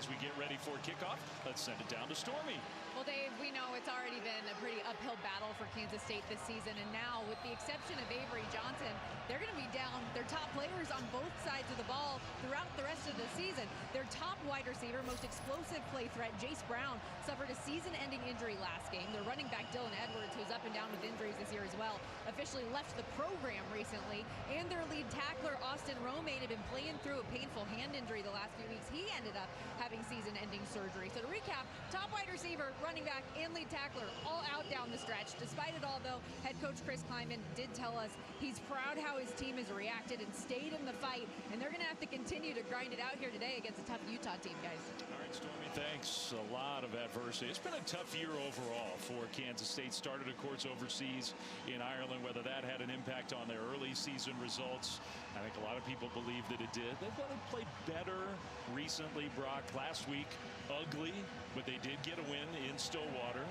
as we get ready for kickoff. Let's send it down to Stormy. Well, Dave, we know it's already been a pretty uphill battle for Kansas State this season, and now with the exception of Avery Johnson, they're going to be down their top players on both sides of the ball throughout the rest of the season. Their top wide receiver, most explosive play threat, Jace Brown, suffered a season-ending injury last game. Their running back, Dylan Edwards, who's up and down with injuries this year as well, officially left the program recently, and their lead tackler, Austin Romaine, had been playing through a painful hand injury the last few weeks. He ended up having season-ending surgery. So to recap, top wide receiver, running back, and lead tackler all out down the stretch. Despite it all, though, head coach Chris Kleiman did tell us he's proud how his team has reacted and stayed in the fight, and they're going to have to continue to grind it out here today against a tough Utah team, guys. All right, Stormy, thanks. A lot of adversity. It's been a tough year overall for Kansas State. Started, of course, overseas in Ireland. Whether that had an impact on their early season results, I think a lot of people believe that it did. They've played better recently, Brock. Last week, ugly, but they did get a win in Stillwater.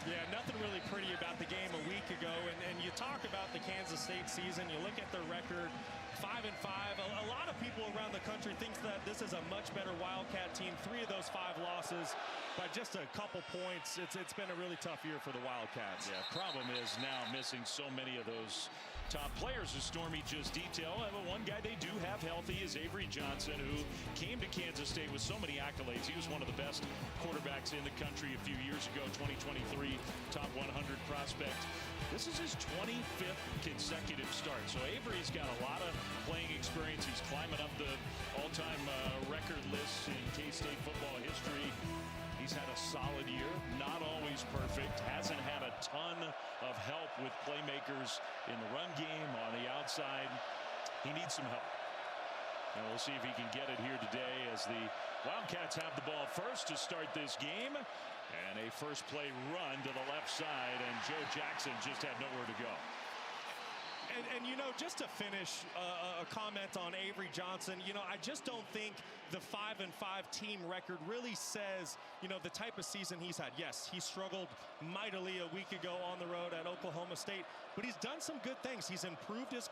Yeah, nothing really pretty about the game a week ago. And you talk about the Kansas State season, you look at their record, 5-5. A lot of people around the country think that this is a much better Wildcat team. 3 of those 5 losses by just a couple points. It's been a really tough year for the Wildcats. Yeah, problem is now missing so many of those top players, as Stormy just detailed. One guy they do have healthy is Avery Johnson, who came to Kansas State with so many accolades. He was one of the best quarterbacks in the country a few years ago, 2023 top 100 prospect. This is his 25th consecutive start. So Avery's got a lot of playing experience. He's climbing up the all-time record lists in K-State football history. He's had a solid year, not always perfect, hasn't had a ton of help with playmakers in the run game on the outside. He needs some help. And we'll see if he can get it here today as the Wildcats have the ball first to start this game. And a first play run to the left side, and Joe Jackson just had nowhere to go. And you know, just to finish a comment on Avery Johnson, you know, I just don't think the 5-5 team record really says, you know, the type of season he's had. Yes, he struggled mightily a week ago on the road at Oklahoma State, but he's done some good things. He's improved his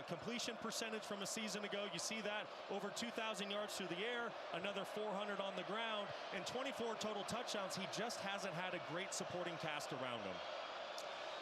completion percentage from a season ago. You see that, over 2,000 yards through the air, another 400 on the ground, and 24 total touchdowns. He just hasn't had a great supporting cast around him.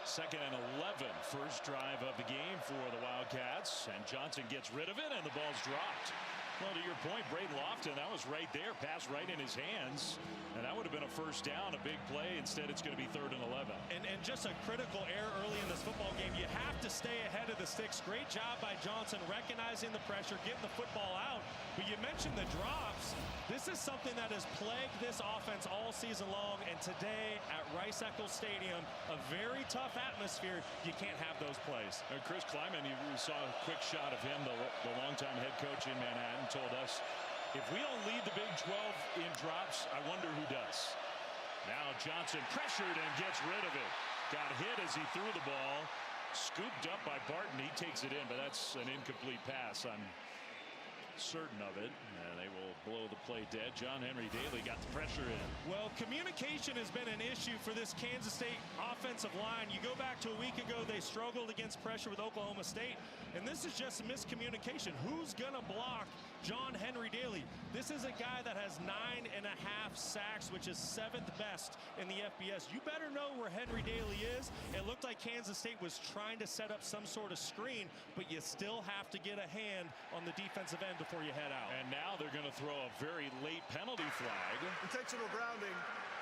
2nd and 11, first drive of the game for the Wildcats, and Johnson gets rid of it, and the ball's dropped. Well, to your point, Braden Lofton, that was right there, passed right in his hands, and that would have been a first down, a big play. Instead, it's going to be 3rd and 11. And just a critical error early in this football game. You have to stay ahead of the sticks. Great job by Johnson, recognizing the pressure, getting the football out. But you mentioned the drops. This is something that has plagued this offense all season long, and today at Rice-Eccles Stadium, a very tough atmosphere. You can't have those plays. Chris Kleiman, you saw a quick shot of him, the longtime head coach in Manhattan, told us, if we don't lead the Big 12 in drops, I wonder who does. Now Johnson pressured and gets rid of it. Got hit as he threw the ball. Scooped up by Barton. He takes it in, but that's an incomplete pass. I'm certain of it, and they will blow the play dead. John Henry Daly got the pressure in. Well, communication has been an issue for this Kansas State offensive line. You go back to a week ago, they struggled against pressure with Oklahoma State, and this is just miscommunication. Who's going to block John Henry Daly? This is a guy that has 9.5 sacks, which is 7th best in the FBS. You better know where Henry Daly is. It looked like Kansas State was trying to set up some sort of screen, but you still have to get a hand on the defensive end before you head out. And now they're going to throw a very late penalty flag. Intentional grounding,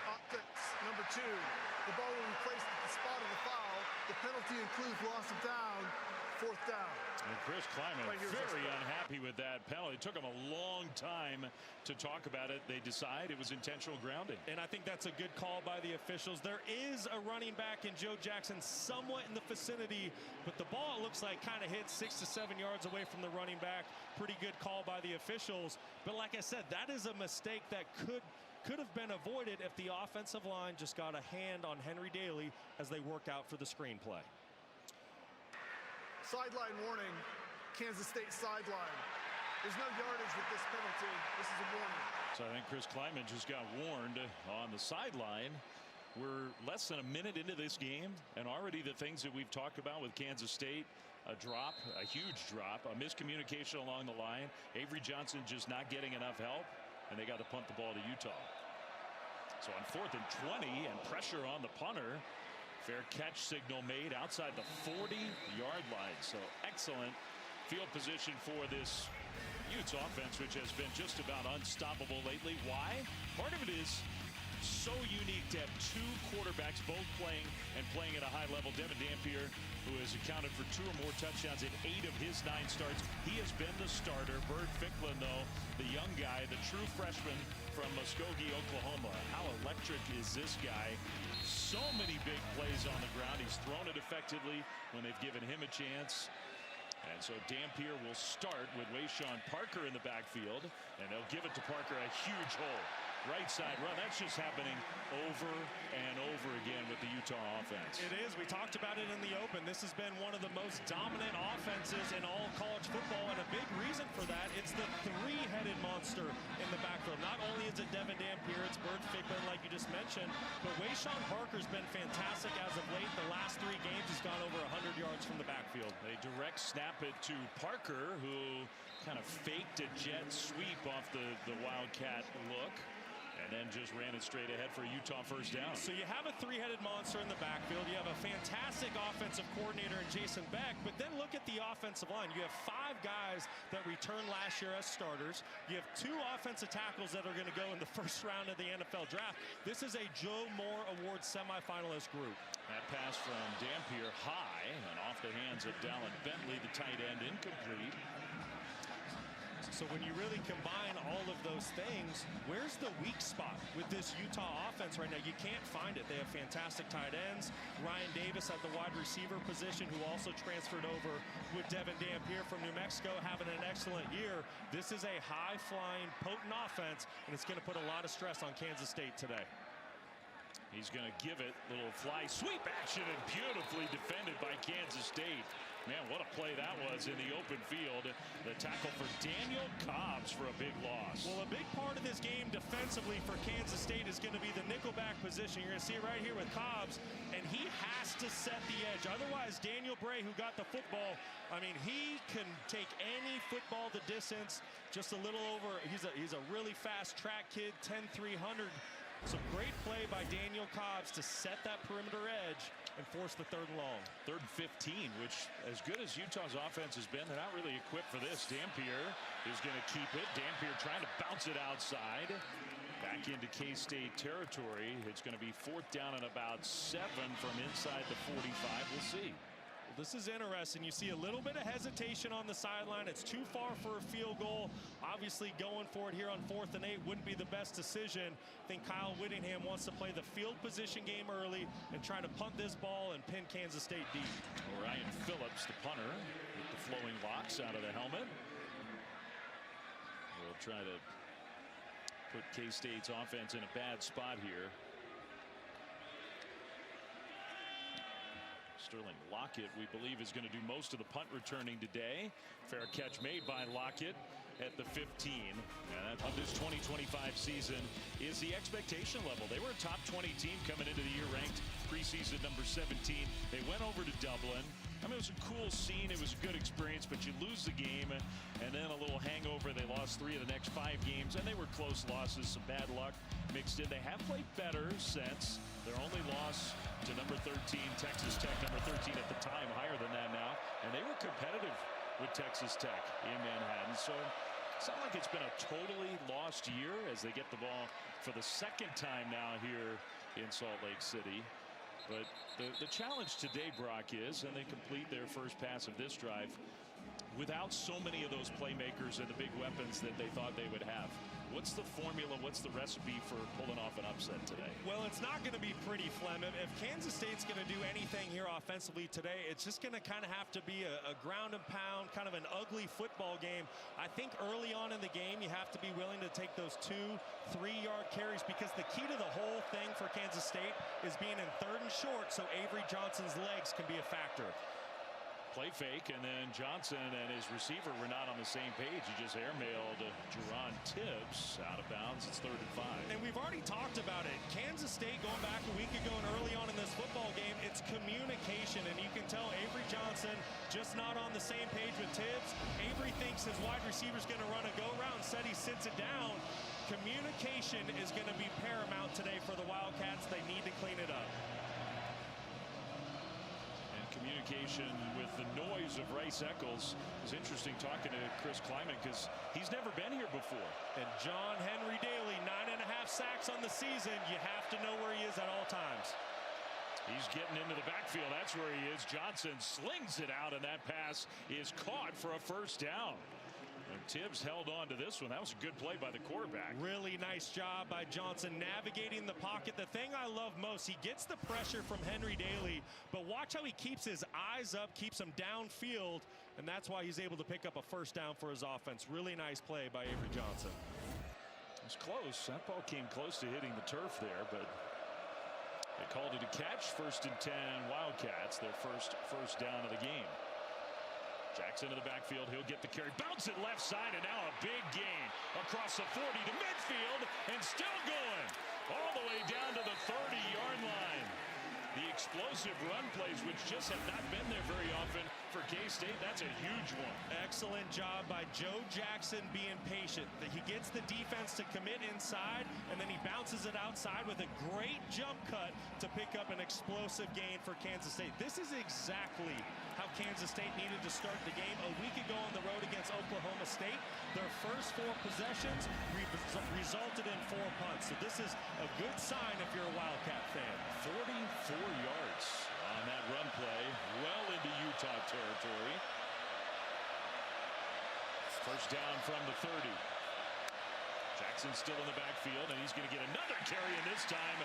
optics number 2. The ball will be placed at the spot of the foul. The penalty includes loss of down, 4th down. And Chris Kleiman very unhappy with that penalty. It took him a long time to talk about it. They decide it was intentional grounding. And I think that's a good call by the officials. There is a running back in Joe Jackson somewhat in the vicinity, but the ball, it looks like, kind of hit 6 to 7 yards away from the running back. Pretty good call by the officials. But like I said, that is a mistake that could have been avoided if the offensive line just got a hand on Henry Daly as they work out for the screenplay. Sideline warning, Kansas State sideline. There's no yardage with this penalty. This is a warning. So I think Chris Kleiman just got warned on the sideline. We're less than a minute into this game, and already the things that we've talked about with Kansas State, a drop, a huge drop, a miscommunication along the line, Avery Johnson just not getting enough help. and they got to punt the ball to Utah. So on 4th and 20 and pressure on the punter. Fair catch signal made outside the 40-yard line. So excellent field position for this Utes offense, which has been just about unstoppable lately. Why? Part of it is so unique to have two quarterbacks both playing at a high level. Devin Dampier, who has accounted for 2 or more touchdowns in 8 of his 9 starts. He has been the starter. Bird Ficklin, though, the young guy, the true freshman from Muskogee, Oklahoma. How electric is this guy? So many big plays on the ground. He's thrown it effectively when they've given him a chance. And so Dampier will start with Wayshawn Parker in the backfield, and they'll give it to Parker, a huge hole. Right side run. That's just happening over and over again with the Utah offense. It is. We talked about it in the open. This has been one of the most dominant offenses in all college football, and a big reason for that, it's the 3-headed monster in the backfield. Not only is it Devin Dampier, it's Bird Ficklin, like you just mentioned, but Wayshawn Parker's been fantastic as of late. The last 3 games, he's gone over 100 yards from the backfield. They direct snap it to Parker, who kind of faked a jet sweep off the Wildcat look, and then just ran it straight ahead for a Utah first down. So you have a 3-headed monster in the backfield. You have a fantastic offensive coordinator in Jason Beck, but then look at the offensive line. You have 5 guys that returned last year as starters. You have 2 offensive tackles that are going to go in the first round of the NFL draft. This is a Joe Moore Award semifinalist group. That pass from Dampier high and off the hands of Dallin Bentley, the tight end, incomplete. So when you really combine all of those things, where's the weak spot with this Utah offense right now? You can't find it. They have fantastic tight ends. Ryan Davis at the wide receiver position, who also transferred over with Devin Dampier from New Mexico, having an excellent year. This is a high-flying, potent offense, and it's going to put a lot of stress on Kansas State today. He's going to give it a little fly sweep action, and beautifully defended by Kansas State. Man, what a play that was in the open field. The tackle for Daniel Cobbs for a big loss. Well, a big part of this game defensively for Kansas State is going to be the nickelback position. You're going to see it right here with Cobbs, and he has to set the edge. Otherwise, Daniel Bray, who got the football, I mean, he can take any football the distance, just a little over. He's a really fast track kid, 10-300. Some great play by Daniel Cobbs to set that perimeter edge and force the 3rd and long. 3rd and 15, which, as good as Utah's offense has been, they're not really equipped for this. Dampier is going to keep it. Dampier trying to bounce it outside. Back into K-State territory. It's going to be 4th down and about 7 from inside the 45. We'll see. This is interesting. You see a little bit of hesitation on the sideline. It's too far for a field goal. Obviously going for it here on 4th and 8 wouldn't be the best decision. I think Kyle Whittingham wants to play the field position game early and try to punt this ball and pin Kansas State deep. Ryan Phillips, the punter, with the flowing locks out of the helmet. We'll try to put K-State's offense in a bad spot here. Sterling Lockett, we believe, is going to do most of the punt returning today. Fair catch made by Lockett at the 15. And of this 2025 season is the expectation level. They were a top 20 team coming into the year, ranked preseason number 17. They went over to Dublin. I mean, it was a cool scene. It was a good experience, but you lose the game, and then a little hangover. They lost 3 of the next 5 games, and they were close losses, some bad luck mixed in. They have played better since. Their only loss to number 13, Texas Tech, number 13 at the time, higher than that now, and they were competitive with Texas Tech in Manhattan. So it's not like it's been a totally lost year as they get the ball for the 2nd time now here in Salt Lake City. But the challenge today, Brock, is, and they complete their first pass of this drive without so many of those playmakers and the big weapons that they thought they would have. What's the formula? What's the recipe for pulling off an upset today? Well, it's not going to be pretty, Flem. If Kansas State's going to do anything here offensively today, it's just going to kind of have to be a ground and pound, kind of an ugly football game. I think early on in the game, you have to be willing to take those 2-3-yard carries, because the key to the whole thing for Kansas State is being in 3rd and short, so Avery Johnson's legs can be a factor. Play fake, and then Johnson and his receiver were not on the same page. He just airmailed Jerron Tibbs out of bounds. It's 3rd and 5. And we've already talked about it. Kansas State going back a week ago and early on in this football game, it's communication. And you can tell Avery Johnson just not on the same page with Tibbs. Avery thinks his wide receiver's going to run a go route. Instead, he sits it down. Communication is going to be paramount today for the Wildcats. They need to clean it up. Communication with the noise of Rice Eccles. It was interesting talking to Chris Kleiman because he's never been here before. And John Henry Daly, 9.5 sacks on the season. You have to know where he is at all times. He's getting into the backfield. That's where he is. Johnson slings it out, and that pass is caught for a 1st down. And Tibbs held on to this one. That was a good play by the quarterback. Really nice job by Johnson navigating the pocket. The thing I love most, he gets the pressure from Henry Daly, but watch how he keeps his eyes up, keeps him downfield, and that's why he's able to pick up a 1st down for his offense. Really nice play by Avery Johnson. It was close. That ball came close to hitting the turf there, but they called it a catch. 1st and 10 Wildcats, their first down of the game. Jackson to the backfield. He'll get the carry. Bounce it left side, and now a big gain across the 40 to midfield, and still going all the way down to the 30-yard line. The explosive run plays, which just have not been there very often for K-State. That's a huge one. Excellent job by Joe Jackson being patient. He gets the defense to commit inside, and then he bounces it outside with a great jump cut to pick up an explosive gain for Kansas State. This is exactly how Kansas State needed to start the game a week ago on the road against Oklahoma State. Their first 4 possessions resulted in 4 punts. So this is a good sign if you're a Wildcat fan. 44 yards on that run play, well into Utah territory. 1st down from the 30. Jackson still in the backfield, and he's going to get another carry, and this time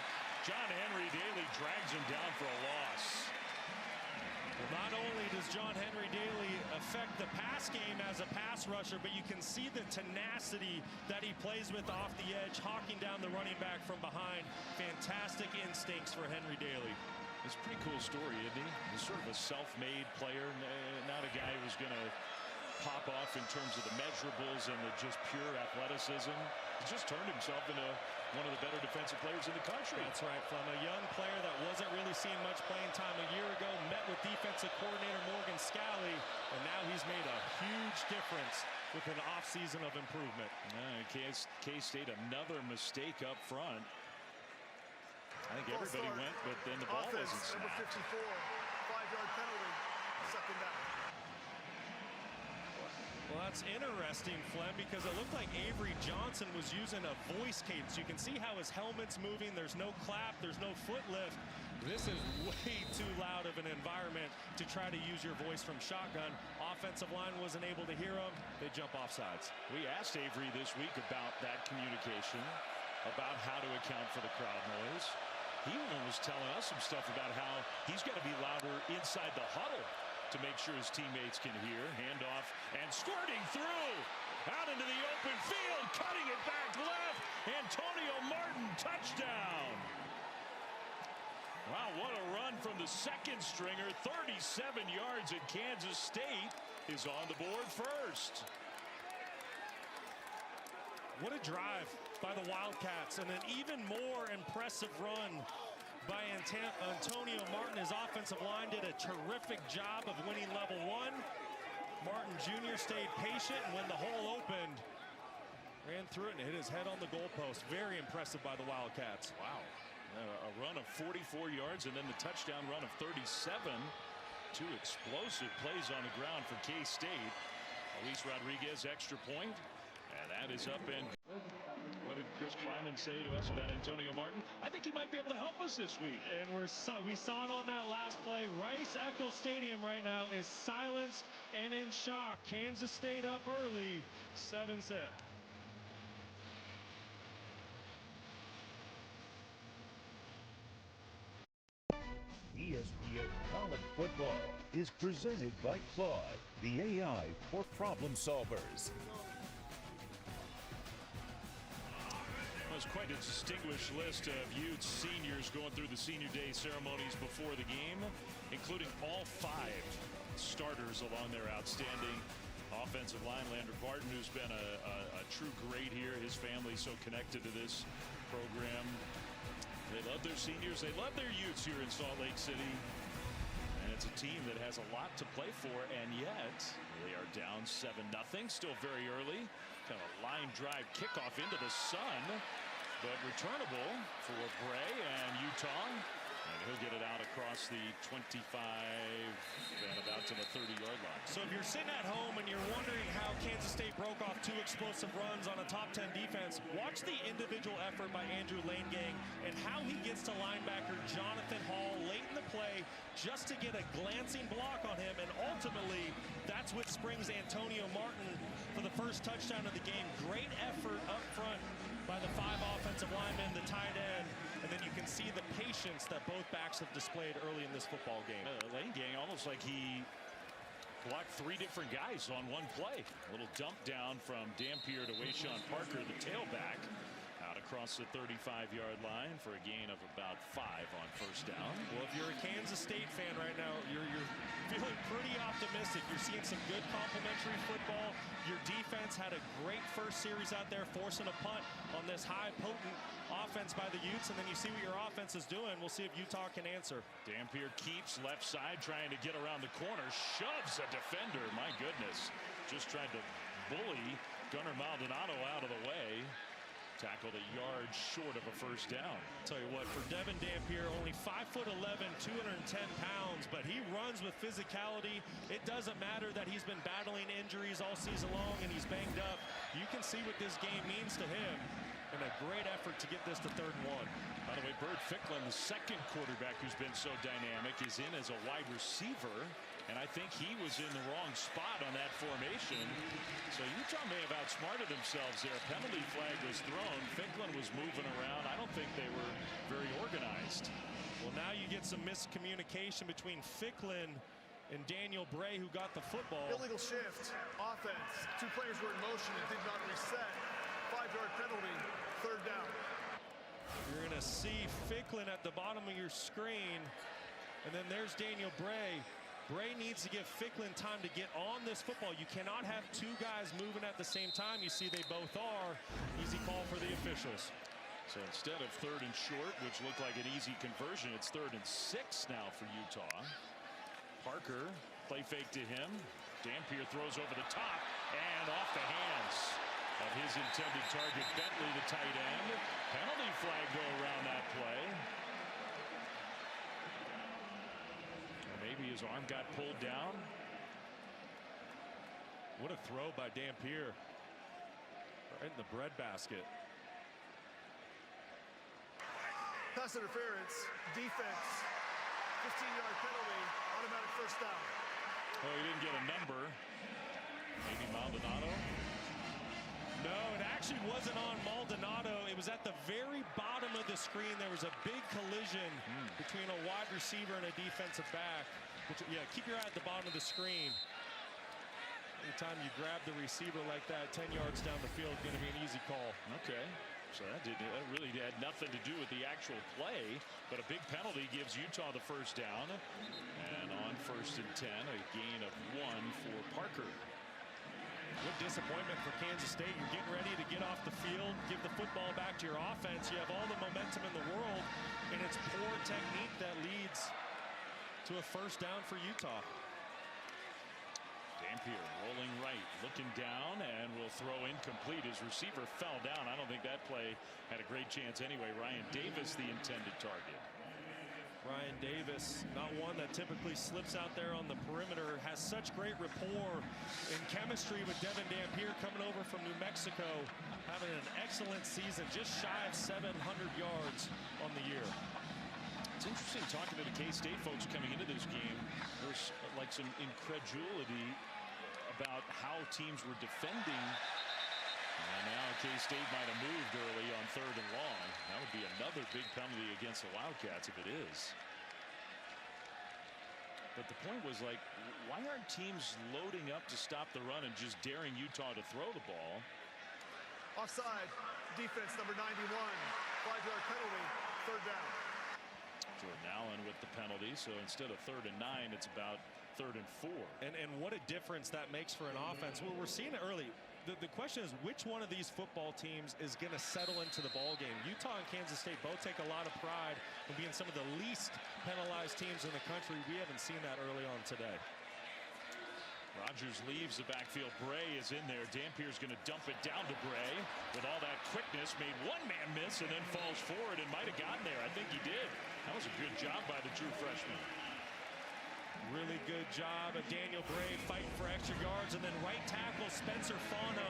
John Henry Daly drags him down for a loss. Well, not only does John Henry Daly affect the pass game as a pass rusher, but you can see the tenacity that he plays with off the edge, hawking down the running back from behind. Fantastic instincts for Henry Daly. It's a pretty cool story, isn't he? He's sort of a self-made player, not a guy who's going to pop off in terms of the measurables and the just pure athleticism. He just turned himself into one of the better defensive players in the country. That's right. From a young player that wasn't really seeing much playing time a year ago, met with defensive coordinator Morgan Scalley, and now he's made a huge difference with an offseason of improvement. K-State, another mistake up front. I think everybody went, but then the ball wasn't snapped. Number 54, 5-yard penalty, 2nd down. Well, that's interesting, Flem, because it looked like Avery Johnson was using a voice cadence. You can see how his helmet's moving. There's no clap. There's no foot lift. This is way too loud of an environment to try to use your voice from shotgun. Offensive line wasn't able to hear him. They jump off sides. We asked Avery this week about that communication, about how to account for the crowd noise. He even was telling us some stuff about how he's got to be louder inside the huddle to make sure his teammates can hear. Handoff and squirting through out into the open field, cutting it back left. Antonio Martin, touchdown. Wow, what a run from the 2nd stringer. 37 yards, at Kansas State is on the board first. What a drive by the Wildcats, and an even more impressive run by Antonio Martin. His offensive line did a terrific job of winning level 1. Martin Jr. stayed patient, and when the hole opened, ran through it and hit his head on the goalpost. Very impressive by the Wildcats. Wow. A run of 44 yards, and then the touchdown run of 37. 2 explosive plays on the ground for K-State. Luis Rodriguez, extra point. And that is up in. What did Chris Kleiman say to us about Antonio Martin? I think he might be able to help us this week. And we saw it on that last play. Rice Eccles Stadium right now is silenced and in shock. Kansas State up early, 7-7. ESPN College Football is presented by Claude, the AI for problem solvers. It was quite a distinguished list of Utes seniors going through the senior day ceremonies before the game, including all 5 starters along their outstanding offensive line. Lander Barton, who's been a true great here. His family's so connected to this program. They love their seniors. They love their youths here in Salt Lake City. And it's a team that has a lot to play for, and yet they are down 7-0. Still very early. Kind of a line drive kickoff into the sun, but returnable for Bray and Utah. And he'll get it out across the 25 and about to the 30-yard line. So if you're sitting at home and you're wondering how Kansas State broke off 2 explosive runs on a top 10 defense, watch the individual effort by Andrew Langgang and how he gets to linebacker Jonathan Hall late in the play just to get a glancing block on him. And ultimately, that's what springs Antonio Martin for the first touchdown of the game. Great effort up front by the 5 offensive linemen, the tight end. And then you can see the patience that both backs have displayed early in this football game. Langgang almost like he blocked 3 different guys on one play. A little dump down from Dampier to Wayshawn Parker, the tailback, out across the 35-yard line for a gain of about 5 on first down. Well, if you're a Kansas State fan right now, you're feeling pretty optimistic. You're seeing some good complementary football. Your defense had a great first series out there, forcing a punt on this high, potent offense by the Utes, and then you see what your offense is doing. We'll see if Utah can answer. Dampier keeps left side, trying to get around the corner, shoves a defender. My goodness, just tried to bully Gunnar Maldonado out of the way. Tackled a yard short of a first down. Tell you what, for Devin Dampier, only 5'11", 210 pounds, but he runs with physicality. It doesn't matter that he's been battling injuries all season long and he's banged up. You can see what this game means to him, and a great effort to get this to 3rd and 1. By the way, Bert Ficklin, the second quarterback who's been so dynamic, is in as a wide receiver. And I think he was in the wrong spot on that formation. So Utah may have outsmarted themselves there. Penalty flag was thrown. Ficklin was moving around. I don't think they were very organized. Well, now you get some miscommunication between Ficklin and Daniel Bray, who got the football. Illegal shift, offense. 2 players were in motion and did not reset. 5-yard penalty, 3rd down. You're going to see Ficklin at the bottom of your screen. And then there's Daniel Bray. Bray needs to give Ficklin time to get on this football. You cannot have 2 guys moving at the same time. You see they both are. Easy call for the officials. So instead of 3rd and short, which looked like an easy conversion, it's 3rd and 6 now for Utah. Parker, play fake to him. Dampier throws over the top and off the hands of his intended target, Bentley, the tight end. Penalty flag go around that play. Maybe his arm got pulled down. What a throw by Dampier. Right in the breadbasket. Pass interference, defense, 15-yard penalty, automatic first down. Oh, he didn't get a number. Maybe Maldonado. No, it actually wasn't on Maldonado. It was at the very bottom of the screen. There was a big collision between a wide receiver and a defensive back. Which, yeah, keep your eye at the bottom of the screen. Anytime you grab the receiver like that, 10 yards down the field, going to be an easy call. Okay. So that really had nothing to do with the actual play, but a big penalty gives Utah the first down. And on 1st and 10, a gain of 1 for Parker. What disappointment for Kansas State. You're getting ready to get off the field, give the football back to your offense. You have all the momentum in the world, and it's poor technique that leads to a first down for Utah. Dampier rolling right, looking down, and will throw incomplete. His receiver fell down. I don't think that play had a great chance anyway. Ryan Davis, the intended target. Ryan Davis, not one that typically slips out there on the perimeter, has such great rapport and chemistry with Devin Dampier coming over from New Mexico, having an excellent season, just shy of 700 yards on the year. It's interesting talking to the K-State folks coming into this game. There's like some incredulity about how teams were defending. And now K-State might have moved early on 3rd and long. That would be another big penalty against the Wildcats if it is. But the point was, like, why aren't teams loading up to stop the run and just daring Utah to throw the ball? Offside, defense number 91, 5-yard penalty, 3rd down. Jordan Allen with the penalty, so instead of 3rd and 9, it's about 3rd and 4. And what a difference that makes for an offense. Well, we're seeing it early. The question is, which one of these football teams is going to settle into the ball game? Utah and Kansas State both take a lot of pride in being some of the least penalized teams in the country. We haven't seen that early on today. Rogers leaves the backfield. Bray is in there. Dampier's going to dump it down to Bray with all that quickness. Made one man miss and then falls forward and might have gotten there. I think he did. That was a good job by the true freshman. Really good job of Daniel Bray fighting for extra yards, and then right tackle Spencer Fano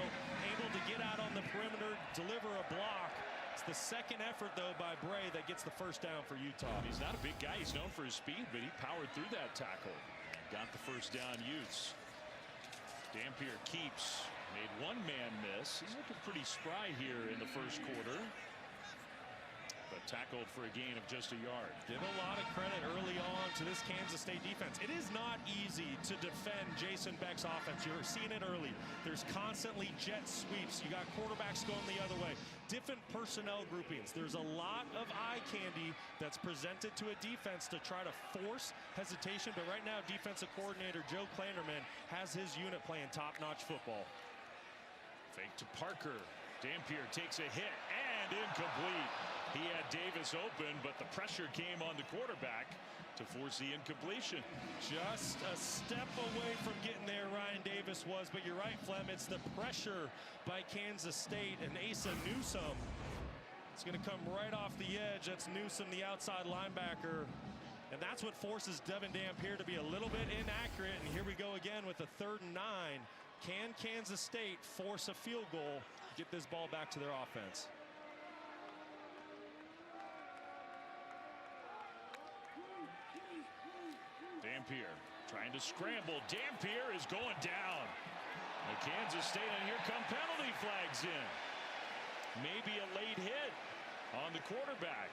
able to get out on the perimeter, deliver a block. It's the second effort though by Bray that gets the first down for Utah. He's not a big guy. He's known for his speed, but he powered through that tackle. Got the first down, Utes. Dampier keeps. Made one man miss. He's looking pretty spry here in the first quarter. But tackled for a gain of just a yard. Give a lot of credit early on to this Kansas State defense. It is not easy to defend Jason Beck's offense. You're seeing it early. There's constantly jet sweeps. You got quarterbacks going the other way. Different personnel groupings. There's a lot of eye candy that's presented to a defense to try to force hesitation. But right now, defensive coordinator Joe Klanderman has his unit playing top-notch football. Fake to Parker. Dampier takes a hit and incomplete. He had Davis open, but the pressure came on the quarterback to force the incompletion. Just a step away from getting there, Ryan Davis was. But you're right, Flem. It's the pressure by Kansas State and Asa Newsome. It's going to come right off the edge. That's Newsome, the outside linebacker. And that's what forces Devin Dampier to be a little bit inaccurate. And here we go again with a 3rd and 9. Can Kansas State force a field goal, get this ball back to their offense? Dampier trying to scramble. Dampier is going down. The Kansas State, and here come penalty flags in. Maybe a late hit on the quarterback.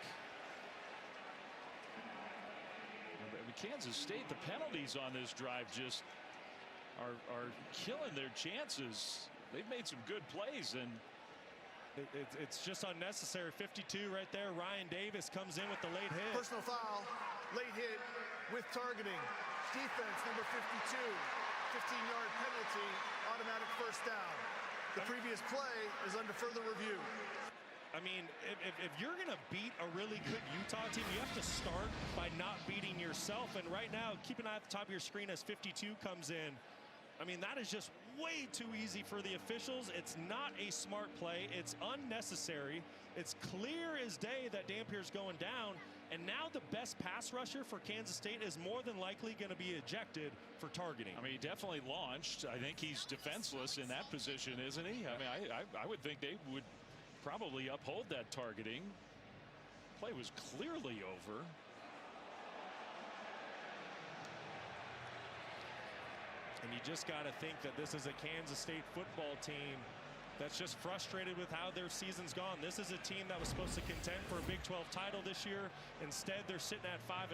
Kansas State, the penalties on this drive just are killing their chances. They've made some good plays, and it's just unnecessary. 52 right there. Ryan Davis comes in with the late hit. Personal foul, late hit with targeting. Defense number 52, 15-yard penalty, automatic first down. The previous play is under further review. I mean, if you're going to beat a really good Utah team, you have to start by not beating yourself. And right now, keep an eye at the top of your screen as 52 comes in. I mean, that is just way too easy for the officials. It's not a smart play. It's unnecessary. It's clear as day that Dampier's going down. And now the best pass rusher for Kansas State is more than likely going to be ejected for targeting. I mean, he definitely launched. I think he's defenseless in that position, isn't he? I mean, I would think they would probably uphold that targeting. Play was clearly over. And you just got to think that this is a Kansas State football team that's just frustrated with how their season's gone. This is a team that was supposed to contend for a Big 12 title this year. Instead, they're sitting at 5-5.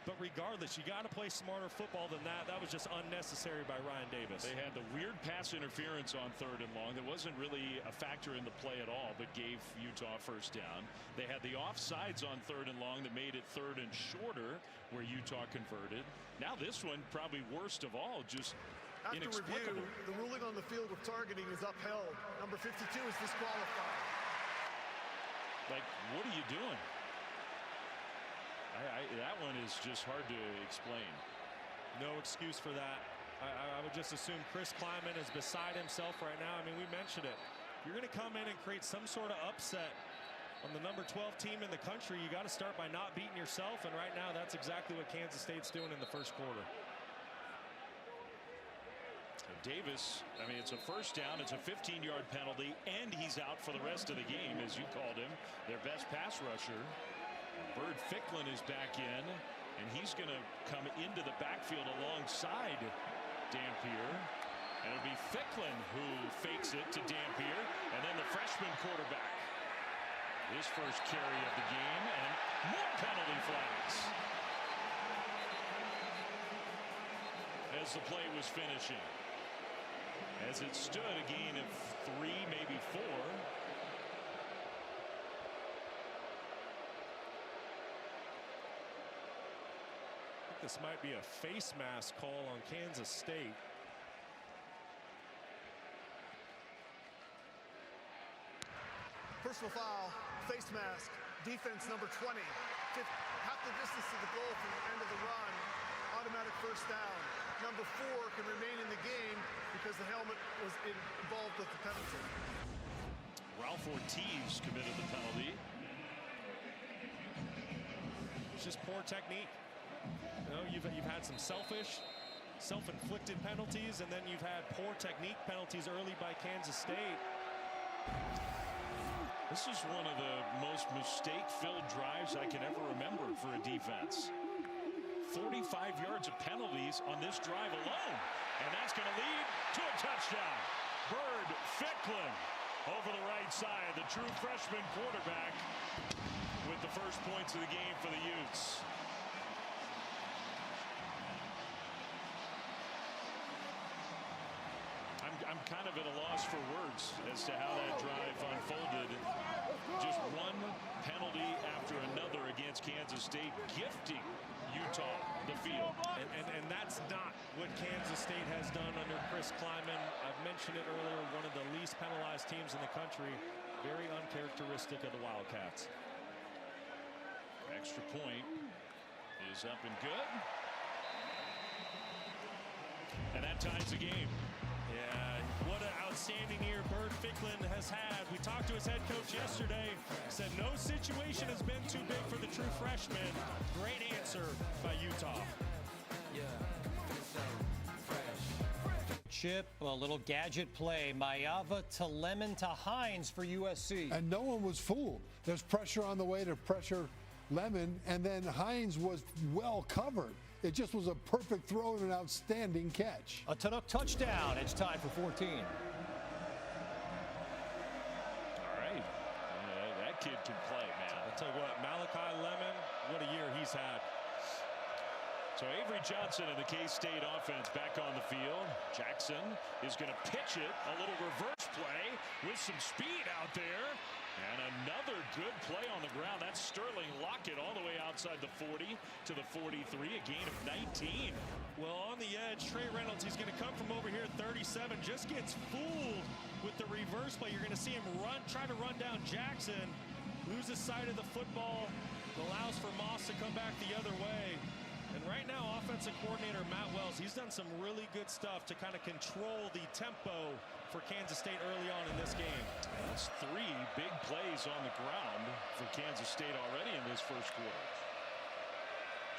But regardless, you got to play smarter football than that. That was just unnecessary by Ryan Davis. They had the weird pass interference on 3rd and long that wasn't really a factor in the play at all, but gave Utah first down. They had the offsides on 3rd and long that made it 3rd and shorter, where Utah converted. Now this one, probably worst of all, just After inexplicable. review, the ruling on the field of targeting is upheld. Number 52 is disqualified. Like, what are you doing? That one is just hard to explain. No excuse for that. I would just assume Chris Kleiman is beside himself right now. I mean, we mentioned it. You're going to come in and create some sort of upset on the number 12 team in the country. You got to start by not beating yourself. And right now, that's exactly what Kansas State's doing in the first quarter. Davis, I mean, it's a first down. It's a 15-yard penalty, and he's out for the rest of the game, as you called him, their best pass rusher. Bird Ficklin is back in, and he's going to come into the backfield alongside Dampier. And it'll be Ficklin who fakes it to Dampier, and then the freshman quarterback. His first carry of the game, and more penalty flags as the play was finishing. As it stood, a gain of 3, maybe 4. this might be a face mask call on Kansas State. Personal foul, face mask, defense number 20. Half the distance to the goal from the end of the run, automatic first down. Number 4 can remain in the game because the helmet was involved with the penalty. Ralph Ortiz committed the penalty. It's just poor technique. You know, you've had some self-inflicted penalties, and then you've had poor technique penalties early by Kansas State. This is one of the most mistake-filled drives I can ever remember for a defense. 45 yards of penalties on this drive alone, and that's going to lead to a touchdown. Bird Ficklin over the right side, the true freshman quarterback with the first points of the game for the Utes. I'm kind of at a loss for words as to how that drive unfolded. Just one penalty after another against Kansas State, gifting Utah the field. And that's not what Kansas State has done under Chris Kleiman. I've mentioned it earlier, one of the least penalized teams in the country. Very uncharacteristic of the Wildcats. Extra point is up and good. And that ties the game. Yeah, what an outstanding year Bird Ficklin has had. We talked to his head coach yesterday. Said no situation has been too big for the true freshman. Great answer by Utah. Chip, a little gadget play. Mayava to Lemon to Hines for USC. And no one was fooled. There's pressure on the way to pressure Lemon, and then Hines was well covered. It just was a perfect throw and an outstanding catch. A Chinook touchdown. It's tied for 14. All right. That kid can play, man. I'll tell you what, Malachi Lemon, what a year he's had. So Avery Johnson and the K-State offense back on the field. Jackson is going to pitch it. A little reverse play with some speed out there. And another good play on the ground. That's Sterling Lockett all the way outside the 40 to the 43, a gain of 19. Well, on the edge, Trey Reynolds, he's going to come from over here at 37. Just gets fooled with the reverse play. You're going to see him try to run down Jackson. Loses sight of the football. Allows for Moss to come back the other way. And right now, offensive coordinator Matt Wells, he's done some really good stuff to kind of control the tempo for Kansas State early on in this game. That's 3 big plays on the ground for Kansas State already in this first quarter.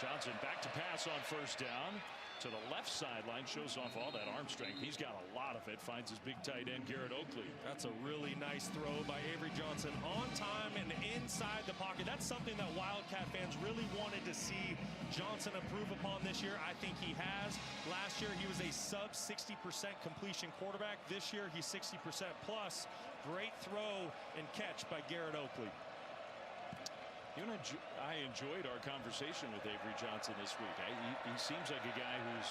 Johnson back to pass on first down to the left sideline, shows off all that arm strength. He's got a lot of it. Finds his big tight end Garrett Oakley. That's a really nice throw by Avery Johnson, on time and inside the pocket. That's something that Wildcat fans really wanted to see Johnson improve upon this year. I think he has. Last year he was a sub 60% completion quarterback. This year he's 60% plus. Great throw and catch by Garrett Oakley. You know, I enjoyed our conversation with Avery Johnson this week. He seems like a guy who's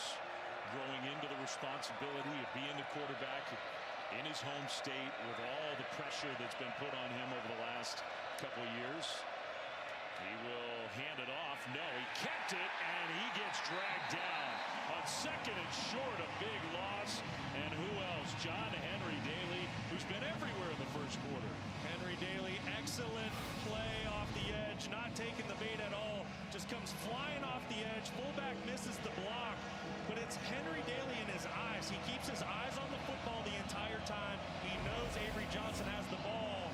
growing into the responsibility of being the quarterback in his home state with all the pressure that's been put on him over the last couple of years. He will hand it off. No, he kept it, and he gets dragged down. On second and short, a big loss. And who else? John Henry Daly, who's been everywhere in the first quarter. Henry Daly, excellent play off the edge, not taking the bait at all. Just comes flying off the edge. Fullback misses the block, but it's Henry Daly in his eyes. He keeps his eyes on the football the entire time. He knows Avery Johnson has the ball,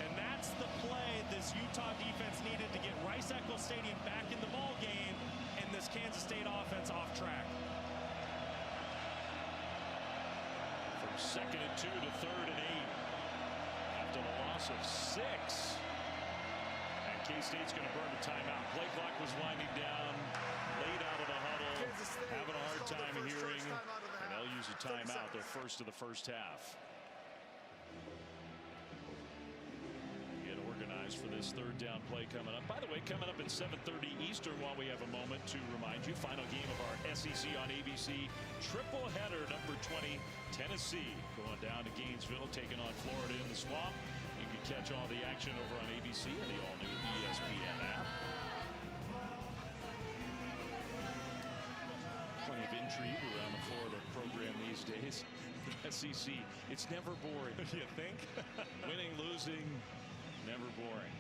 and that's the play this Utah defense needed to get Rice-Eccles Stadium back in the ball game and this Kansas State offense off track. From second and 2 to third and 8. After the loss of 6. And K-State's going to burn a timeout. Play clock was winding down. Late out of the huddle. Having a hard time hearing. And they'll use a timeout, their first of the first half. Get organized for this third down play coming up. By the way, coming up at 7:30 Eastern, while we have a moment to remind you, final game of our SEC on ABC triple header, number 20, Tennessee going down to Gainesville, taking on Florida in the Swamp. You can catch all the action over on ABC and the all-new ESPN app. plenty of intrigue around the Florida program these days. The SEC, it's never boring. You think? Winning, losing, never boring.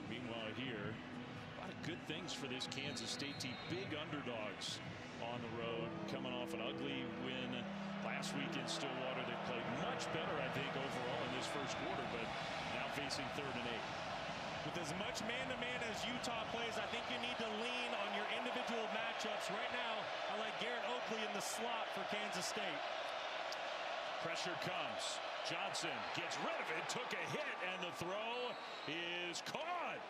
Meanwhile here, a lot of good things for this Kansas State team. Big underdogs on the road, coming off an ugly win last week in Stillwater. They played much better, I think, overall in this first quarter, but now facing 3rd and 8. With as much man-to-man as Utah plays, I think you need to lean on your individual matchups. Right now, I like Garrett Oakley in the slot for Kansas State. Pressure comes. Johnson gets rid of it, took a hit, and the throw is caught.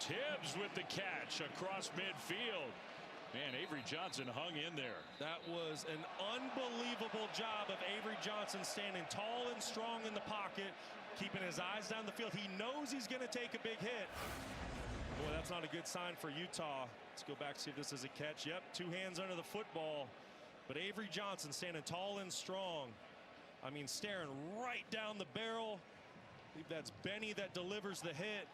Tibbs with the catch across midfield. Man, Avery Johnson hung in there. That was an unbelievable job of Avery Johnson, standing tall and strong in the pocket, keeping his eyes down the field. He knows he's going to take a big hit. Boy, that's not a good sign for Utah. Let's go back, see if this is a catch. Yep, 2 hands under the football. But Avery Johnson standing tall and strong. I mean, staring right down the barrel. I believe that's Benny that delivers the hit.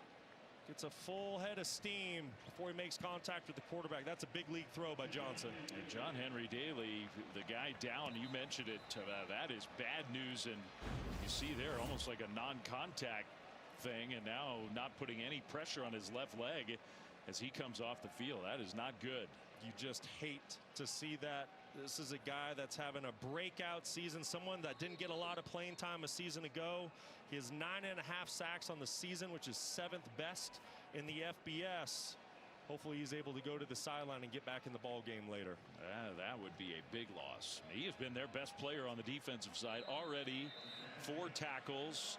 Gets a full head of steam before he makes contact with the quarterback. That's a big league throw by Johnson. And John Henry Daly, the guy down, you mentioned it, that is bad news. And you see there almost like a non-contact thing, and now not putting any pressure on his left leg as he comes off the field. That is not good. You just hate to see that. This is a guy that's having a breakout season, someone that didn't get a lot of playing time a season ago. He has 9.5 sacks on the season, which is 7th best in the FBS. Hopefully he's able to go to the sideline and get back in the ball game later. That would be a big loss. He has been their best player on the defensive side already. 4 tackles,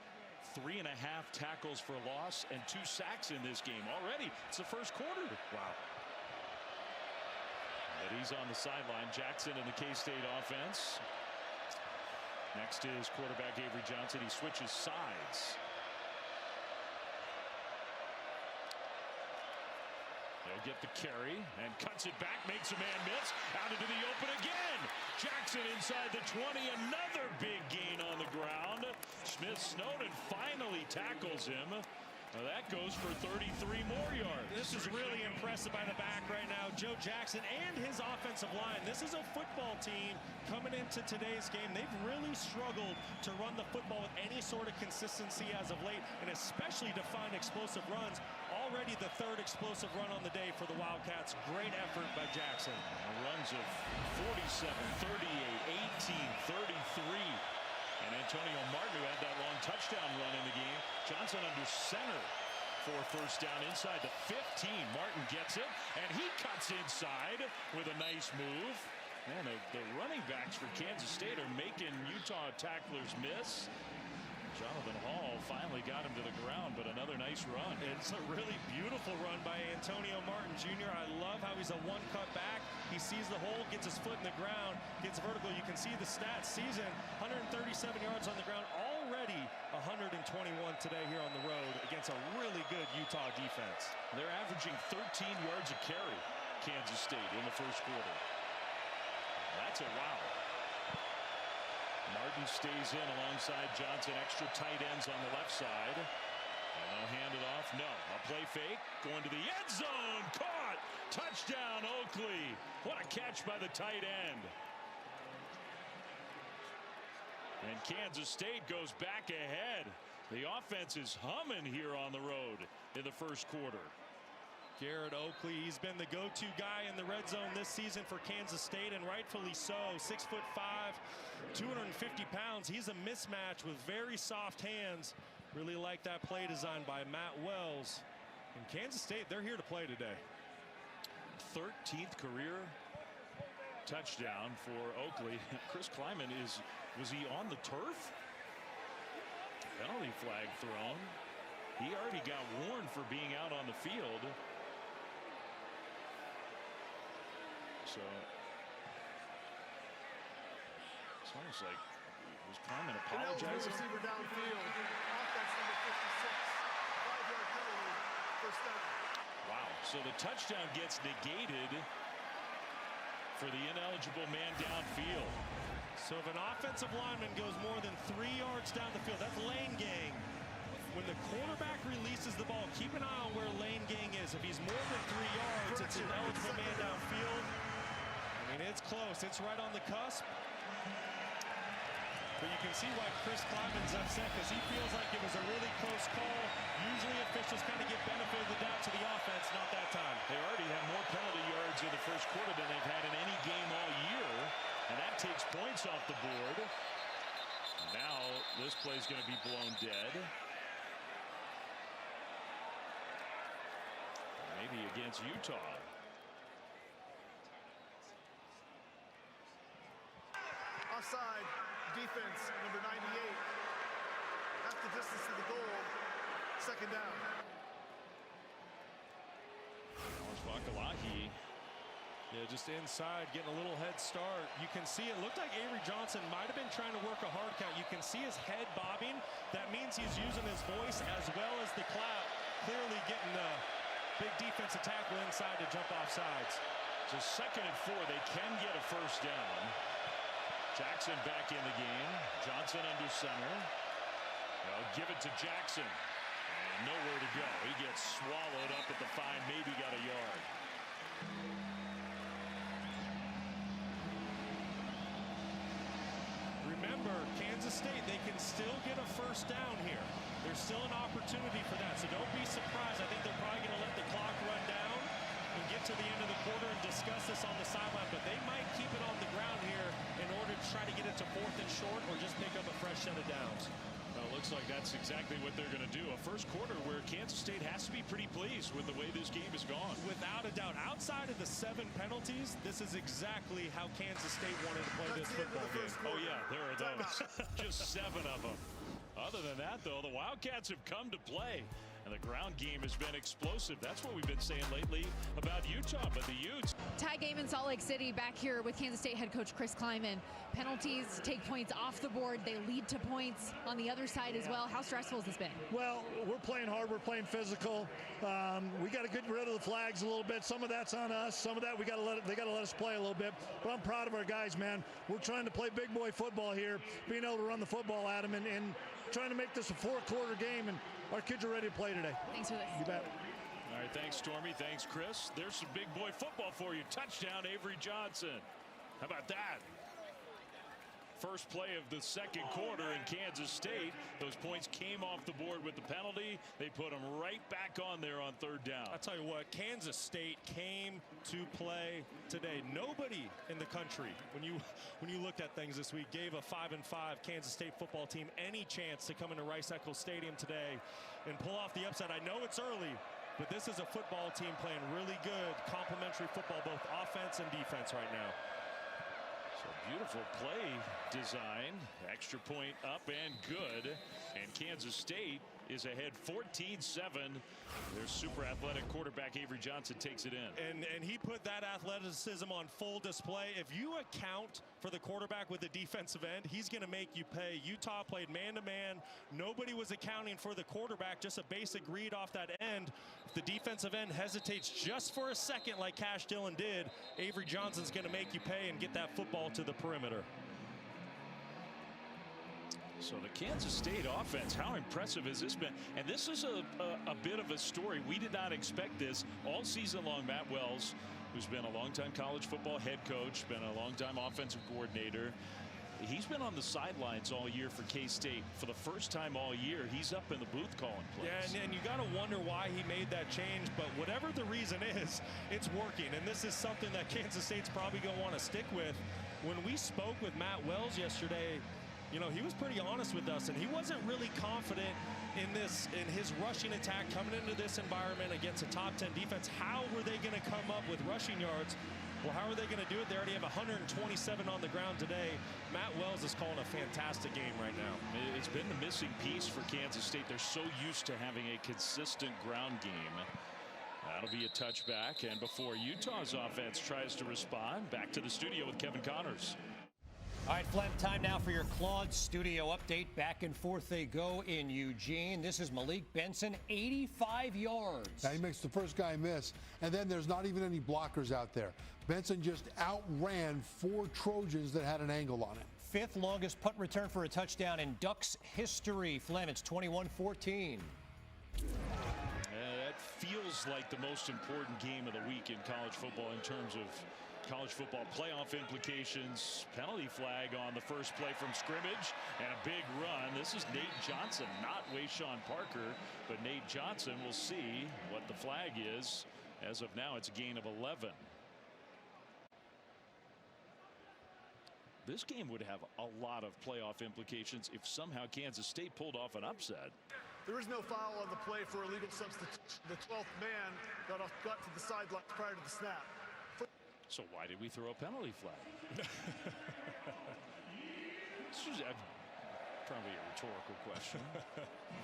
3.5 tackles for loss, and 2 sacks in this game already. It's the first quarter. Wow. But he's on the sideline. Jackson in the K-State offense. Next is quarterback Avery Johnson. He switches sides. He'll get the carry and cuts it back, makes a man miss, out into the open again. Jackson inside the 20, another big gain on the ground. Smith-Snowden finally tackles him. Now that goes for 33 more yards. This is really impressive by the back right now. Joe Jackson and his offensive line. This is a football team coming into today's game. They've really struggled to run the football with any sort of consistency as of late, and especially to find explosive runs. Already the 3rd explosive run on the day for the Wildcats. Great effort by Jackson. Runs of 47, 38, 18, 33. And Antonio Martin, who had that long touchdown run in the game. Johnson under center for first down inside the 15. Martin gets it, and he cuts inside with a nice move. Man, the running backs for Kansas State are making Utah tacklers miss. Jonathan Hall finally got him to the ground, but another nice run. It's a really beautiful run by Antonio Martin Jr. I love how he's a one-cut back. He sees the hole, gets his foot in the ground, gets vertical. You can see the stats. Season 137 yards on the ground, already 121 today here on the road against a really good Utah defense. They're averaging 13 yards a carry, Kansas State, in the first quarter. That's a wow. Martin stays in alongside Johnson. Extra tight ends on the left side. And they'll hand it off. No. A play fake. Going to the end zone. Caught. Touchdown, Oakley. What a catch by the tight end. And Kansas State goes back ahead. The offense is humming here on the road in the first quarter. Garrett Oakley, he's been the go-to guy in the red zone this season for Kansas State, and rightfully so. 6'5", 250 pounds. He's a mismatch with very soft hands. Really like that play design by Matt Wells. And Kansas State, they're here to play today. 13th career touchdown for Oakley. Chris Kleiman, was he on the turf? Penalty flag thrown. He already got warned for being out on the field. So it's almost like was Kleiman apologizing. Receiver downfield. Offense number 56. 5-yard penalty. First down. Wow. So the touchdown gets negated for the ineligible man downfield. So if an offensive lineman goes more than 3 yards down the field, that's lane gang. when the quarterback releases the ball, keep an eye on where Lane Gang is. If he's more than 3 yards, it's an eligible man downfield. I mean, it's close. It's right on the cusp. But you can see why Chris Kleiman's upset, because he feels like it was a really close call. Usually officials kind of give benefit of the doubt to the offense, not that time. They already have more penalty yards in the first quarter than they've had in any game all year, and that takes points off the board. Now this play's going to be blown dead. Maybe against Utah. Offside, defense, number 98. Half the distance to the goal, second down. Vakalahi. Yeah, just inside, getting a little head start. You can see it looked like Avery Johnson might have been trying to work a hard count. You can see his head bobbing. That means he's using his voice as well as the clap. Clearly getting the big defensive tackle inside to jump off sides. So 2nd and 4, they can get a first down. Jackson back in the game. Johnson under center. They'll give it to Jackson. And nowhere to go. He gets swallowed up at the 5, maybe got a yard. Remember, Kansas State, they can still get a first down here. There's still an opportunity for that, so don't be surprised. I think they're probably going to let the clock run down and get to the end of the quarter and discuss this on the sideline, but they might keep it on the ground here in order to try to get it to 4th and short or just pick up a fresh set of downs. Well, it looks like that's exactly what they're going to do. A first quarter where Kansas State has to be pretty pleased with the way this game has gone. Without a doubt. Outside of the 7 penalties, this is exactly how Kansas State wanted to play this football game. Oh, yeah, there are those. Just 7 of them. Other than that, though, the Wildcats have come to play. And the ground game has been explosive. That's what we've been saying lately about Utah. But the Utes. Tie game in Salt Lake City back here with Kansas State head coach Chris Kleiman. Penalties take points off the board. They lead to points on the other side as well. How stressful has this been? Well, we're playing hard. We're playing physical. We got to get rid of the flags a little bit. Some of that's on us. Some of that they got to let us play a little bit. But I'm proud of our guys, man. We're trying to play big boy football here, being able to run the football at them and trying to make this a 4-quarter game. And our kids are ready to play today. Thanks for this. You bet. All right, thanks, Stormy. Thanks, Chris. There's some big boy football for you. Touchdown, Avery Johnson. How about that? First play of the second quarter in Kansas State. Those points came off the board with the penalty. They put them right back on there on 3rd down. I'll tell you what, Kansas State came to play today. Nobody in the country, when you looked at things this week, gave a 5-5 Kansas State football team any chance to come into Rice-Eccles Stadium today and pull off the upset. I know it's early, but this is a football team playing really good complementary football, both offense and defense right now. So beautiful play design. Extra point up and good. And Kansas State is ahead 14-7. Their super athletic quarterback Avery Johnson takes it in. And he put that athleticism on full display. If you account for the quarterback with the defensive end, he's going to make you pay. Utah played man-to-man. Nobody was accounting for the quarterback. Just a basic read off that end. If the defensive end hesitates just for a second like Cash Dillon did, Avery Johnson's going to make you pay and get that football to the perimeter. So the Kansas State offense, how impressive has this been? And this is a bit of a story. We did not expect this all season long. Matt Wells, who's been a longtime college football head coach, been a longtime offensive coordinator. He's been on the sidelines all year for K-State. For the first time all year, he's up in the booth calling plays. Yeah, and you got to wonder why he made that change. But whatever the reason is, it's working. And this is something that Kansas State's probably going to want to stick with. When we spoke with Matt Wells yesterday, you know, he was pretty honest with us, and he wasn't really confident in his rushing attack coming into this environment against a top 10 defense. How were they going to come up with rushing yards? Well, how are they going to do it? They already have 127 on the ground today. Matt Wells is calling a fantastic game right now. It's been the missing piece for Kansas State. They're so used to having a consistent ground game. That'll be a touchback, and before Utah's offense tries to respond, back to the studio with Kevin Connors. All right, Flem, time now for your Claude studio update. Back and forth they go in Eugene. This is Malik Benson, 85 yards. Now he makes the first guy miss, and then there's not even any blockers out there. Benson just outran 4 Trojans that had an angle on him. fifth longest punt return for a touchdown in Ducks history. Flem, it's 21-14. That feels like the most important game of the week in college football in terms of college football playoff implications. Penalty flag on the first play from scrimmage and a big run. This is Nate Johnson, not Wayshawn Parker, but Nate Johnson. We'll see what the flag is. As of now, it's a gain of 11. This game would have a lot of playoff implications if somehow Kansas State pulled off an upset. There is no foul on the play for illegal substitution. The 12th man got to the sidelines prior to the snap. So why did we throw a penalty flag? This is probably a rhetorical question.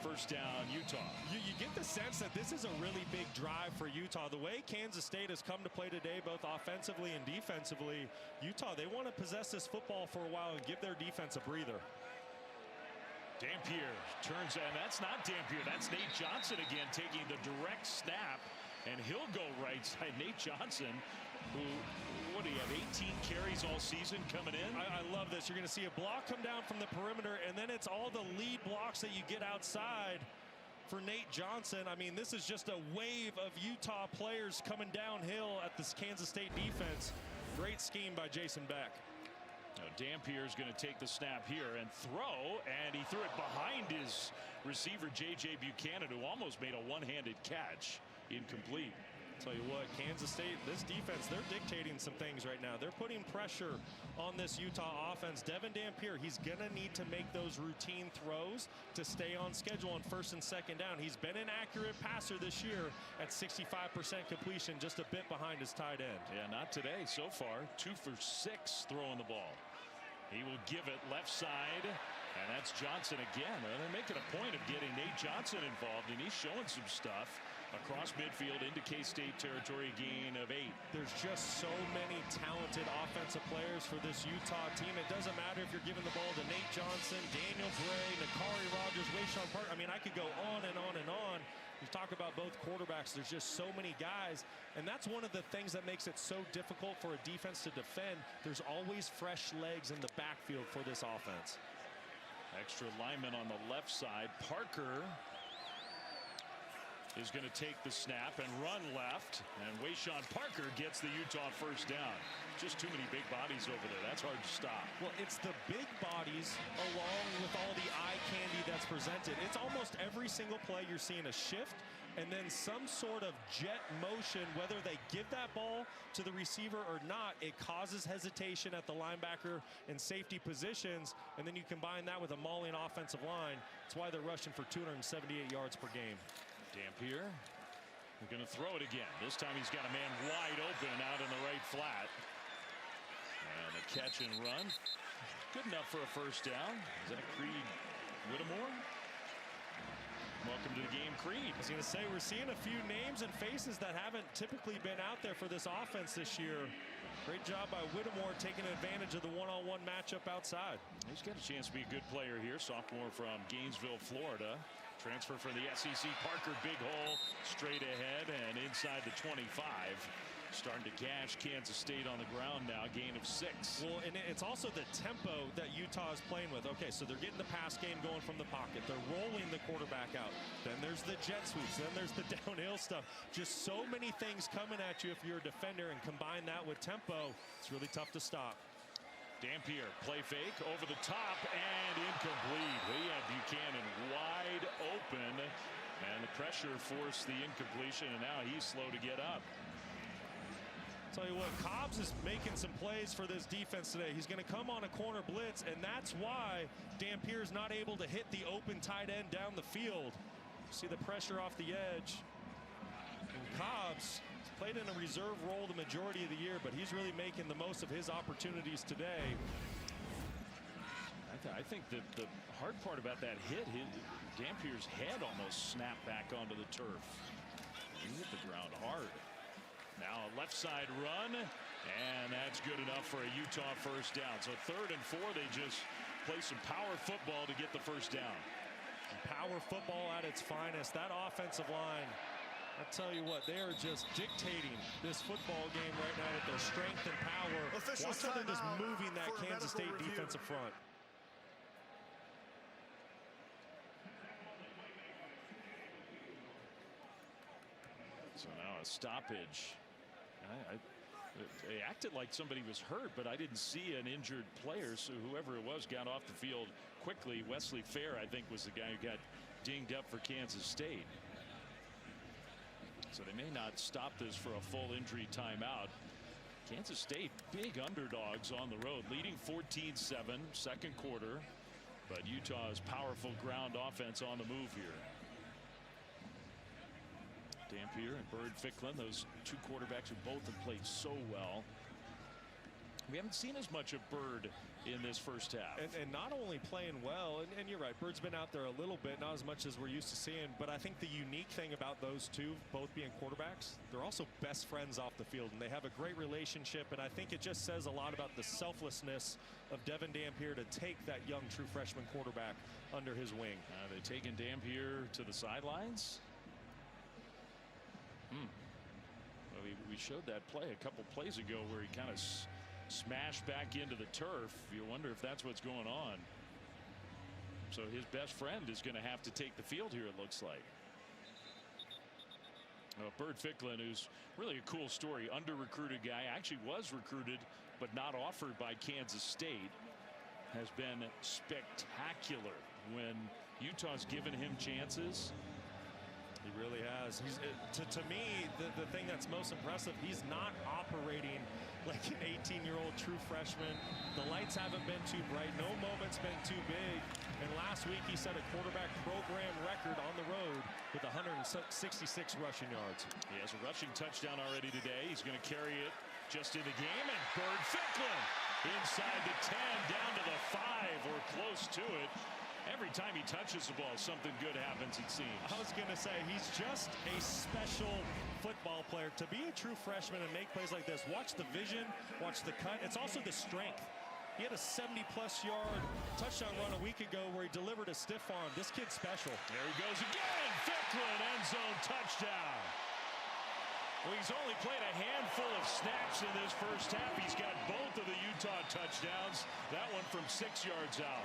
First down, Utah. You get the sense that this is a really big drive for Utah. The way Kansas State has come to play today, both offensively and defensively, Utah, they want to possess this football for a while and give their defense a breather. Dampier turns, and that's not Dampier. That's Nate Johnson again taking the direct snap, and he'll go right side. Nate Johnson, who, what do you have, 18 carries all season coming in? I love this. You're going to see a block come down from the perimeter, and then it's all the lead blocks that you get outside for Nate Johnson. I mean, this is just a wave of Utah players coming downhill at this Kansas State defense. Great scheme by Jason Beck. Now Dampier is going to take the snap here and throw, and he threw it behind his receiver, J.J. Buchanan, who almost made a one-handed catch. Incomplete. Tell you what, Kansas State, this defense, they're dictating some things right now. They're putting pressure on this Utah offense. Devin Dampier, he's going to need to make those routine throws to stay on schedule on first and second down. He's been an accurate passer this year at 65% completion, just a bit behind his tight end. Yeah, not today so far. 2 for 6 throwing the ball. He will give it left side, and that's Johnson again. And they're making a point of getting Nate Johnson involved, and he's showing some stuff. Across midfield into K-State territory, gain of 8. There's just so many talented offensive players for this Utah team. It doesn't matter if you're giving the ball to Nate Johnson, Daniel Bray, Nakari Rogers, Wayshawn Park. I mean, I could go on and on and on. You talk about both quarterbacks. There's just so many guys, and that's one of the things that makes it so difficult for a defense to defend. There's always fresh legs in the backfield for this offense. Extra lineman on the left side. Parker is going to take the snap and run left, and Wayshawn Parker gets the Utah first down. Just too many big bodies over there. That's hard to stop. Well, it's the big bodies along with all the eye candy that's presented. It's almost every single play you're seeing a shift and then some sort of jet motion. Whether they give that ball to the receiver or not, it causes hesitation at the linebacker and safety positions, and then you combine that with a mauling offensive line. That's why they're rushing for 278 yards per game. Dampier, we're going to throw it again. This time he's got a man wide open out in the right flat. And a catch and run. Good enough for a first down. Is that Creed Whittemore? Welcome to the game, Creed. I was going to say, we're seeing a few names and faces that haven't typically been out there for this offense this year. Great job by Whittemore taking advantage of the one-on-one matchup outside. He's got a chance to be a good player here. Sophomore from Gainesville, Florida. Transfer from the SEC. Parker, big hole, straight ahead and inside the 25. Starting to gash Kansas State on the ground now. Gain of 6. Well, and it's also the tempo that Utah is playing with. Okay, so they're getting the pass game going from the pocket. They're rolling the quarterback out. Then there's the jet sweeps. Then there's the downhill stuff. Just so many things coming at you if you're a defender, and combine that with tempo, it's really tough to stop. Dampier, play fake, over the top, and incomplete. He had Buchanan wide open, and the pressure forced the incompletion, and now he's slow to get up. Tell you what, Cobbs is making some plays for this defense today. He's going to come on a corner blitz, and that's why Dampier is not able to hit the open tight end down the field. See the pressure off the edge. And Cobbs played in a reserve role the majority of the year, but he's really making the most of his opportunities today. I think that the hard part about that hit, Dampier's head almost snapped back onto the turf. He hit the ground hard. Now a left side run, and that's good enough for a Utah first down. So 3rd and 4, they just play some power football to get the first down. Power football at its finest. That offensive line I tell you what, they are just dictating this football game right now with their strength and power. Officials Watch how they're just timeout moving that for a Kansas medical State review. defensive front. So now a stoppage. They acted like somebody was hurt, but I didn't see an injured player. So whoever it was got off the field quickly. Wesley Fair, I think, was the guy who got dinged up for Kansas State. So they may not stop this for a full injury timeout. Kansas State, big underdogs on the road, leading 14-7, second quarter. But Utah's powerful ground offense on the move here. Dampier and Bird Ficklin, those two quarterbacks who both have played so well. We haven't seen as much of Bird in this first half. And not only playing well, and you're right, Bird's been out there a little bit, not as much as we're used to seeing, but I think the unique thing about those two, both being quarterbacks, they're also best friends off the field, and they have a great relationship, and I think it just says a lot about the selflessness of Devin Dampier to take that young true freshman quarterback under his wing. They're taking Dampier to the sidelines. Well, we showed that play a couple plays ago where he kind of smashed back into the turf. You wonder if that's what's going on. So his best friend is going to have to take the field here, it looks like. Bird Ficklin, who's really a cool story, under-recruited guy, actually was recruited but not offered by Kansas State, has been spectacular when Utah's given him chances. He really has. He's to me, the thing that's most impressive, he's not operating like an 18-year-old true freshman. The lights haven't been too bright. No moment's been too big. And last week he set a quarterback program record on the road with 166 rushing yards. He has a rushing touchdown already today. He's going to carry it just in the game. And Bird Ficklin inside the 10, down to the 5 or close to it. Every time he touches the ball, something good happens, it seems. I was going to say, he's just a special football player. To be a true freshman and make plays like this, watch the vision, watch the cut. It's also the strength. He had a 70-plus yard touchdown run a week ago where he delivered a stiff arm. This kid's special. There he goes again. Ficklin, end zone touchdown. Well, he's only played a handful of snaps in this first half. He's got both of the Utah touchdowns. That one from 6 yards out.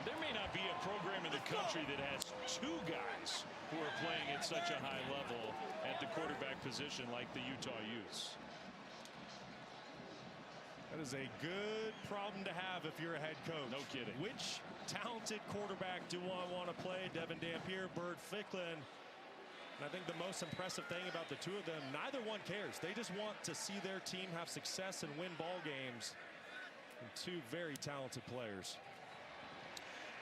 There may not be a program in the country that has two guys who are playing at such a high level at the quarterback position like the Utah Utes. That is a good problem to have if you're a head coach. No kidding. Which talented quarterback do I want to play? Devin Dampier, Bird Ficklin. And I think the most impressive thing about the two of them, neither one cares. They just want to see their team have success and win ball games. And two very talented players.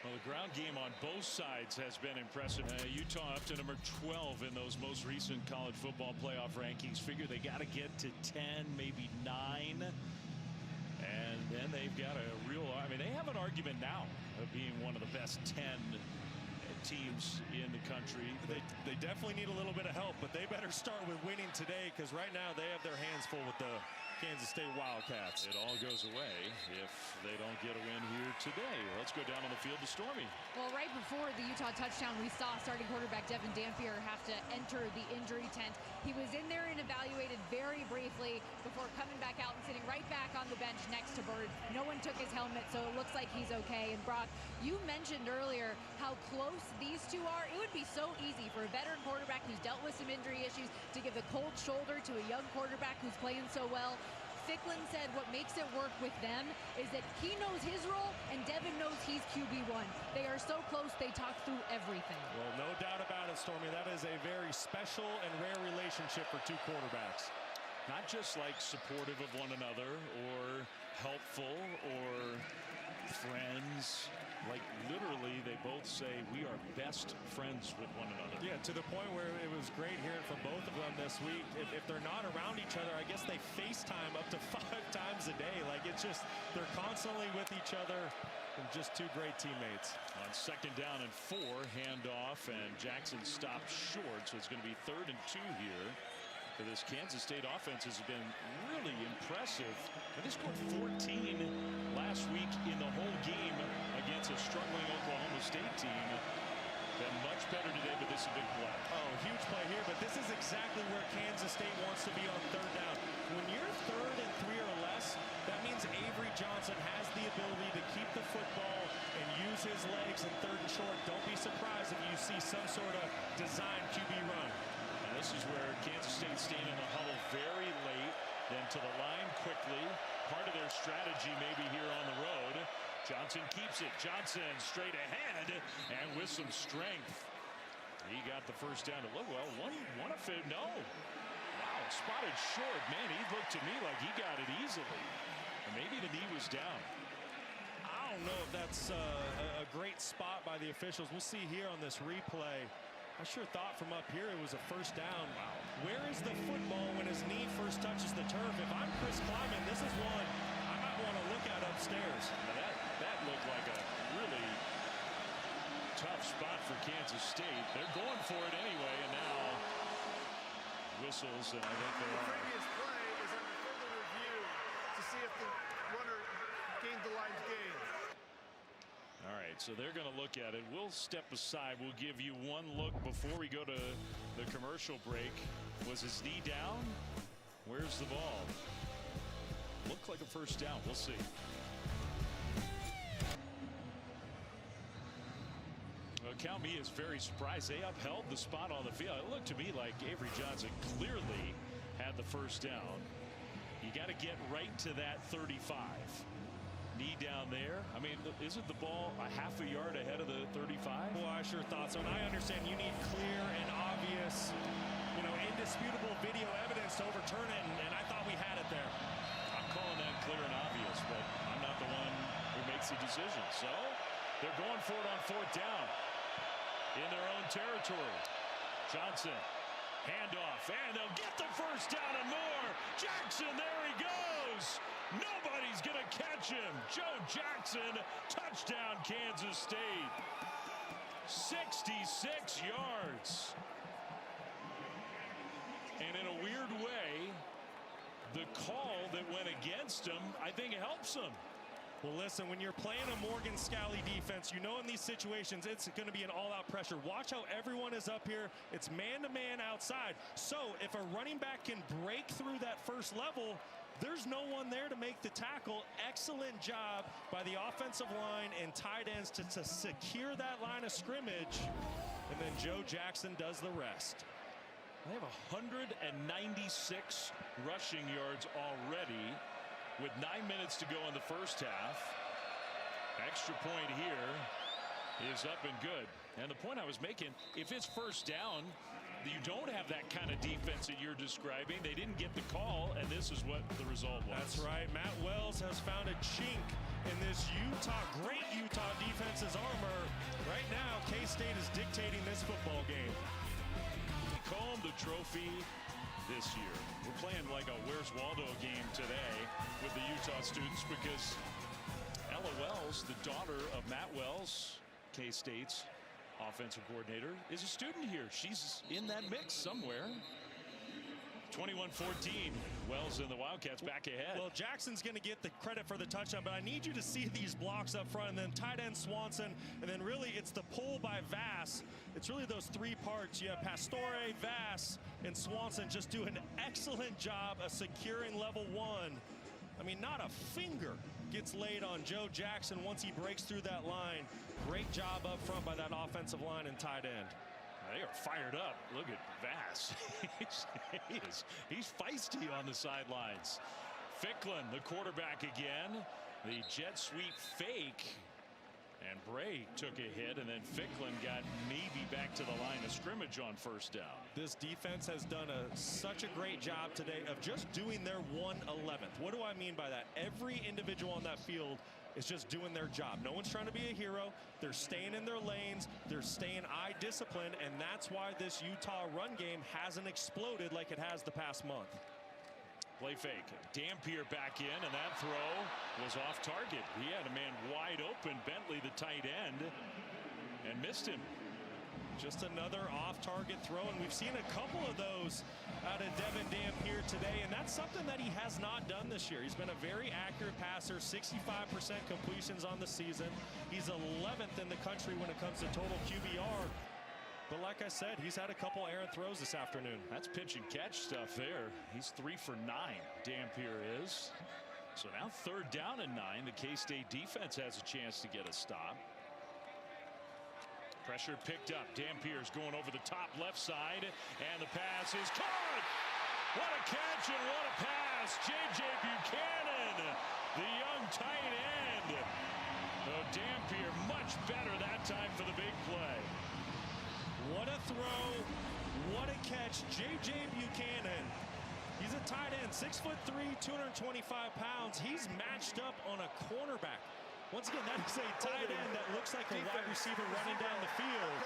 Well, the ground game on both sides has been impressive. Utah up to number 12 in those most recent college football playoff rankings. Figure they got to get to 10, maybe 9. And then they've got a real, I mean, they have an argument now of being one of the best 10 teams in the country. They definitely need a little bit of help, but they better start with winning today, because right now they have their hands full with the Kansas State Wildcats. It all goes away if they don't get a win here today. Let's go down on the field to Stormy. Well, right before the Utah touchdown, we saw starting quarterback Devin Dampier have to enter the injury tent. He was in there and evaluated very briefly before coming back out and sitting right back on the bench next to Bird. No one took his helmet, so it looks like he's okay. And Brock, you mentioned earlier how close these two are. It would be so easy for a veteran quarterback who's dealt with some injury issues to give the cold shoulder to a young quarterback who's playing so well. Ficklin said what makes it work with them is that he knows his role and Devin knows he's QB1. They are so close, they talk through everything. Well, no doubt about it, Stormy. That is a very special and rare relationship for two quarterbacks. Not just like supportive of one another or helpful or friends. Like literally, they both say we are best friends with one another. Yeah, to the point where it was great hearing from both of them this week. If they're not around each other, I guess they FaceTime up to 5 times a day. Like, it's just, they're constantly with each other and just two great teammates. On second down and 4, handoff, and Jackson stopped short, so it's going to be 3rd and 2 here. For this Kansas State offense has been really impressive. And they scored 14 last week in the whole game against a struggling Oklahoma State team. Been much better today, but this is a big play. Oh, huge play here, but this is exactly where Kansas State wants to be on third down. When you're 3rd and 3 or less, that means Avery Johnson has the ability to keep the football and use his legs in 3rd and short. Don't be surprised if you see some sort of design QB run. And this is where Kansas State staying in the huddle very late, then to the line quickly. Part of their strategy maybe here on the road. Johnson keeps it. Johnson straight ahead and with some strength. He got the first down to look well. One of it. No. Wow, spotted short. Man, he looked to me like he got it easily. And maybe the knee was down. I don't know if that's a great spot by the officials. We'll see here on this replay. I sure thought from up here it was a first down. Wow. Where is the football when his knee first touches the turf? If I'm Chris Kleiman, this is one I might want to look at upstairs. Now that looked like a really tough spot for Kansas State. They're going for it anyway, and now whistles, and I think they The are. previous play is under further review to see if the runner gained the line gain. All right, so they're going to look at it. We'll step aside. We'll give you one look before we go to the commercial break. Was his knee down? Where's the ball? Looked like a first down. We'll see. Well, count me as very surprised. They upheld the spot on the field. It looked to me like Avery Johnson clearly had the first down. You got to get right to that 35. Knee down there. I mean, isn't the ball a half a yard ahead of the 35? Well, I sure thought so. And I understand you need clear and obvious, indisputable video evidence to overturn it. And I thought we had it there. I'm calling that clear and obvious, but I'm not the one who makes the decision. So they're going for it on 4th down in their own territory. Johnson, handoff, and they'll get the first down and more. Jackson, there he goes. Nobody's going to catch him. Joe Jackson, touchdown, Kansas State. 66 yards. And in a weird way, the call that went against him, I think helps him. Well, listen, when you're playing a Morgan Scalley defense, in these situations, it's going to be an all-out pressure. Watch how everyone is up here. It's man-to-man outside. So if a running back can break through that first level, there's no one there to make the tackle. Excellent job by the offensive line and tight ends to secure that line of scrimmage. And then Joe Jackson does the rest. They have 196 rushing yards already with 9 minutes to go in the first half. Extra point here is up and good. And the point I was making, if it's first down, you don't have that kind of defense that you're describing. They didn't get the call, and this is what the result was. That's right. Matt Wells has found a chink in this great Utah defense's armor. Right now, K-State is dictating this football game. Comb the trophy this year. We're playing like a Where's Waldo game today with the Utah students because Ella Wells, the daughter of Matt Wells, K-State's offensive coordinator, is a student here. She's in that mix somewhere. 21-14. Wells and the Wildcats back ahead. Well, Jackson's going to get the credit for the touchdown, but I need you to see these blocks up front, and then tight end Swanson, and then really it's the pull by Vass. It's really those 3 parts. You have Pastore, Vass, and Swanson just do an excellent job of securing level 1. I mean, not a finger gets laid on Joe Jackson once he breaks through that line. Great job up front by that offensive line and tight end. They are fired up. Look at Vass. He's feisty on the sidelines. Ficklin, the quarterback again. The jet sweep fake. And Bray took a hit, and then Ficklin got maybe back to the line of scrimmage on first down. This defense has done such a great job today of just doing their 1/11th. What do I mean by that? Every individual on that field is just doing their job. No one's trying to be a hero. They're staying in their lanes. They're staying eye disciplined, and that's why this Utah run game hasn't exploded like it has the past month. Play fake. Dampier back in, and that throw was off target. He had a man wide open, Bentley, the tight end, and missed him. Just another off-target throw, and we've seen a couple of those out of Devin Dampier today, and that's something that he has not done this year. He's been a very accurate passer, 65% completions on the season. He's 11th in the country when it comes to total QBR. But like I said, he's had a couple errant throws this afternoon. That's pitch and catch stuff there. He's 3 for 9, Dampier is. So now 3rd down and 9. The K-State defense has a chance to get a stop. Pressure picked up. Dampier's going over the top left side, and the pass is caught. What a catch and what a pass. J.J. Buchanan, the young tight end. Oh, Dampier much better that time for the big play. What a throw. What a catch. J.J. Buchanan. He's a tight end, 6'3", 225 pounds. He's matched up on a cornerback. Once again, that is a tight end that looks like a wide receiver running down the field.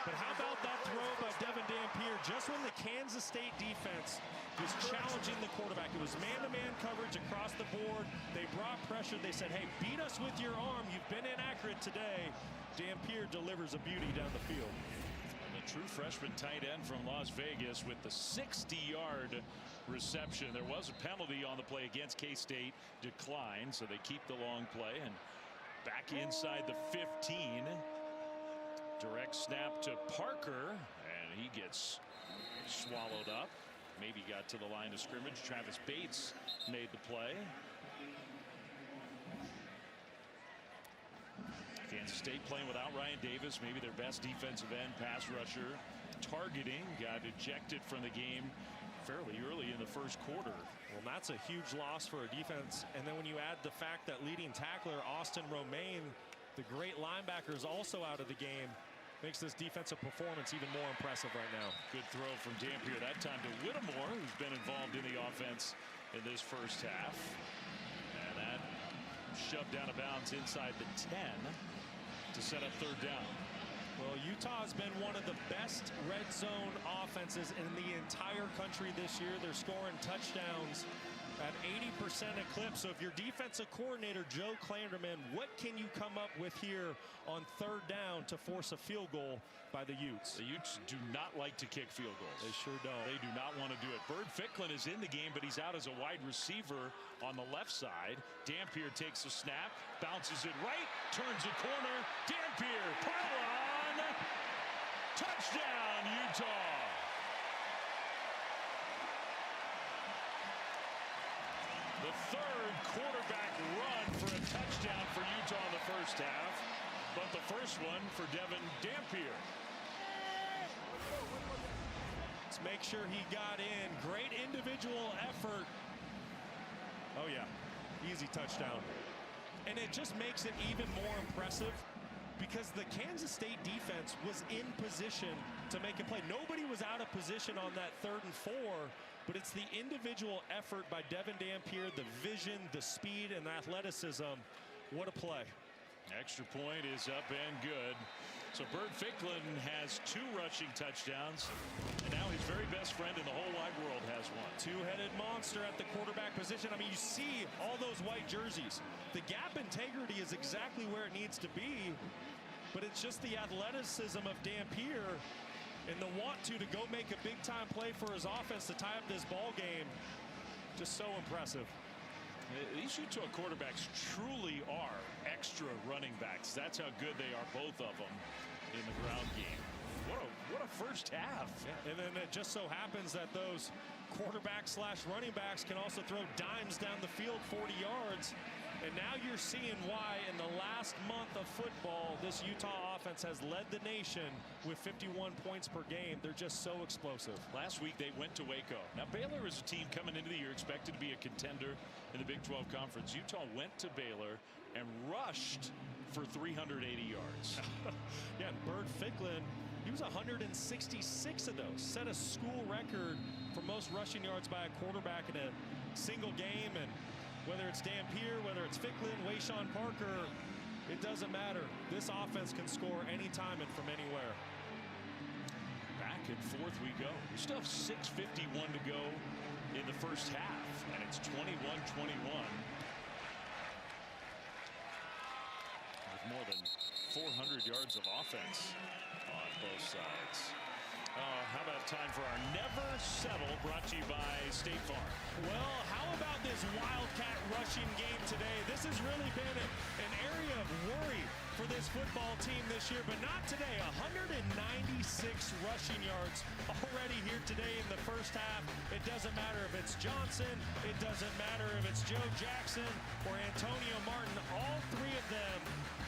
But how about that throw by Devin Dampier just when the Kansas State defense was challenging the quarterback? It was man-to-man coverage across the board. They brought pressure. They said, hey, beat us with your arm. You've been inaccurate today. Dampier delivers a beauty down the field. And the true freshman tight end from Las Vegas with the 60-yard reception. There was a penalty on the play against K-State, declined, so they keep the long play, and back inside the 15. Direct snap to Parker, and he gets swallowed up. Maybe got to the line of scrimmage. Travis Bates made the play. Kansas State playing without Ryan Davis, maybe their best defensive end pass rusher. Targeting, got ejected from the game fairly early in the first quarter. Well, that's a huge loss for a defense. And then when you add the fact that leading tackler Austin Romaine, the great linebacker, is also out of the game, makes this defensive performance even more impressive right now. Good throw from Dampier that time to Whittemore, who's been involved in the offense in this first half. And that shoved out of bounds inside the 10 to set up 3rd down. Well, Utah has been one of the best red zone offenses in the entire country this year. They're scoring touchdowns at 80% a clip. So if you're defensive coordinator Joe Klanderman, what can you come up with here on 3rd down to force a field goal by the Utes? The Utes do not like to kick field goals. They sure don't. They do not want to do it. Bird Ficklin is in the game, but he's out as a wide receiver on the left side. Dampier takes a snap, bounces it right, turns a corner. Dampier, pylon. Touchdown, Utah. The 3rd quarterback run for a touchdown for Utah in the first half, but the first one for Devin Dampier. Let's make sure he got in. Great individual effort. Oh yeah, easy touchdown. And it just makes it even more impressive because the Kansas State defense was in position to make a play. Nobody was out of position on that 3rd and 4, but it's the individual effort by Devin Dampier, the vision, the speed, and the athleticism. What a play. Extra point is up and good. So Bird Ficklin has 2 rushing touchdowns, and now his very best friend in the whole wide world has one. Two-headed monster at the quarterback position. I mean, you see all those white jerseys. The gap integrity is exactly where it needs to be, but it's just the athleticism of Dampier and the want to go make a big-time play for his offense to tie up this ball game. Just so impressive. These Utah quarterbacks truly are extra running backs. That's how good they are, both of them, in the ground game. What a first half. Yeah. And then it just so happens that those quarterbacks / running backs can also throw dimes down the field 40 yards. And now you're seeing why in the last month of football, this Utah offense has led the nation with 51 points per game. They're just so explosive. Last week they went to Waco. Now Baylor is a team coming into the year expected to be a contender in the Big 12 Conference. Utah went to Baylor and rushed for 380 yards. Yeah, and Bird Ficklin, he was 166 of those. Set a school record for most rushing yards by a quarterback in a single game. And whether it's Dampier, whether it's Ficklin, Wayshawn Parker, it doesn't matter. This offense can score anytime and from anywhere. Back and forth we go. We still have 6:51 to go in the first half, and it's 21-21. With more than 400 yards of offense on both sides. How about time for our Never Settle, brought to you by State Farm. Well, how about this Wildcat rushing game today? This has really been an area of worry for this football team this year, but not today. 196 rushing yards already here today in the first half. It doesn't matter if it's Johnson, it doesn't matter if it's Joe Jackson or Antonio Martin. All three of them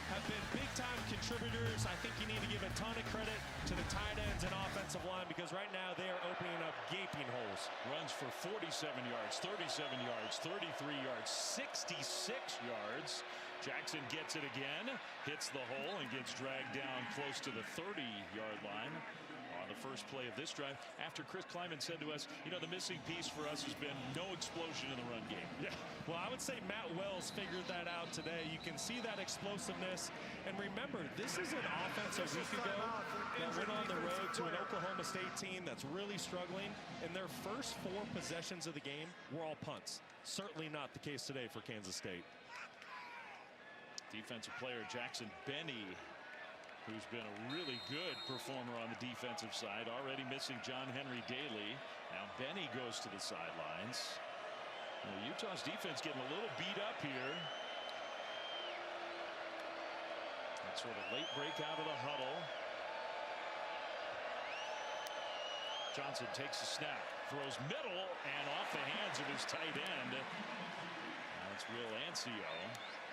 have been big-time contributors. I think you need to give a ton of credit to the tight ends and offensive line, because right now they are opening up gaping holes. Runs for 47 yards, 37 yards, 33 yards, 66 yards. Jackson gets it again, hits the hole, and gets dragged down close to the 30-yard line on the first play of this drive. After Chris Kleiman said to us, you know, the missing piece for us has been no explosion in the run game. Yeah, well, I would say Matt Wells figured that out today. You can see that explosiveness. And remember, this is an offense a week ago that went on the road to an Oklahoma State team that's really struggling. And their first 4 possessions of the game were all punts. Certainly not the case today for Kansas State. Defensive player Jackson Benny, who's been a really good performer on the defensive side, already missing John Henry Daly. Now Benny goes to the sidelines. Well, Utah's defense getting a little beat up here. That sort of late break out of the huddle. Johnson takes a snap, throws middle, and off the hands of his tight end. That's Will Ancio.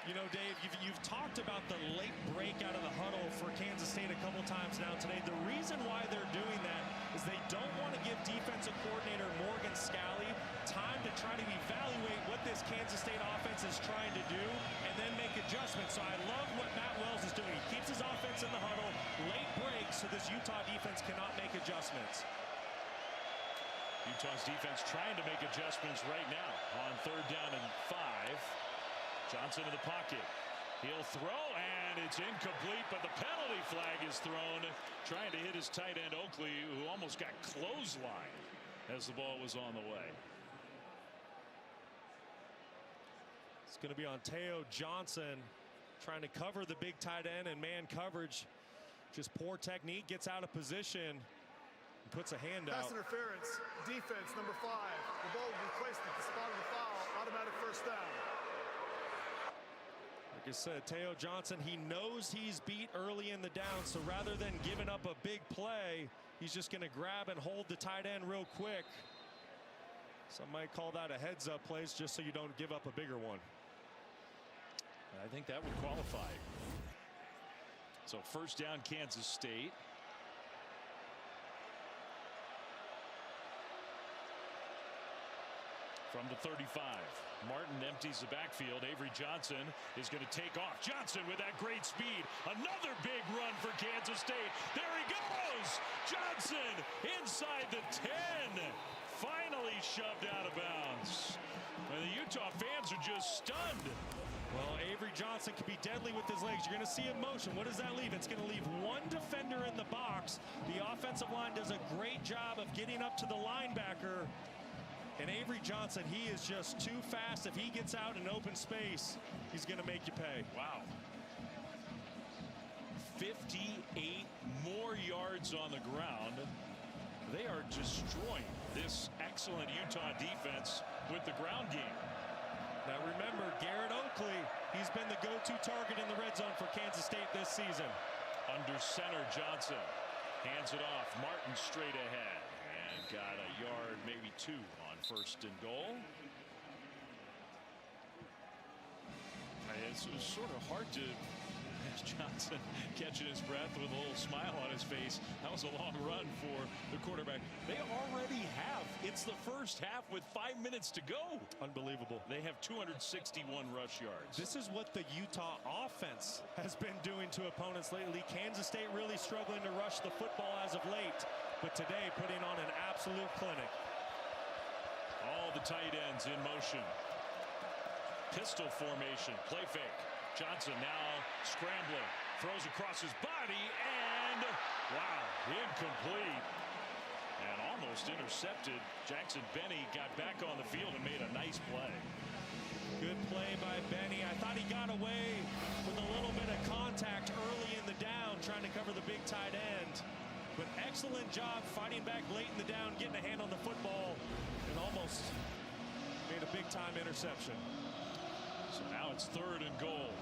You know, Dave, you've talked about the late break out of the huddle for Kansas State a couple times now today. The reason why they're doing that is they don't want to give defensive coordinator Morgan Scalley time to try to evaluate what this Kansas State offense is trying to do and then make adjustments. So I love what Matt Wells is doing. He keeps his offense in the huddle, late breaks, so this Utah defense cannot make adjustments. Utah's defense trying to make adjustments right now on 3rd down and 5. Johnson in the pocket. He'll throw, and it's incomplete, but the penalty flag is thrown, trying to hit his tight end Oakley, who almost got clotheslined as the ball was on the way. It's going to be on Teo Johnson, trying to cover the big tight end in man coverage. Just poor technique, gets out of position, and puts a hand out. Pass interference, defense, number 5. The ball will be placed at the spot of the foul, automatic first down. Like I said, Teo Johnson, he knows he's beat early in the down, so rather than giving up a big play, he's just going to grab and hold the tight end real quick. Some might call that a heads-up play, just so you don't give up a bigger one. I think that would qualify. So 1st down, Kansas State. From the 35, Martin empties the backfield. Avery Johnson is going to take off. Johnson with that great speed. Another big run for Kansas State. There he goes. Johnson inside the 10. Finally shoved out of bounds. And the Utah fans are just stunned. Well, Avery Johnson can be deadly with his legs. You're going to see him motion. What does that leave? It's going to leave one defender in the box. The offensive line does a great job of getting up to the linebacker. And Avery Johnson, he is just too fast. If he gets out in open space, he's going to make you pay. Wow. 58 more yards on the ground. They are destroying this excellent Utah defense with the ground game. Now remember, Garrett Oakley, he's been the go-to target in the red zone for Kansas State this season. Under center, Johnson hands it off. Martin straight ahead and got a yard, maybe 2 on 1st and goal. It's sort of hard to Johnson catching his breath with a little smile on his face. That was a long run for the quarterback. They already have. It's the first half with 5 minutes to go. Unbelievable. They have 261 rush yards. This is what the Utah offense has been doing to opponents lately. Kansas State really struggling to rush the football as of late, but today putting on an absolute clinic. All the tight ends in motion. Pistol formation, play fake. Johnson now scrambling, throws across his body, and wow, incomplete. And almost intercepted. Jackson Benny got back on the field and made a nice play. Good play by Benny. I thought he got away with a little bit of contact early in the down, trying to cover the big tight end. excellent job fighting back late in the down, getting a hand on the football, and almost made a big-time interception. So now it's 3rd and goal.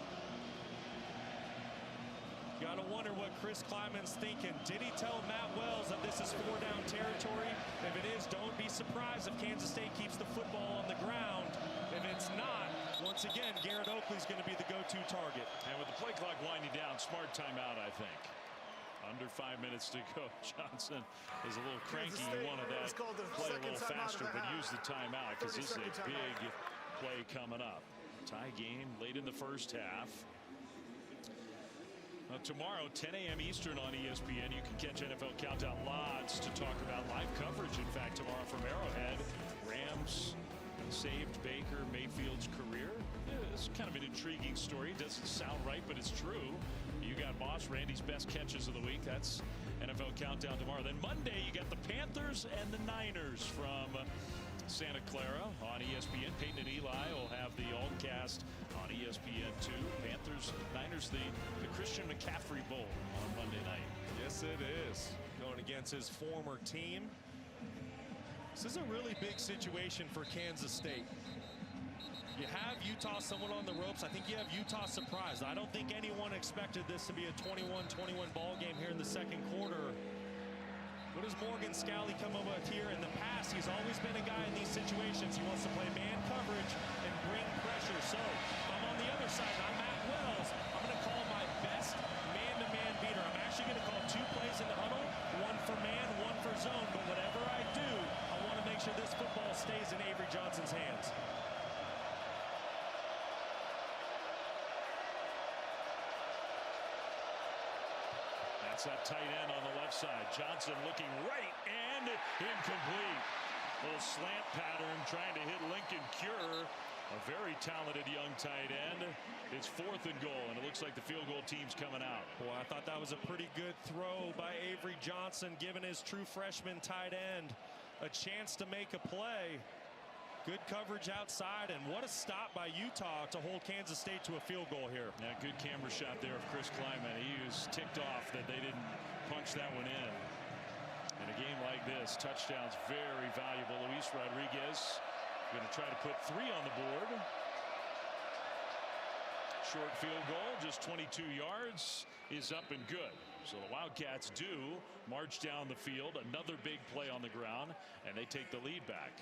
You gotta wonder what Chris Kleiman's thinking. Did he tell Matt Wells that this is 4-down territory? If it is, don't be surprised if Kansas State keeps the football on the ground. If it's not, once again, Garrett Oakley's going to be the go-to target. And with the play clock winding down, smart timeout, I think. Under 5 minutes to go. Johnson is a little cranky. He wanted that play a little faster, but use the timeout because this is a big play coming up. Tie game late in the first half. Tomorrow, 10 a.m. Eastern on ESPN, you can catch NFL Countdown. Lots to talk about. Live coverage, in fact, tomorrow from Arrowhead. Rams saved Baker Mayfield's career. It's kind of an intriguing story. It doesn't sound right, but it's true. You got Moss, Randy's best catches of the week. That's NFL Countdown tomorrow. Then Monday, you got the Panthers and the Niners from Santa Clara on ESPN. Peyton and Eli will have the all-cast on ESPN2. Panthers, Niners, the Christian McCaffrey Bowl on Monday night. Yes, it is. Going against his former team. This is a really big situation for Kansas State. You have Utah somewhat on the ropes. I think you have Utah surprised. I don't think anyone expected this to be a 21-21 ball game here in the second quarter. What does Morgan Scalley come up with here? In the past, he's always been a guy in these situations. He wants to play man coverage and bring pressure. So if I'm on the other side, I'm Matt Wells. I'm going to call my best man-to-man beater. I'm actually going to call 2 plays in the huddle, 1 for man, 1 for zone. But whatever I do, I want to make sure this football stays in Avery Johnson's hands. That tight end on the left side. Johnson looking right and incomplete. Little slant pattern trying to hit Lincoln Cure. A very talented young tight end. It's 4th and goal, and it looks like the field goal team's coming out. Boy, I thought that was a pretty good throw by Avery Johnson, giving his true freshman tight end a chance to make a play. Good coverage outside, and what a stop by Utah to hold Kansas State to a field goal here. Yeah, good camera shot there of Chris Kleiman. He was ticked off that they didn't punch that one in. In a game like this, touchdowns very valuable. Luis Rodriguez going to try to put 3 on the board. Short field goal, just 22 yards, is up and good. So the Wildcats do march down the field. Another big play on the ground, and they take the lead back.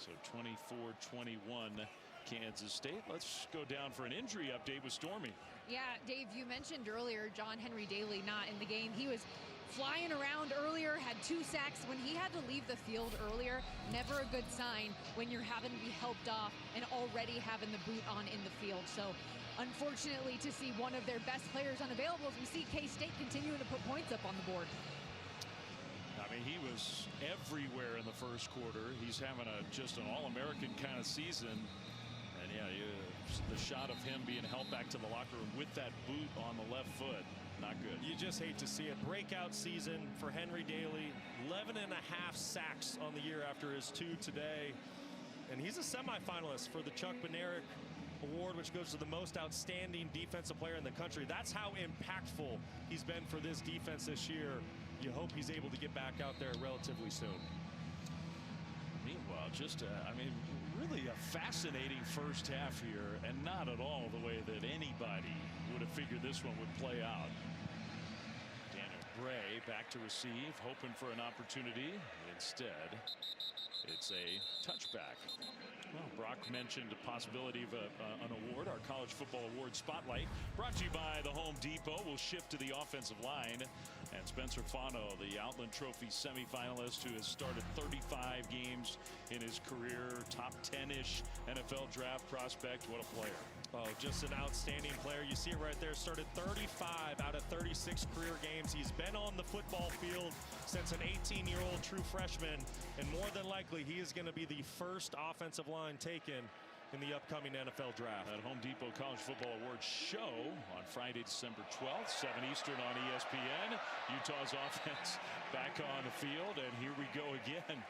So 24-21 Kansas State. Let's go down for an injury update with Stormy. Yeah, Dave, you mentioned earlier John Henry Daly not in the game. He was flying around earlier, had 2 sacks. When he had to leave the field earlier, never a good sign when you're having to be helped off and already having the boot on in the field. So unfortunately, to see one of their best players unavailable, as we see K-State continuing to put points up on the board. I mean, he was everywhere in the first quarter. He's having just an all-American kind of season. And yeah, the shot of him being held back to the locker room with that boot on the left foot, not good. You just hate to see it. Breakout season for Henry Daly. 11.5 sacks on the year after his 2 today. And he's a semifinalist for the Chuck Bednarik Award, which goes to the most outstanding defensive player in the country. That's how impactful he's been for this defense this year. You hope he's able to get back out there relatively soon. Meanwhile, I mean, really a fascinating first half here, and not at all the way that anybody would have figured this one would play out. Daniel Bray back to receive, hoping for an opportunity. Instead, it's a touchback. Well, Brock mentioned the possibility of an award, our College Football Award Spotlight, brought to you by the Home Depot. We'll shift to the offensive line. And Spencer Fano, the Outland Trophy semifinalist who has started 35 games in his career, top 10-ish NFL draft prospect. What a player. Oh, just an outstanding player. You see it right there. Started 35 out of 36 career games. He's been on the football field since an 18-year-old true freshman. And more than likely, he is going to be the first offensive line taken in the upcoming NFL draft. At Home Depot College Football Awards show on Friday, December 12th, 7 Eastern on ESPN. Utah's offense back on the field, and here we go again.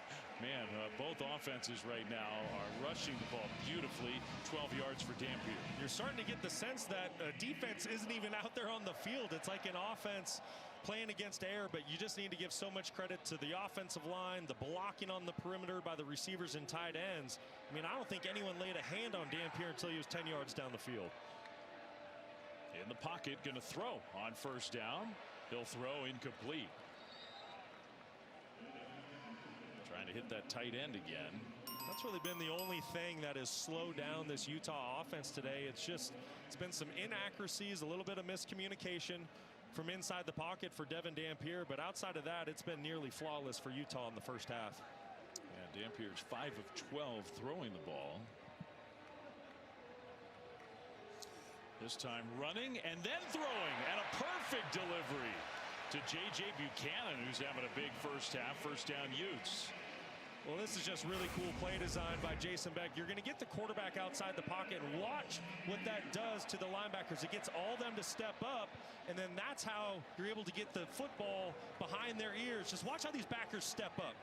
Man, both offenses right now are rushing the ball beautifully. 12 yards for Dampier. You're starting to get the sense that defense isn't even out there on the field. It's like an offense playing against air, but you just need to give so much credit to the offensive line, the blocking on the perimeter by the receivers and tight ends. I mean, I don't think anyone laid a hand on Dampier until he was 10 yards down the field. In the pocket, going to throw on first down. He'll throw incomplete. Trying to hit that tight end again. That's really been the only thing that has slowed down this Utah offense today. It's been some inaccuracies, a little bit of miscommunication from inside the pocket for Devin Dampier, but outside of that, it's been nearly flawless for Utah in the first half. Yeah, Dampier's 5 of 12 throwing the ball. This time running and then throwing, and a perfect delivery to J.J. Buchanan, who's having a big first half. First down Utes. Well, this is just really cool play design by Jason Beck. You're going to get the quarterback outside the pocket and watch what that does to the linebackers. It gets all them to step up, and then that's how you're able to get the football behind their ears. Just watch how these backers step up.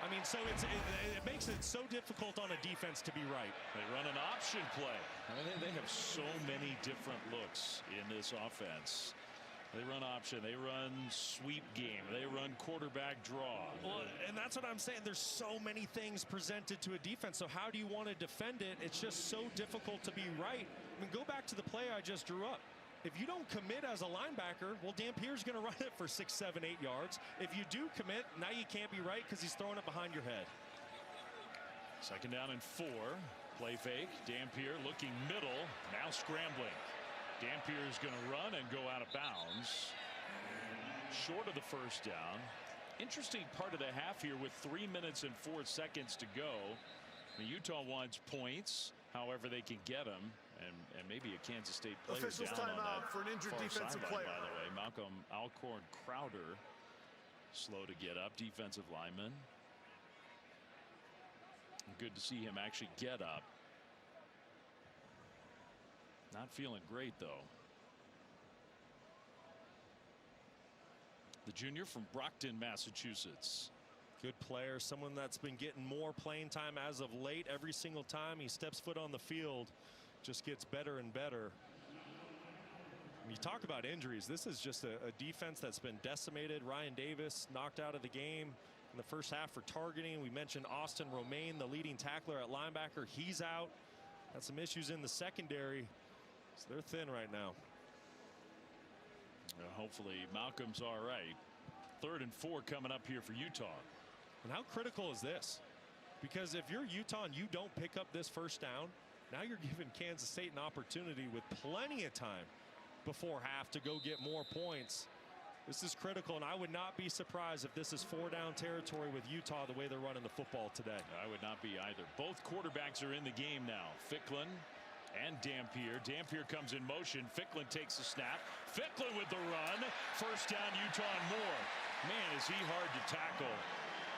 I mean, so it makes it so difficult on a defense to be right. They run an option play. I mean, they have so many different looks in this offense. They run option, they run sweep game, they run quarterback draw. Well, and that's what I'm saying. There's so many things presented to a defense. So how do you want to defend it? It's just so difficult to be right. I mean, go back to the play I just drew up. If you don't commit as a linebacker, well, Dampier's going to run it for 6, 7, 8 yards. If you do commit, now you can't be right because he's throwing it behind your head. Second down and 4. Play fake. Dampier looking middle, now scrambling. Dampier is going to run and go out of bounds. Short of the first down. Interesting part of the half here with 3 minutes and 4 seconds to go. The Utah wants points, however they can get them, and maybe a Kansas State player Officials down on timeout that for an injured far defensive sideline, player. by the way. Malcolm Alcorn Crowder slow to get up, defensive lineman. Good to see him actually get up. Not feeling great, though. The junior from Brockton, Massachusetts. Good player, someone that's been getting more playing time as of late. Every single time he steps foot on the field, just gets better and better. When you talk about injuries, this is just a defense that's been decimated. Ryan Davis knocked out of the game in the first half for targeting. We mentioned Austin Romaine, the leading tackler at linebacker. He's out. Had some issues in the secondary. So they're thin right now. Hopefully Malcolm's all right. 3rd and 4 coming up here for Utah. And how critical is this? Because if you're Utah and you don't pick up this first down, now you're giving Kansas State an opportunity with plenty of time before half to go get more points. This is critical, and I would not be surprised if this is 4-down territory with Utah the way they're running the football today. I would not be either. Both quarterbacks are in the game now. Ficklin and Dampier. Dampier comes in motion. Ficklin takes the snap. Ficklin with the run. First down, Utah and more. Man, is he hard to tackle.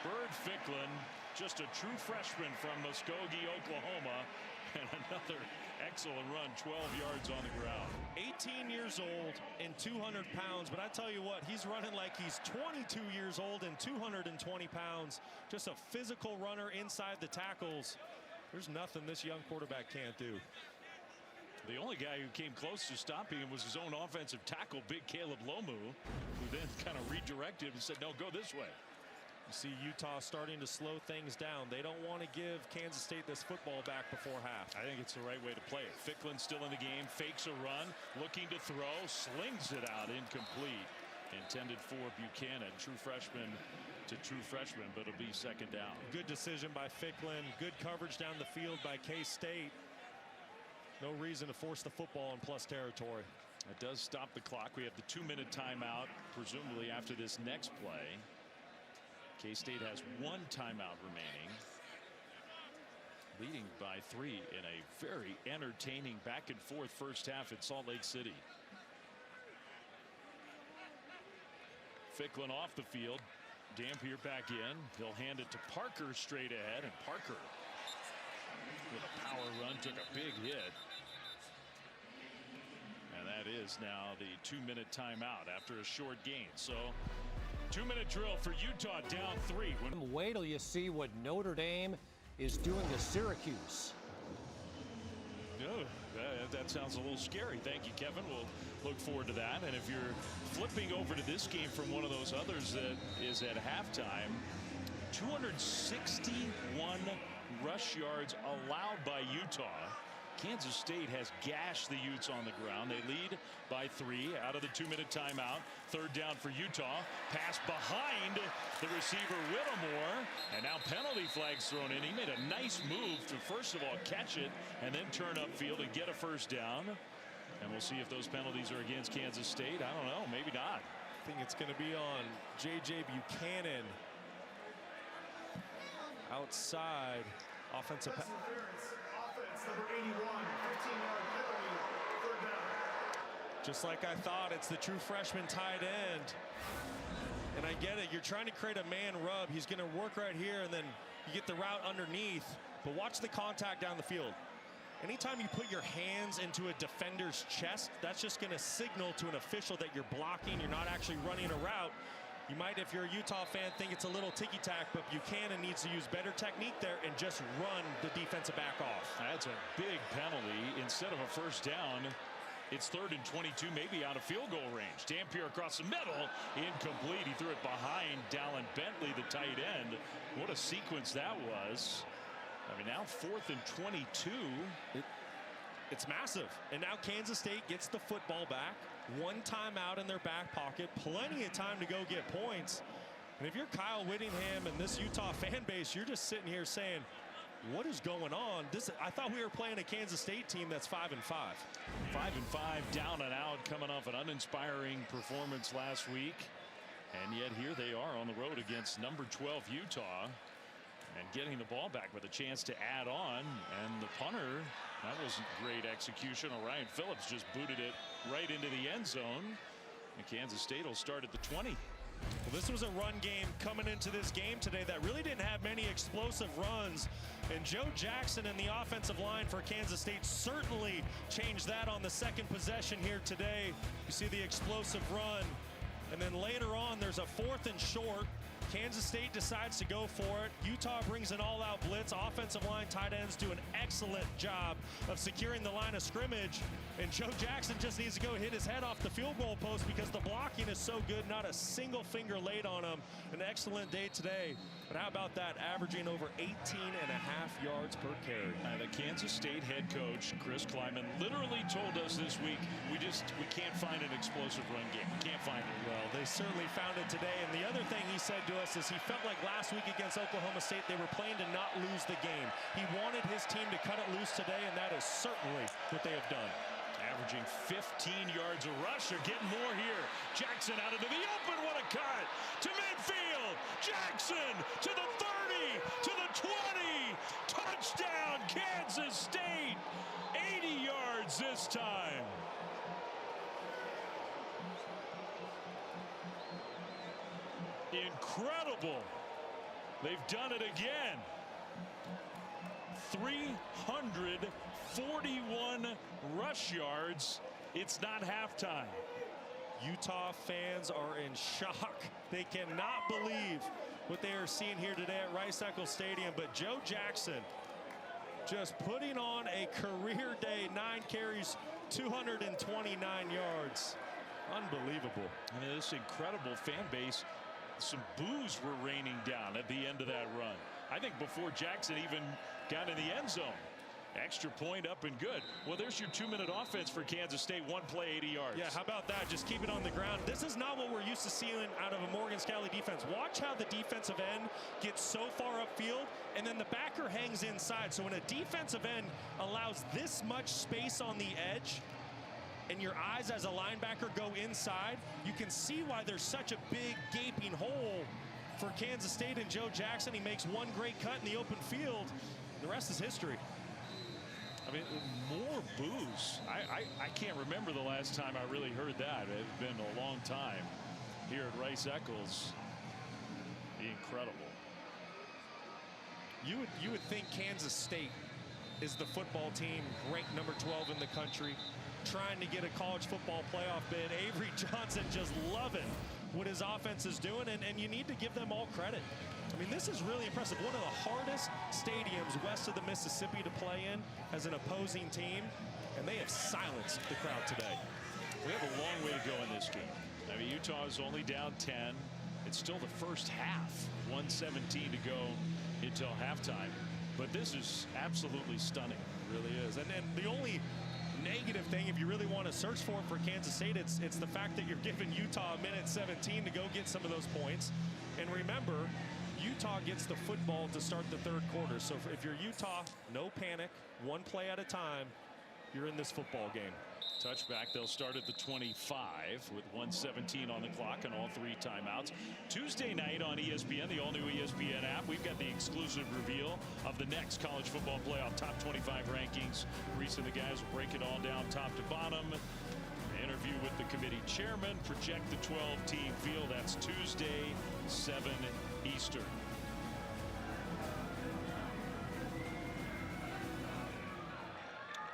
Bird Ficklin, just a true freshman from Muskogee, Oklahoma. And another excellent run, 12 yards on the ground. 18 years old and 200 pounds, but I tell you what, he's running like he's 22 years old and 220 pounds. Just a physical runner inside the tackles. There's nothing this young quarterback can't do. The only guy who came close to stopping him was his own offensive tackle, big Caleb Lomu, who then kind of redirected and said, no, go this way. You see Utah starting to slow things down. They don't want to give Kansas State this football back before half. I think it's the right way to play it. Ficklin still in the game, fakes a run, looking to throw, slings it out, incomplete. Intended for Buchanan, true freshman to true freshman, but it'll be second down. Good decision by Ficklin. Good coverage down the field by K-State. No reason to force the football in plus territory. It does stop the clock. We have the 2-minute timeout, presumably after this next play. K-State has 1 timeout remaining. Leading by 3 in a very entertaining back and forth first half in Salt Lake City. Ficklin off the field. Dampier back in. He'll hand it to Parker straight ahead, and Parker with a power run took a big hit. And that is now the 2-minute timeout after a short gain. So 2-minute drill for Utah down 3. Wait till you see what Notre Dame is doing to Syracuse. No, That sounds a little scary. Thank you, Kevin. We'll look forward to that. And if you're flipping over to this game from one of those others that is at halftime, 261 rush yards allowed by Utah. Kansas State has gashed the Utes on the ground. They lead by 3 out of the 2-minute timeout. Third down for Utah. Pass behind the receiver Whittemore. And now penalty flags thrown in. He made a nice move to first of all catch it and then turn upfield and get a first down. And we'll see if those penalties are against Kansas State. I don't know. Maybe not. I think it's going to be on J.J. Buchanan. Outside. Offensive. Offense, number 81, 15-yard penalty, third down. Just like I thought, it's the true freshman tight end. And I get it. You're trying to create a man rub. He's going to work right here, and then you get the route underneath. But watch the contact down the field. Anytime you put your hands into a defender's chest, that's just going to signal to an official that you're blocking. You're not actually running a route. You might, if you're a Utah fan, think it's a little ticky-tack, but Buchanan needs to use better technique there and just run the defensive back off. That's a big penalty. Instead of a first down, it's 3rd and 22, maybe out of field goal range. Dampier across the middle, incomplete. He threw it behind Dallin Bentley, the tight end. What a sequence that was. I mean, now 4th and 22. It's massive. And now Kansas State gets the football back. 1 timeout in their back pocket. Plenty of time to go get points. And if you're Kyle Whittingham and this Utah fan base, you're just sitting here saying, what is going on? I thought we were playing a Kansas State team that's 5-5. 5-5, down and out, coming off an uninspiring performance last week. And yet here they are on the road against number 12 Utah. And getting the ball back with a chance to add on. And the punter, that wasn't great execution. Orion Phillips just booted it right into the end zone. And Kansas State will start at the 20. Well, this was a run game coming into this game today that really didn't have many explosive runs. And Joe Jackson and the offensive line for Kansas State certainly changed that on the second possession here today. You see the explosive run. And then later on, there's a 4th and short. Kansas State decides to go for it. Utah brings an all-out blitz. Offensive line tight ends do an excellent job of securing the line of scrimmage. And Joe Jackson just needs to go hit his head off the field goal post because the blocking is so good. Not a single finger laid on him. An excellent day today. But how about that? Averaging over 18.5 yards per carry. The Kansas State head coach, Chris Kleiman, literally told us this week, we can't find an explosive run game. We can't find it. Well, they certainly found it today. And the other thing he said to us is he felt like last week against Oklahoma State, they were playing to not lose the game. He wanted his team to cut it loose today, and that is certainly what they have done. Averaging 15 yards a rush. They're getting more here. Jackson out into the open. What a cut to midfield. Jackson to the 30, to the 20. Touchdown, Kansas State. 80 yards this time. Incredible. They've done it again. 341 rush yards. It's not halftime. Utah fans are in shock. They cannot believe what they are seeing here today at Rice-Eccles Stadium. But Joe Jackson just putting on a career day. 9 carries, 229 yards. Unbelievable. I mean, this incredible fan base. Some boos were raining down at the end of that run. I think before Jackson even got in the end zone. Extra point up and good. Well, there's your 2-minute offense for Kansas State. 1 play, 80 yards. Yeah, how about that? Just keep it on the ground. This is not what we're used to seeing out of a Morgan Scalley defense. Watch how the defensive end gets so far upfield, and then the backer hangs inside. So when a defensive end allows this much space on the edge, and your eyes as a linebacker go inside, you can see why there's such a big gaping hole for Kansas State and Joe Jackson. He makes one great cut in the open field. The rest is history. I mean, more boos. I can't remember the last time I really heard that. It's been a long time here at Rice-Eccles. Incredible. You would think Kansas State is the football team ranked number 12 in the country, trying to get a college football playoff bid. Avery Johnson just loving what his offense is doing, and you need to give them all credit. I mean, this is really impressive. One of the hardest stadiums west of the Mississippi to play in as an opposing team, and They have silenced the crowd today. We have a long way to go in this game. I mean, Utah is only down 10. It's still the first half. 1:17 to go until halftime. But this is absolutely stunning. It really is. And then the only negative thing, if you really want to search for Kansas State, it's the fact that you're giving Utah a minute 17 to go get some of those points. And remember, Utah gets the football to start the third quarter. So if you're Utah, no panic, one play at a time, you're in this football game. Touchback. They'll start at the 25 with 1:17 on the clock and all 3 timeouts. Tuesday night on ESPN, the all-new ESPN app, we've got the exclusive reveal of the next college football playoff top 25 rankings. Reese and the guys will break it all down top to bottom. Interview with the committee chairman. Project the 12-team field. That's Tuesday, 7 Eastern.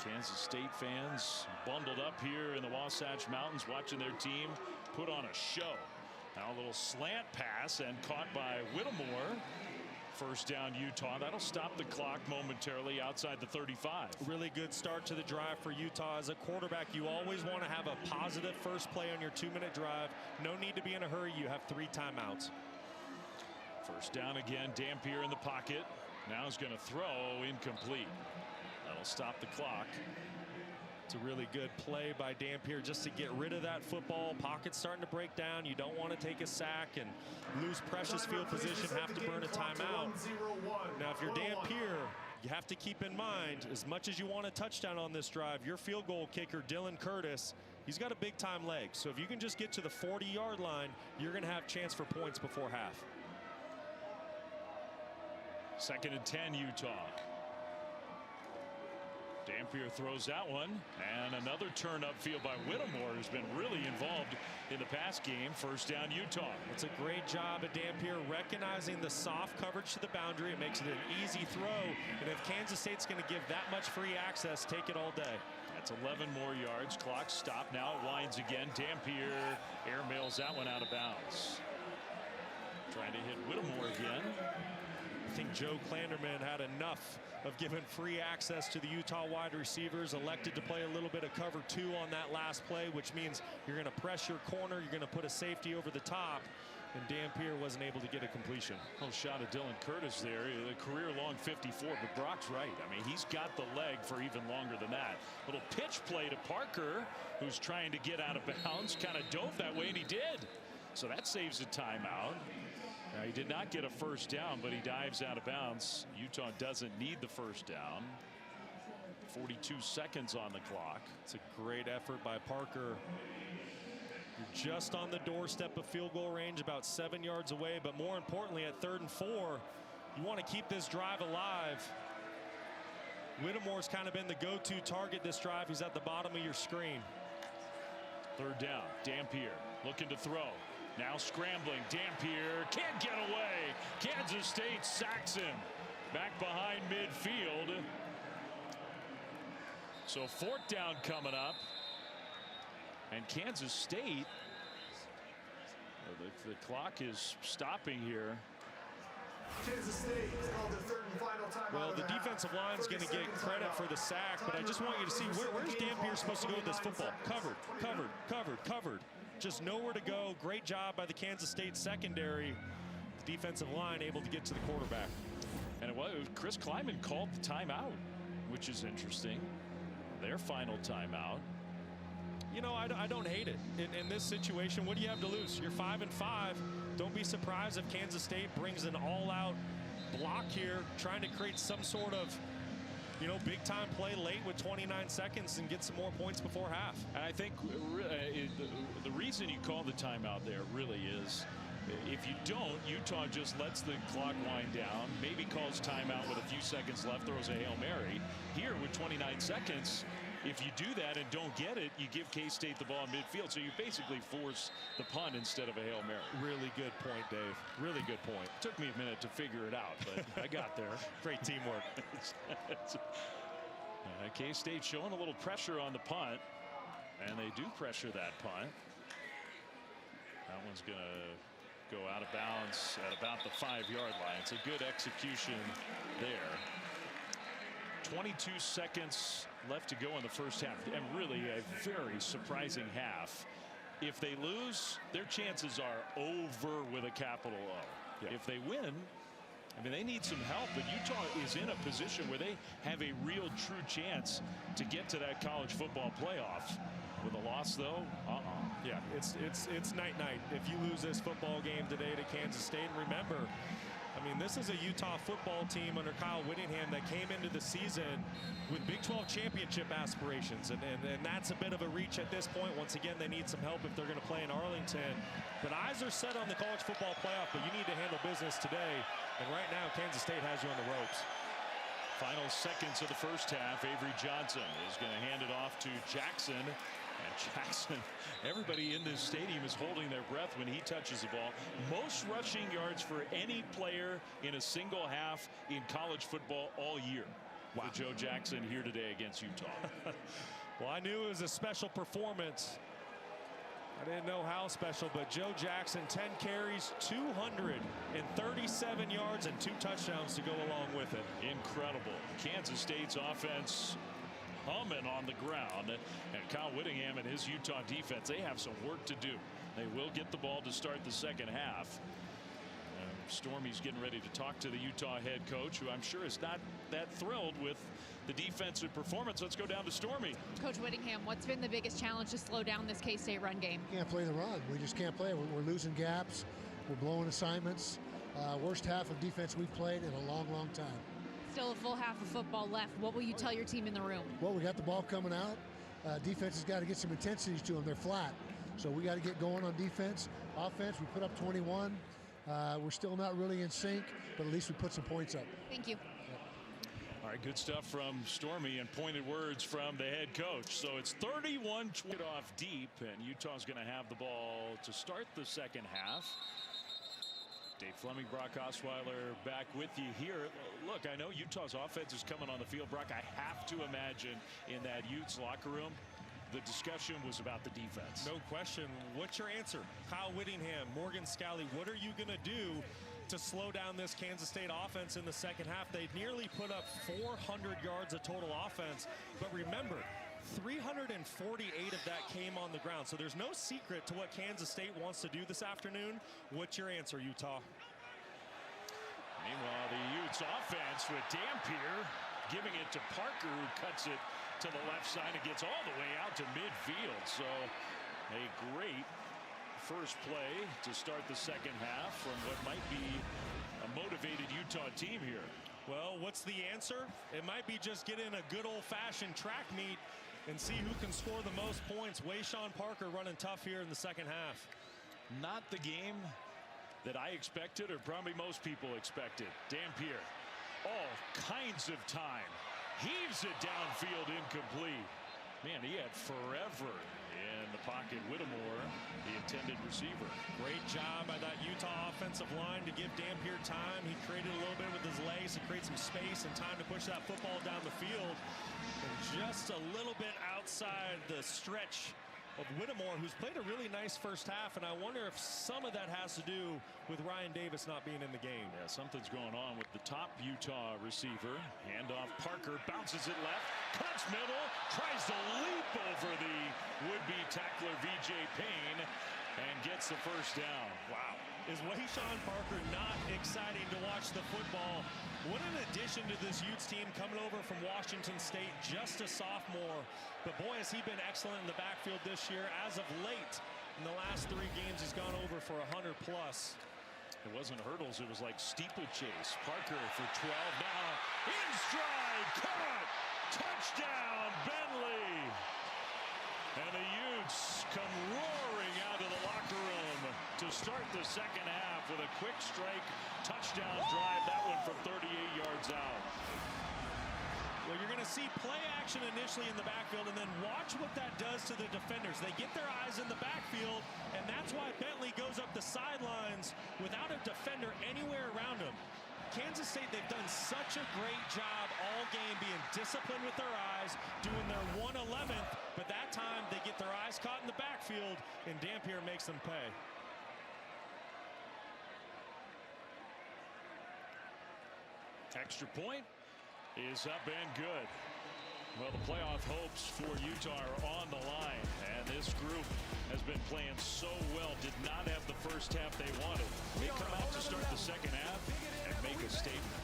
Kansas State fans bundled up here in the Wasatch Mountains watching their team put on a show. Now a little slant pass and caught by Whittemore. First down Utah. That'll stop the clock momentarily outside the 35. Really good start to the drive for Utah. As a quarterback, you always want to have a positive first play on your 2-minute drive. No need to be in a hurry. You have 3 timeouts. First down again. Dampier in the pocket. Now he's going to throw. Incomplete. That'll stop the clock. It's a really good play by Dampier just to get rid of that football. Pocket's starting to break down. You don't want to take a sack and lose precious field position, have to burn a timeout. Now, if you're Dampier, you have to keep in mind, as much as you want a touchdown on this drive, your field goal kicker, Dylan Curtis, he's got a big-time leg. So if you can just get to the 40-yard line, you're going to have a chance for points before half. 2nd and 10, Utah. Dampier throws that one, and another turn upfield by Whittemore, who's been really involved in the pass game. First down, Utah. It's a great job at Dampier recognizing the soft coverage to the boundary. It makes it an easy throw, and if Kansas State's going to give that much free access, take it all day. That's 11 more yards. Clock stopped. Now it winds again. Dampier airmails that one out of bounds. Trying to hit Whittemore again. I think Joe Klanderman had enough of giving free access to the Utah wide receivers, elected to play a little bit of cover 2 on that last play, which means you're going to press your corner, you're going to put a safety over the top, and Dampier wasn't able to get a completion. Little shot of Dylan Curtis there, the career-long 54, but Brock's right. I mean, he's got the leg for even longer than that. Little pitch play to Parker, who's trying to get out of bounds, kind of dove that way, and he did. So that saves a timeout. Now, he did not get a first down, but he dives out of bounds. Utah doesn't need the first down. 42 seconds on the clock. It's a great effort by Parker. You're just on the doorstep of field goal range, about 7 yards away, but more importantly, at 3rd and 4, you want to keep this drive alive. Whittemore's kind of been the go-to target this drive. He's at the bottom of your screen. 3rd down. Dampier looking to throw. Now scrambling. Dampier can't get away. Kansas State sacks him back behind midfield. So 4th down coming up. And Kansas State, the clock is stopping here. Kansas State has called their 3rd and final timeout. Well, the defensive line's going to get credit for the sack, but I just want you to see where's Dampier supposed to go with this football? Covered, covered, covered, covered. Just nowhere to go. Great job by the Kansas State secondary. The defensive line able to get to the quarterback. And it was Chris Kleiman called the timeout, which is interesting. Their final timeout. You know, I don't hate it. In this situation, what do you have to lose? You're 5-5. Don't be surprised if Kansas State brings an all-out block here, trying to create some sort of, you know, big-time play late with 29 seconds and get some more points before half. And I think the reason you call the timeout there really is, if you don't, Utah just lets the clock wind down, maybe calls timeout with a few seconds left, throws a Hail Mary. Here with 29 seconds, if you do that and don't get it, you give K-State the ball in midfield. So you basically force the punt instead of a Hail Mary. Really good point, Dave. Really good point. Took me a minute to figure it out, but I got there. Great teamwork. K-State showing a little pressure on the punt, and they do pressure that punt. That one's going to go out of bounds at about the 5-yard line. It's a good execution there. 22 seconds left to go in the first half, and really a very surprising half. If they lose, their chances are over with a capital O. Yeah. If they win, I mean, they need some help, but Utah is in a position where they have a real true chance to get to that college football playoff. With a loss, though, Yeah, it's night-night if you lose this football game today to Kansas State. And remember, I mean, this is a Utah football team under Kyle Whittingham that came into the season with Big 12 championship aspirations, and that's a bit of a reach at this point. Once again, they need some help if they're going to play in Arlington. But eyes are set on the college football playoff, but you need to handle business today. And right now, Kansas State has you on the ropes. final seconds of the first half. Avery Johnson is going to hand it off to Jackson. And Jackson, everybody in this stadium is holding their breath when he touches the ball. Most rushing yards for any player in a single half in college football all year. Wow. For Joe Jackson here today against Utah. Well, I knew it was a special performance. I didn't know how special, but Joe Jackson, 10 carries, 237 yards, and 2 touchdowns to go along with it. Incredible. Kansas State's offense humming on the ground, and Kyle Whittingham and his Utah defense, they have some work to do. They will get the ball to start the second half. Stormy's getting ready to talk to the Utah head coach, who I'm sure is not that thrilled with the defensive performance. Let's go down to Stormy. Coach Whittingham, what's been the biggest challenge to slow down this K-State run game? Can't play the run. We just can't play it. We're losing gaps. We're blowing assignments. Worst half of defense we've played in a long, long time. Still a full half of football left. What will you tell your team in the room? Well, we got the ball coming out. Defense has got to get some intensities to them. They're flat. So we got to get going on defense. Offense, we put up 21. We're still not really in sync, but at least we put some points up. Thank you. All right, good stuff from Stormy and pointed words from the head coach. So it's 31-20 off deep, and Utah's going to have the ball to start the second half. Dave Fleming, Brock Osweiler back with you here. Look, I know Utah's offense is coming on the field. Brock, I have to imagine in that Utes locker room, the discussion was about the defense. No question. What's your answer? Kyle Whittingham, Morgan Scalley, what are you going to do to slow down this Kansas State offense in the second half? They nearly put up 400 yards of total offense. But remember, 348 of that came on the ground. So there's no secret to what Kansas State wants to do this afternoon. What's your answer, Utah? Meanwhile, the Utes offense with Dampier giving it to Parker, who cuts it to the left side and gets all the way out to midfield. So a great first play to start the second half from what might be a motivated Utah team here. Well, what's the answer? It might be just get in a good old-fashioned track meet and see who can score the most points. Wayshawn Parker running tough here in the second half. Not the game that I expected, or probably most people expected. Dampier, all kinds of time. Heaves it downfield, incomplete. Man, he had forever in the pocket. Whittemore, the intended receiver. Great job by that Utah offensive line to give Dampier time. He created a little bit with his legs to create some space and time to push that football down the field. And just a little bit outside the stretch of Whittemore, who's played a really nice first half, and I wonder if some of that has to do with Ryan Davis not being in the game. Yeah, something's going on with the top Utah receiver. Handoff, Parker bounces it left, cuts middle, tries to leap over the would-be tackler VJ Payne, and gets the first down. Wow. Is Wayshawn Parker not exciting to watch the football? What an addition to this Utes team coming over from Washington State, just a sophomore. But boy, has he been excellent in the backfield this year. As of late, in the last 3 games, he's gone over for 100+. It wasn't hurdles, it was like steeplechase. Parker for 12 now. In stride, caught, touchdown, Bentley. And the Utes come roaring out of the locker room to start the second half with a quick strike touchdown drive. That one from 38 yards out. Well, you're going to see play action initially in the backfield, and then watch what that does to the defenders. They get their eyes in the backfield, and that's why Bentley goes up the sidelines without a defender anywhere around him. Kansas State, they've done such a great job all game being disciplined with their eyes, doing their 1/11th, but that time they get their eyes caught in the backfield, and Dampier makes them pay. Extra point. is up and good. Well, the playoff hopes for Utah are on the line, and this group has been playing so well. Did not have the first half they wanted. They come out to start the second half and make a statement.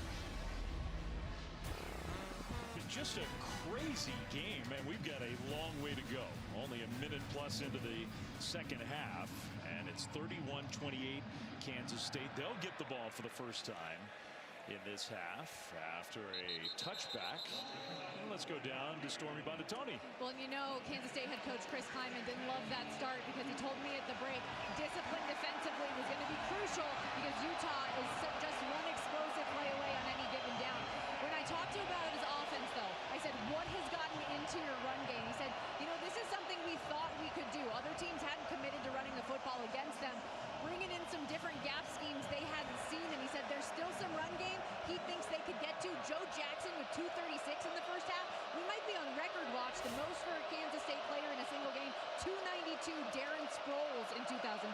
Just a crazy game, and we've got a long way to go. Only a minute plus into the second half, and it's 31-28 Kansas State. They'll get the ball for the first time in this half after a touchback. Let's go down to Stormy Bonatoni. Well, you know, Kansas State head coach Chris Kleiman didn't love that start because he told me at the break discipline defensively was going to be crucial because Utah is just one explosive play away on any given down. When I talked to him about his offense, though, I said, what has gotten into your run game? He said, you know, this is something we thought we could do. Other teams hadn't committed to running the football against them, bringing in some different gap schemes they hadn't seen. And he said, there's still some run game he thinks they could get to. Joe Jackson with 236 in the first half. We might be on record watch, the most for a Kansas State player in a single game. 292 Darren Sproles in 2004.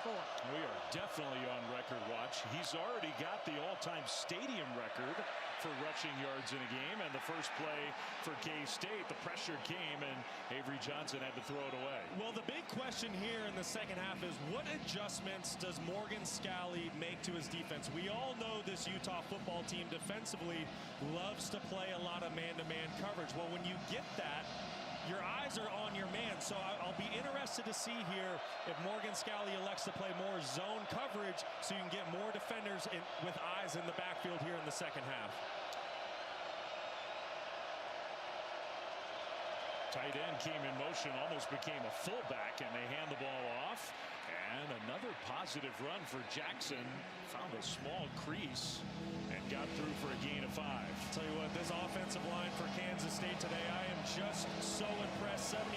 We are definitely on record watch. He's already got the all-time stadium record for rushing yards in a game, and the first play for K-State, the pressure came and Avery Johnson had to throw it away. Well, the big question here in the second half is what adjustments does Morgan Scalley make to his defense? We all know this Utah football team defensively loves to play a lot of man-to-man coverage. Well, when you get that, your eyes are on your man. So I'll be interested to see here if Morgan Scalley elects to play more zone coverage so you can get more defenders with eyes in the backfield here in the second half. Tight end came in motion, almost became a fullback, and they hand the ball off. And another positive run for Jackson. Found a small crease and got through for a gain of 5. Tell you what, this offensive line for Kansas State today, I am just so impressed. 79,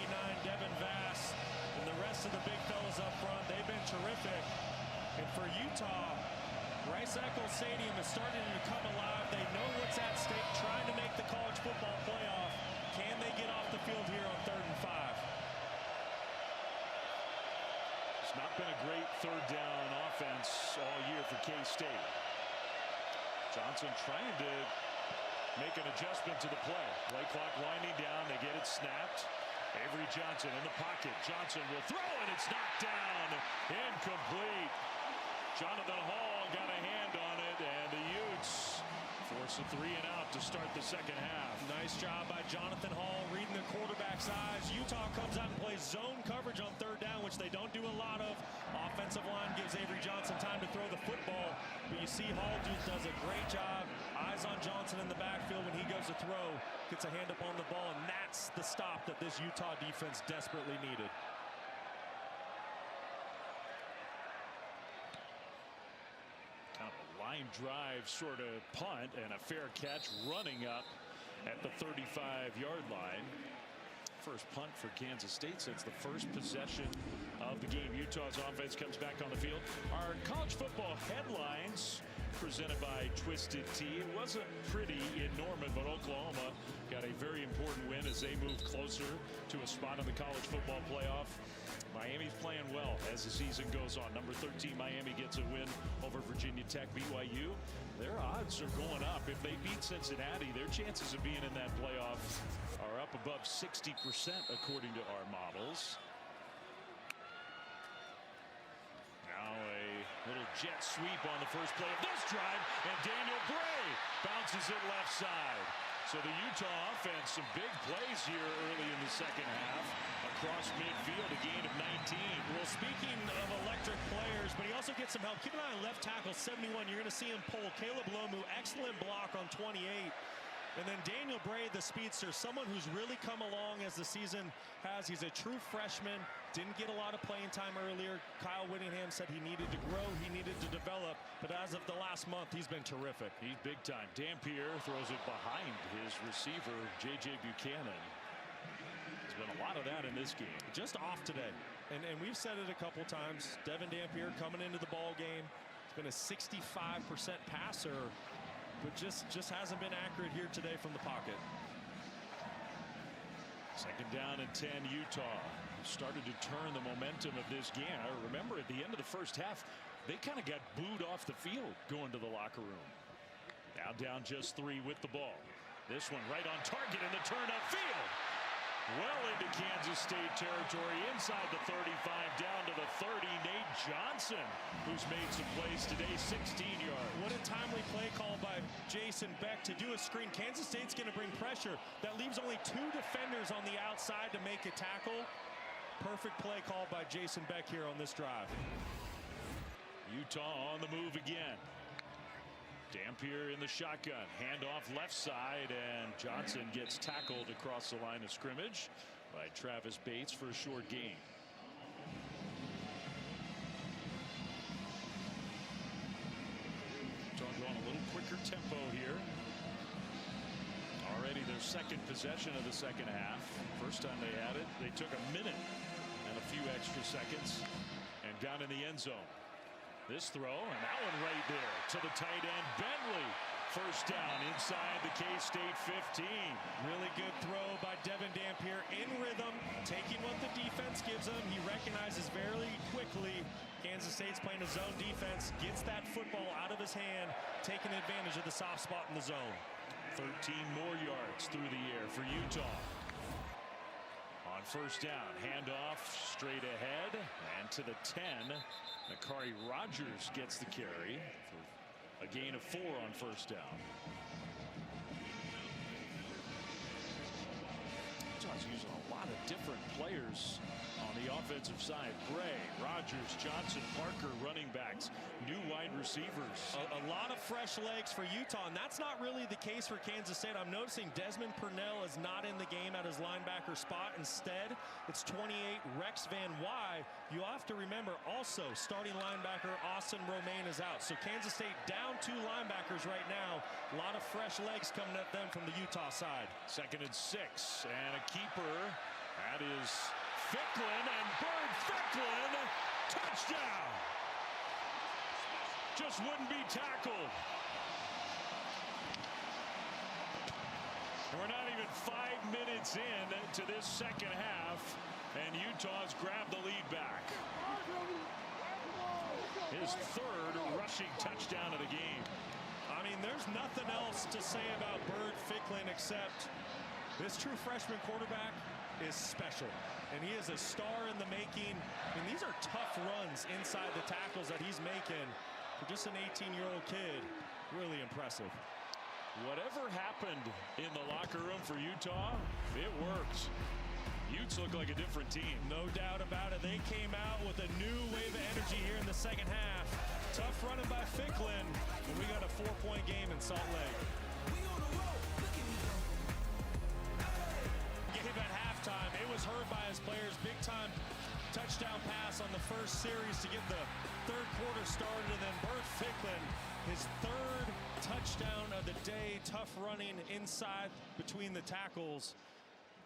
Devin Vass, and the rest of the big fellas up front, they've been terrific. And for Utah, Rice-Eccles Stadium is starting to come alive. They know what's at stake, trying to make the college football playoff. Can they get off the field here on 3rd and 5? It's not been a great third down offense all year for K-State. Johnson trying to make an adjustment to the play. Play clock winding down. They get it snapped. Avery Johnson in the pocket. Johnson will throw it. It's knocked down. Incomplete. Jonathan Hall got a hand on it, and the Utes force a 3 and out to start the second half. Nice job by Jonathan Hall reading the quarterback's eyes. Utah comes out and plays zone coverage on 3rd down, which they don't do a lot of. Offensive line gives Avery Johnson time to throw the football, but you see Hall does a great job. Eyes on Johnson in the backfield when he goes to throw, gets a hand up on the ball, and that's the stop that this Utah defense desperately needed. Line drive sort of punt and a fair catch running up at the 35-yard line. First punt for Kansas State since the first possession of the game. Utah's offense comes back on the field. Our college football headlines presented by Twisted Tea. It wasn't pretty in Norman, but Oklahoma got a very important win as they move closer to a spot in the college football playoff. Miami's playing well as the season goes on. Number 13 Miami gets a win over Virginia Tech. BYU, their odds are going up. If they beat Cincinnati, their chances of being in that playoff are up above 60% according to our models. Now a little jet sweep on the first play of this drive, and Daniel Bray bounces it left side. So the Utah offense, some big plays here early in the second half. Across midfield, a gain of 19. Well, speaking of electric players, but he also gets some help. Keep an eye on left tackle 71. You're going to see him pull Caleb Lomu. Excellent block on 28. And then Daniel Bray, the speedster, someone who's really come along as the season has. He's a true freshman. Didn't get a lot of playing time earlier. Kyle Whittingham said he needed to grow. He needed to develop. But as of the last month, he's been terrific. He's big time. Dampier throws it behind his receiver, J.J. Buchanan. There's been a lot of that in this game. Just off today. And we've said it a couple times. Devin Dampier coming into the ball game. He's been a 65% passer, but just hasn't been accurate here today from the pocket. Second down and 10, Utah started to turn the momentum of this game. I remember at the end of the first half, they kind of got booed off the field going to the locker room. Now down just 3 with the ball. This one right on target in the turn upfield. Well into Kansas State territory, inside the 35, down to the 30. Nate Johnson, who's made some plays today, 16 yards. What a timely play call by Jason Beck to do a screen. Kansas State's going to bring pressure. That leaves only 2 defenders on the outside to make a tackle. Perfect play call by Jason Beck here on this drive. Utah on the move again. Dampier in the shotgun, handoff left side, and Johnson gets tackled across the line of scrimmage by Travis Bates for a short gain. Utah going a little quicker tempo here. Already their second possession of the second half. First time they had it, they took a minute and a few extra seconds and got in the end zone. This throw, and that one right there to the tight end, Bentley. First down inside the K-State 15. Really good throw by Devin Dampier, in rhythm, taking what the defense gives him. He recognizes very quickly Kansas State's playing a zone defense, gets that football out of his hand, taking advantage of the soft spot in the zone. 13 more yards through the air for Utah. On first down, handoff straight ahead and to the 10. Nakari Rogers gets the carry for a gain of 4 on first down. Utah's using a lot of different players on the offensive side. Bray, Rogers, Johnson, Parker, running backs, new wide receivers. A lot of fresh legs for Utah, and that's not really the case for Kansas State. I'm noticing Desmond Purnell is not in the game at his linebacker spot. Instead, it's 28 Rex Van Wy. You have to remember also starting linebacker Austin Romaine is out. So Kansas State down 2 linebackers right now. A lot of fresh legs coming at them from the Utah side. 2nd and 6, and a keeper. That is Ficklin, and Bird Ficklin, touchdown. Just wouldn't be tackled. We're not even 5 minutes in to this second half, and Utah's grabbed the lead back. His 3rd rushing touchdown of the game. I mean, there's nothing else to say about Bird Ficklin except this true freshman quarterback is special. And he is a star in the making. I mean, these are tough runs inside the tackles that he's making. For just an 18-year-old kid, really impressive. Whatever happened in the locker room for Utah, it worked. Utes look like a different team. No doubt about it. They came out with a new wave of energy here in the second half. Tough running by Ficklin, and we got a 4-point game in Salt Lake. Game at halftime, it was heard by his players. Big time touchdown pass on the first series to get the 3rd quarter started, and then Bert Ficklin, his 3rd touchdown of the day. Tough running inside between the tackles.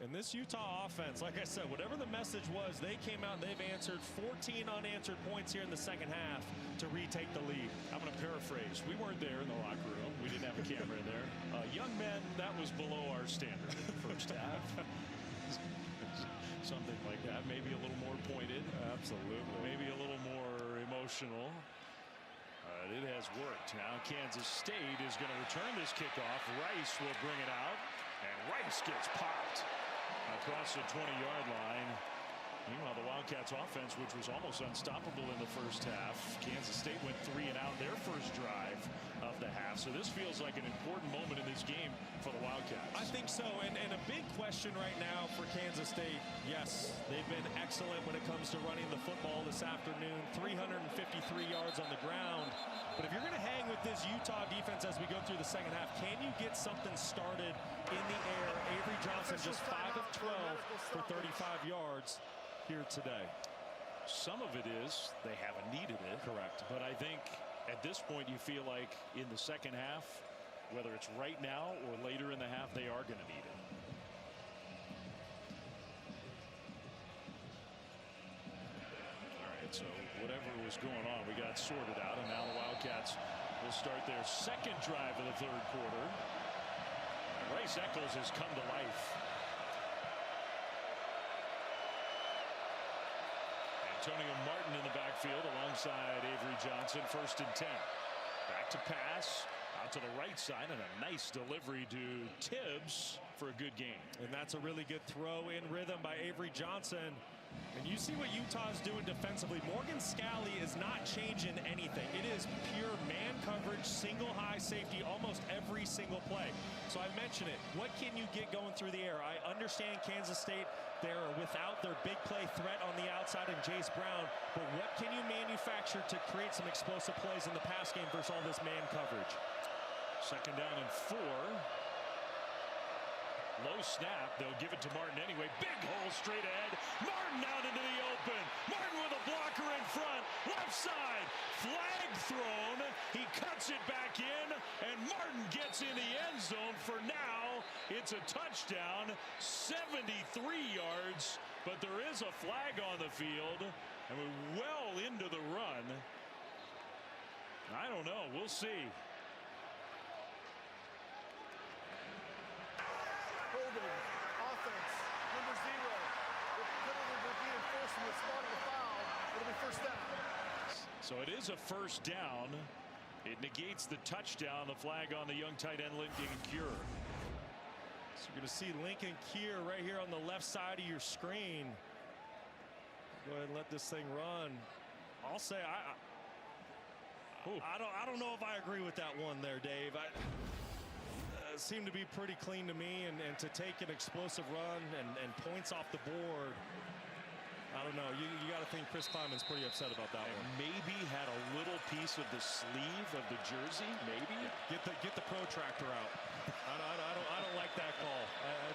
And this Utah offense, like I said, whatever the message was, they came out and they've answered 14 unanswered points here in the second half to retake the lead. I'm going to paraphrase. We weren't there in the locker room. We didn't have a camera in there. Young men, that was below our standard in the first half. Something like that. Maybe a little more pointed. Absolutely. Maybe a little more emotional. It has worked. Now Kansas State is going to return this kickoff. Rice will bring it out. And Rice gets popped across the 20-yard line. Meanwhile, the Wildcats offense, which was almost unstoppable in the first half, Kansas State went 3 and out their first drive of the half. So this feels like an important moment in this game for the Wildcats. I think so, and a big question right now for Kansas State. Yes, they've been excellent when it comes to running the football this afternoon. 353 yards on the ground. But if you're going to hang with this Utah defense as we go through the second half, can you get something started in the air? Avery Johnson just 5 of 12 for 35 yards here today. Some of it is they haven't needed it. Correct. But I think at this point you feel like in the second half, whether it's right now or later in the half, they are going to need it. All right, so whatever was going on, we got sorted out, and now the Wildcats will start their second drive of the 3rd quarter. Rice Eccles has come to life. Antonio Martin in the backfield alongside Avery Johnson. 1st and 10. Back to pass. Out to the right side, and a nice delivery to Tibbs for a good gain. And that's a really good throw in rhythm by Avery Johnson. And you see what Utah is doing defensively. Morgan Scalley is not changing anything. It is pure man coverage, single high safety almost every single play. So I mentioned it. What can you get going through the air? I understand Kansas State, they're without their big play threat on the outside in Jace Brown. But what can you manufacture to create some explosive plays in the pass game versus all this man coverage? Second down and 4. Low snap. They'll give it to Martin anyway. Big hole straight ahead. Martin out into the open. Martin with a blocker in front. Left side. Flag thrown. He cuts it back in. And Martin gets in the end zone. For now, it's a touchdown. 73 yards. But there is a flag on the field. And we're well into the run. I don't know. We'll see. Holding, offense, number 0. The penalty will be enforced from the spot of the foul. It'll be first down. So it is a first down. It negates the touchdown. The flag on the young tight end Lincoln Cure. So you're going to see Lincoln Kier right here on the left side of your screen. Go ahead and let this thing run. I'll say I don't know if I agree with that one there, Dave. Seemed to be pretty clean to me, and to take an explosive run and points off the board. I don't know. You got to think Chris Kleiman's pretty upset about that one. Maybe had a little piece of the sleeve of the jersey. Maybe get the protractor out. I don't like that call. I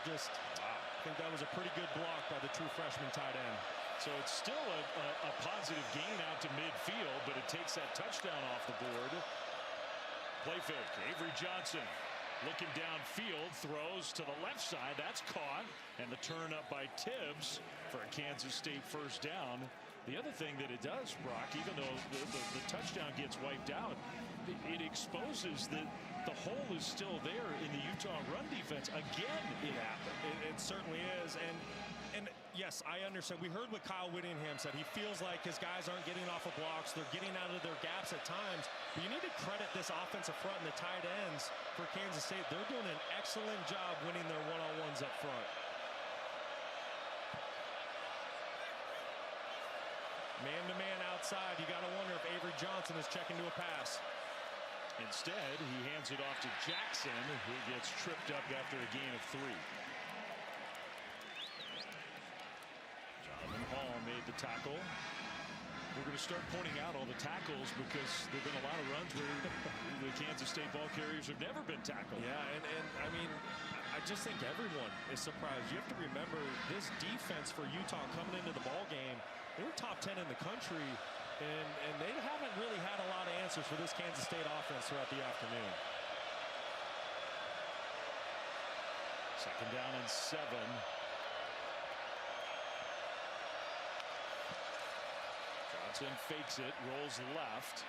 think that was a pretty good block by the true freshman tight end. So it's still a positive gain out to midfield, but it takes that touchdown off the board. Play fake. Avery Johnson looking downfield, throws to the left side. That's caught, and the turn up by Tibbs for a Kansas State first down. The other thing that it does, Brock, even though the touchdown gets wiped out, it exposes that the hole is still there in the Utah run defense. Again, it happened. It certainly is. And yes, I understand. We heard what Kyle Whittingham said. He feels like his guys aren't getting off of blocks. They're getting out of their gaps at times. But you need to credit this offensive front and the tight ends for Kansas State. They're doing an excellent job winning their one-on-ones up front. Man-to-man outside. You got to wonder if Avery Johnson is checking to a pass. Instead, he hands it off to Jackson, who gets tripped up after a gain of 3. Jonathan Hall made the tackle. We're going to start pointing out all the tackles because there have been a lot of runs where the Kansas State ball carriers have never been tackled. Yeah, and I mean, I just think everyone is surprised. You have to remember this defense for Utah coming into the ball game. They were top 10 in the country, and they haven't really had a lot of answers for this Kansas State offense throughout the afternoon. Second down and 7. Johnson fakes it, rolls left,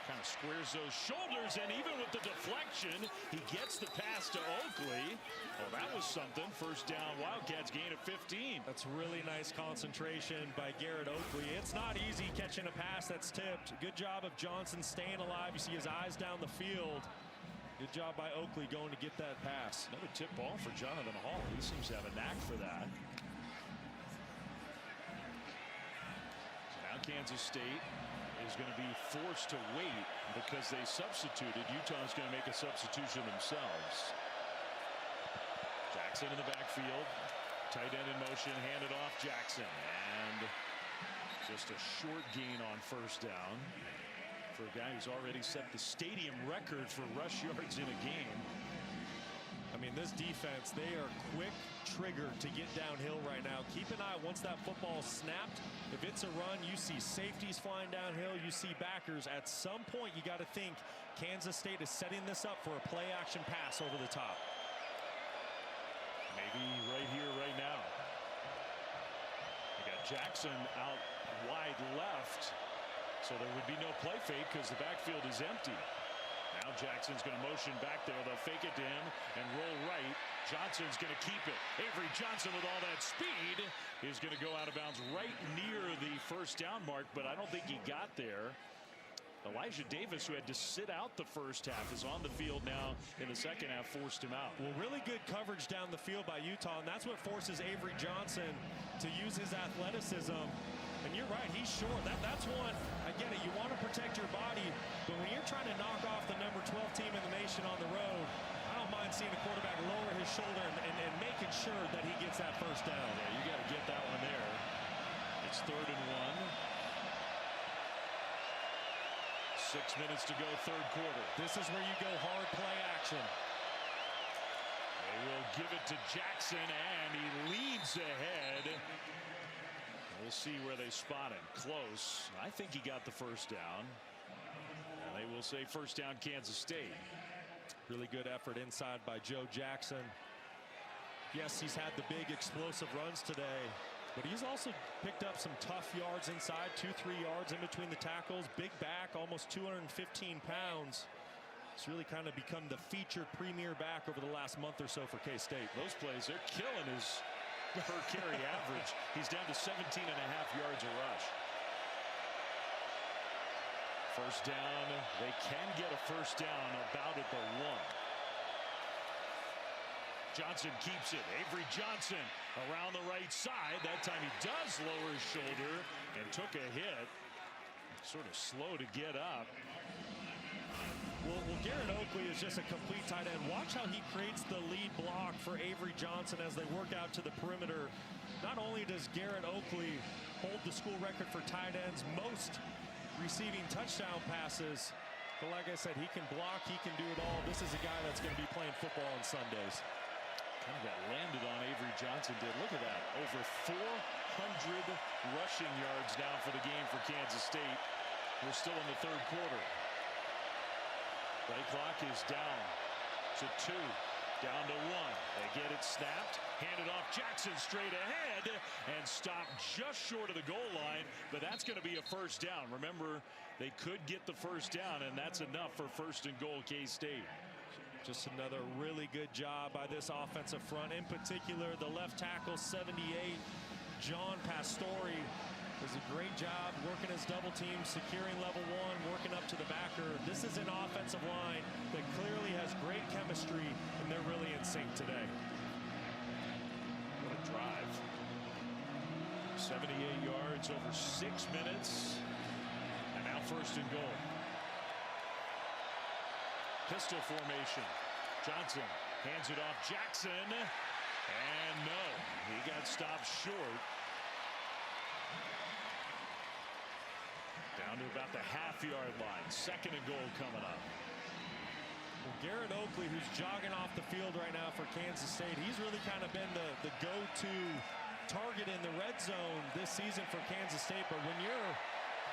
kind of squares those shoulders, and even with the deflection, he gets the pass to Oakley. Well, that was something. First down, Wildcats gain of 15. That's really nice concentration by Garrett Oakley. It's not easy catching a pass that's tipped. Good job of Johnson staying alive. You see his eyes down the field. Good job by Oakley going to get that pass. Another tip ball for Jonathan Hall. He seems to have a knack for that. Kansas State is going to be forced to wait because they substituted. Utah's going to make a substitution themselves. Jackson in the backfield. Tight end in motion. Handed off Jackson. And just a short gain on first down for a guy who's already set the stadium record for rush yards in a game. I mean, this defense, they are quick triggered to get downhill right now. Keep an eye once that football snapped. If it's a run, you see safeties flying downhill. You see backers. At some point, you got to think Kansas State is setting this up for a play-action pass over the top. Maybe right here, right now. You got Jackson out wide left, so there would be no play fake because the backfield is empty. Now Jackson's going to motion back there. They'll fake it to him and roll right. Johnson's going to keep it. Avery Johnson with all that speed is going to go out of bounds right near the first down mark, but I don't think he got there. Elijah Davis, who had to sit out the first half, is on the field now in the second half, forced him out. Well, really good coverage down the field by Utah, and that's what forces Avery Johnson to use his athleticism. And you're right, he's short. That's one. I get it. You want to protect your body, but when you're trying to knock off the number 12 team in the nation on the road, I don't mind seeing the quarterback lower his shoulder and making sure that he gets that first down. Yeah, you got to get that one there. It's 3rd and 1. 6 minutes to go, third quarter. This is where you go hard play action. They will give it to Jackson, and he leads ahead. We'll see where they spot him. Close. I think he got the first down. And they will say first down, Kansas State. Really good effort inside by Joe Jackson. Yes, he's had the big explosive runs today, but he's also picked up some tough yards inside, 2-3 yards in between the tackles. Big back, almost 215 pounds. It's really kind of become the featured premier back over the last month or so for K-State. Those plays, they're killing his per carry average. He's down to 17.5 yards a rush. First down. They can get a first down about at the 1. Johnson keeps it. Avery Johnson around the right side. That time he does lower his shoulder and took a hit. Sort of slow to get up. Well, Garrett Oakley is just a complete tight end. Watch how he creates the lead block for Avery Johnson as they work out to the perimeter. Not only does Garrett Oakley hold the school record for tight ends, most receiving touchdown passes, but like I said, he can block, he can do it all. This is a guy that's going to be playing football on Sundays. Kind of got landed on Avery Johnson did. Look at that. Over 400 rushing yards now for the game for Kansas State. We're still in the third quarter. Play clock is down to 2, down to 1. They get it snapped, handed off Jackson straight ahead, and stopped just short of the goal line. But that's going to be a first down. Remember, they could get the first down, and that's enough for 1st and goal, K-State. Just another really good job by this offensive front. In particular, the left tackle, 78, John Pastore, does a great job working his double team, securing level 1, working up to the backer. This is an offensive line that clearly has great chemistry, and they're really in sync today. What a drive. 78 yards over 6 minutes. And now 1st and goal. Pistol formation. Johnson hands it off Jackson. And no, he got stopped short. Down to about the half-yard line. 2nd and goal coming up. Well, Garrett Oakley, who's jogging off the field right now for Kansas State, he's really kind of been the go-to target in the red zone this season for Kansas State. But when you're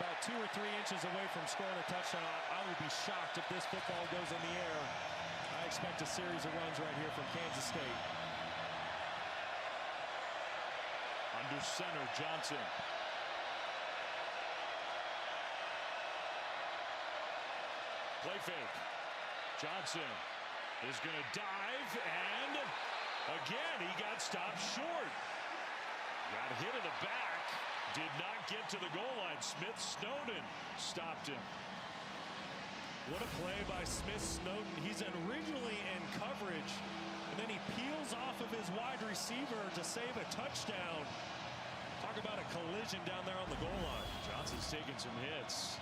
about 2 or 3 inches away from scoring a touchdown, I would be shocked if this football goes in the air. I expect a series of runs right here from Kansas State. Under center, Johnson. Play fake. Johnson is going to dive, and again, he got stopped short. Got hit in the back. Did not get to the goal line. Smith Snowden stopped him. What a play by Smith Snowden. He's originally in coverage, and then he peels off of his wide receiver to save a touchdown. Talk about a collision down there on the goal line. Johnson's taking some hits.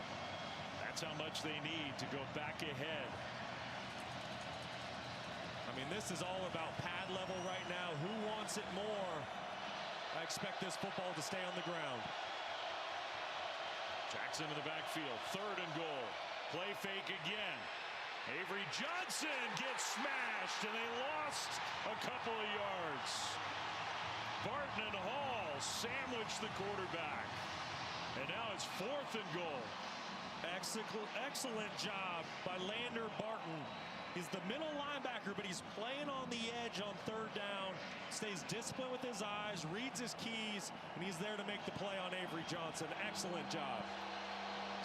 That's how much they need to go back ahead. I mean, this is all about pad level right now. Who wants it more? I expect this football to stay on the ground. Jackson in the backfield. 3rd and goal. Play fake again. Avery Johnson gets smashed, and they lost a couple of yards. Barton and Hall sandwiched the quarterback. And now it's 4th and goal. Excellent job by Lander Barton. He's the middle linebacker, but he's playing on the edge on 3rd down. Stays disciplined with his eyes, reads his keys, and he's there to make the play on Avery Johnson. Excellent job.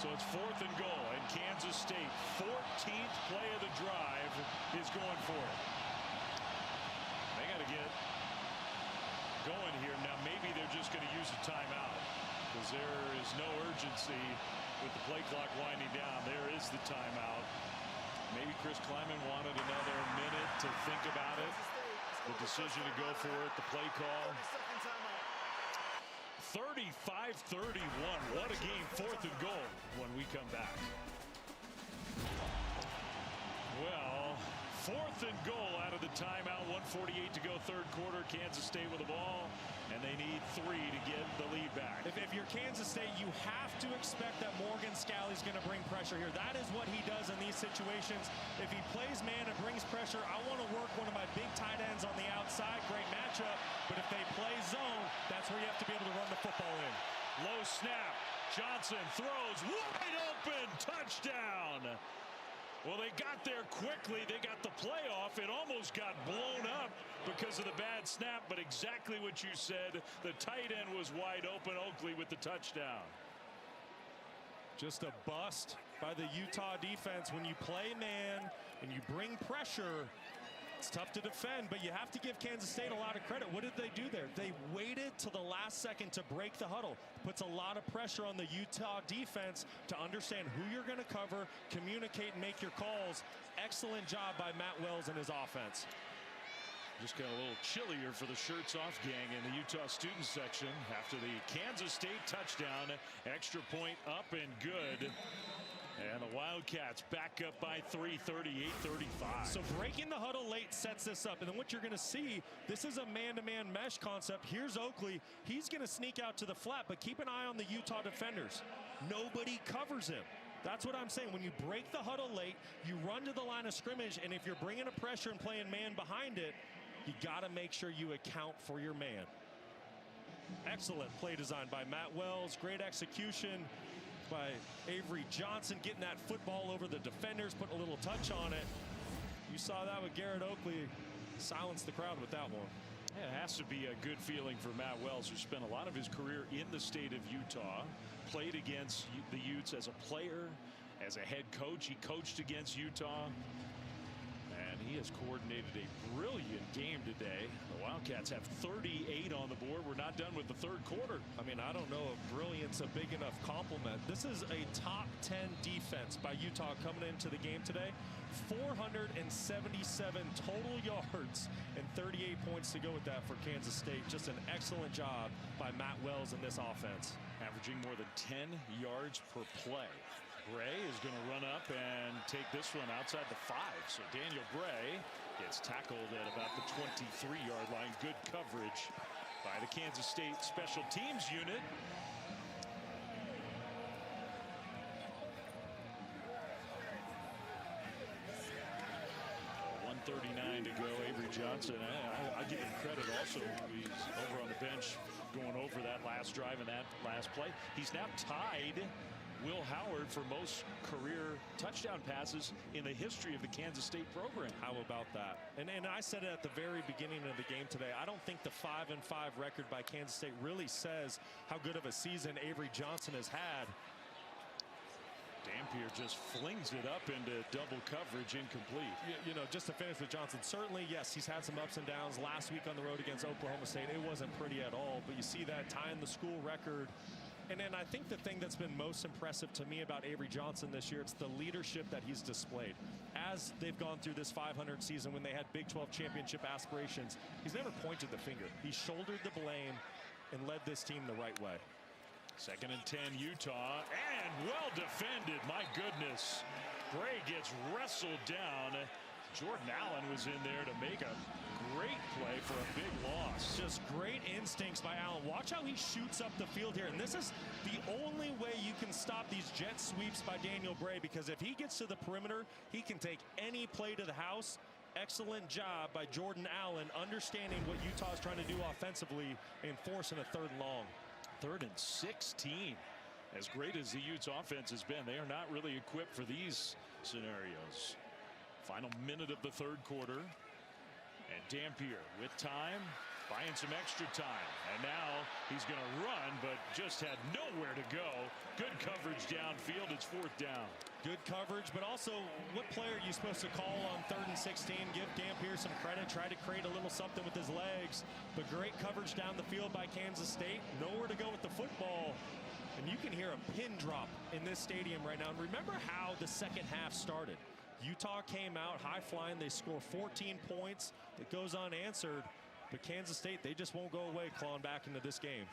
So it's 4th and goal, and Kansas State, 14th play of the drive, is going for it. They got to get going here. Now maybe they're just going to use a timeout because there is no urgency. urgency with the play clock winding down. There is the timeout. Maybe Chris Kleiman wanted another minute to think about it. The decision to go for it, the play call. 35-31. What a game. 4th and goal when we come back. Well, 4th and goal out of the timeout. 1:48 to go, 3rd quarter. Kansas State with the ball, and they need 3 to get the lead back. If you're Kansas State, you have to expect that Morgan Scalley's going to bring pressure here. That is what he does in these situations. If he plays man and brings pressure, I want to work one of my big tight ends on the outside. Great matchup. But if they play zone, that's where you have to be able to run the football in. Low snap. Johnson throws wide open. Touchdown. Well, they got there quickly. They got the playoff. It almost got blown up because of the bad snap, but exactly what you said. The tight end was wide open. Oakley with the touchdown. Just a bust by the Utah defense. When you play man and you bring pressure, it's tough to defend, but you have to give Kansas State a lot of credit. What did they do there? They waited till the last second to break the huddle. Puts a lot of pressure on the Utah defense to understand who you're going to cover, communicate, and make your calls. Excellent job by Matt Wells and his offense. Just got a little chillier for the shirts off gang in the Utah student section after the Kansas State touchdown. Extra point up and good. And the Wildcats back up by 3, 38-35. So breaking the huddle late sets this up. And then what you're going to see, this is a man-to-man mesh concept. Here's Oakley. He's going to sneak out to the flat, but keep an eye on the Utah defenders. Nobody covers him. That's what I'm saying. When you break the huddle late, you run to the line of scrimmage, and if you're bringing a pressure and playing man behind it, you got to make sure you account for your man. Excellent play design by Matt Wells. Great execution by Avery Johnson, getting that football over the defenders, putting a little touch on it. You saw that with Garrett Oakley. Silenced the crowd with that one. Yeah, it has to be a good feeling for Matt Wells, who spent a lot of his career in the state of Utah, played against the Utes as a player, as a head coach. He coached against Utah, and he has coordinated a brilliant game today. The Wildcats have 38 on the board. We're not done with the 3rd quarter. I mean, I don't know if brilliant's a big enough compliment. This is a top 10 defense by Utah coming into the game today. 477 total yards and 38 points to go with that for Kansas State. Just an excellent job by Matt Wells in this offense. Averaging more than 10 yards per play. Bray is going to run up and take this one outside the 5. So Daniel Bray gets tackled at about the 23-yard line. Good coverage by the Kansas State special teams unit. .139 to go. Avery Johnson, I give him credit also. He's over on the bench going over that last drive and that last play. He's now tied Will Howard for most career touchdown passes in the history of the Kansas State program. How about that? And I said it at the very beginning of the game today. I don't think the 5-5 record by Kansas State really says how good of a season Avery Johnson has had. Dampier just flings it up into double coverage, incomplete. You know, just to finish with Johnson, certainly, yes, he's had some ups and downs. Last week on the road against Oklahoma State, it wasn't pretty at all. But you see that tying the school record. And then I think the thing that's been most impressive to me about Avery Johnson this year, it's the leadership that he's displayed. As they've gone through this 500 season, when they had Big 12 championship aspirations, he's never pointed the finger. He shouldered the blame and led this team the right way. 2nd and 10, Utah, and well defended. My goodness. Bray gets wrestled down. Jordan Allen was in there to make a great play for a big loss. Just great instincts by Allen. Watch how he shoots up the field here. And this is the only way you can stop these jet sweeps by Daniel Bray, because if he gets to the perimeter, he can take any play to the house. Excellent job by Jordan Allen, understanding what Utah is trying to do offensively and forcing a 3rd and long. 3rd and 16. As great as the Utes offense has been, they are not really equipped for these scenarios. Final minute of the 3rd quarter. And Dampier with time, buying some extra time. And now he's going to run, but just had nowhere to go. Good coverage downfield. It's 4th down. Good coverage, but also what player are you supposed to call on 3rd and 16? Give Dampier some credit. Try to create a little something with his legs. But great coverage down the field by Kansas State. Nowhere to go with the football. And you can hear a pin drop in this stadium right now. And remember how the second half started. Utah came out high flying. They score 14 points. It goes unanswered. But Kansas State, they just won't go away clawing back into this game.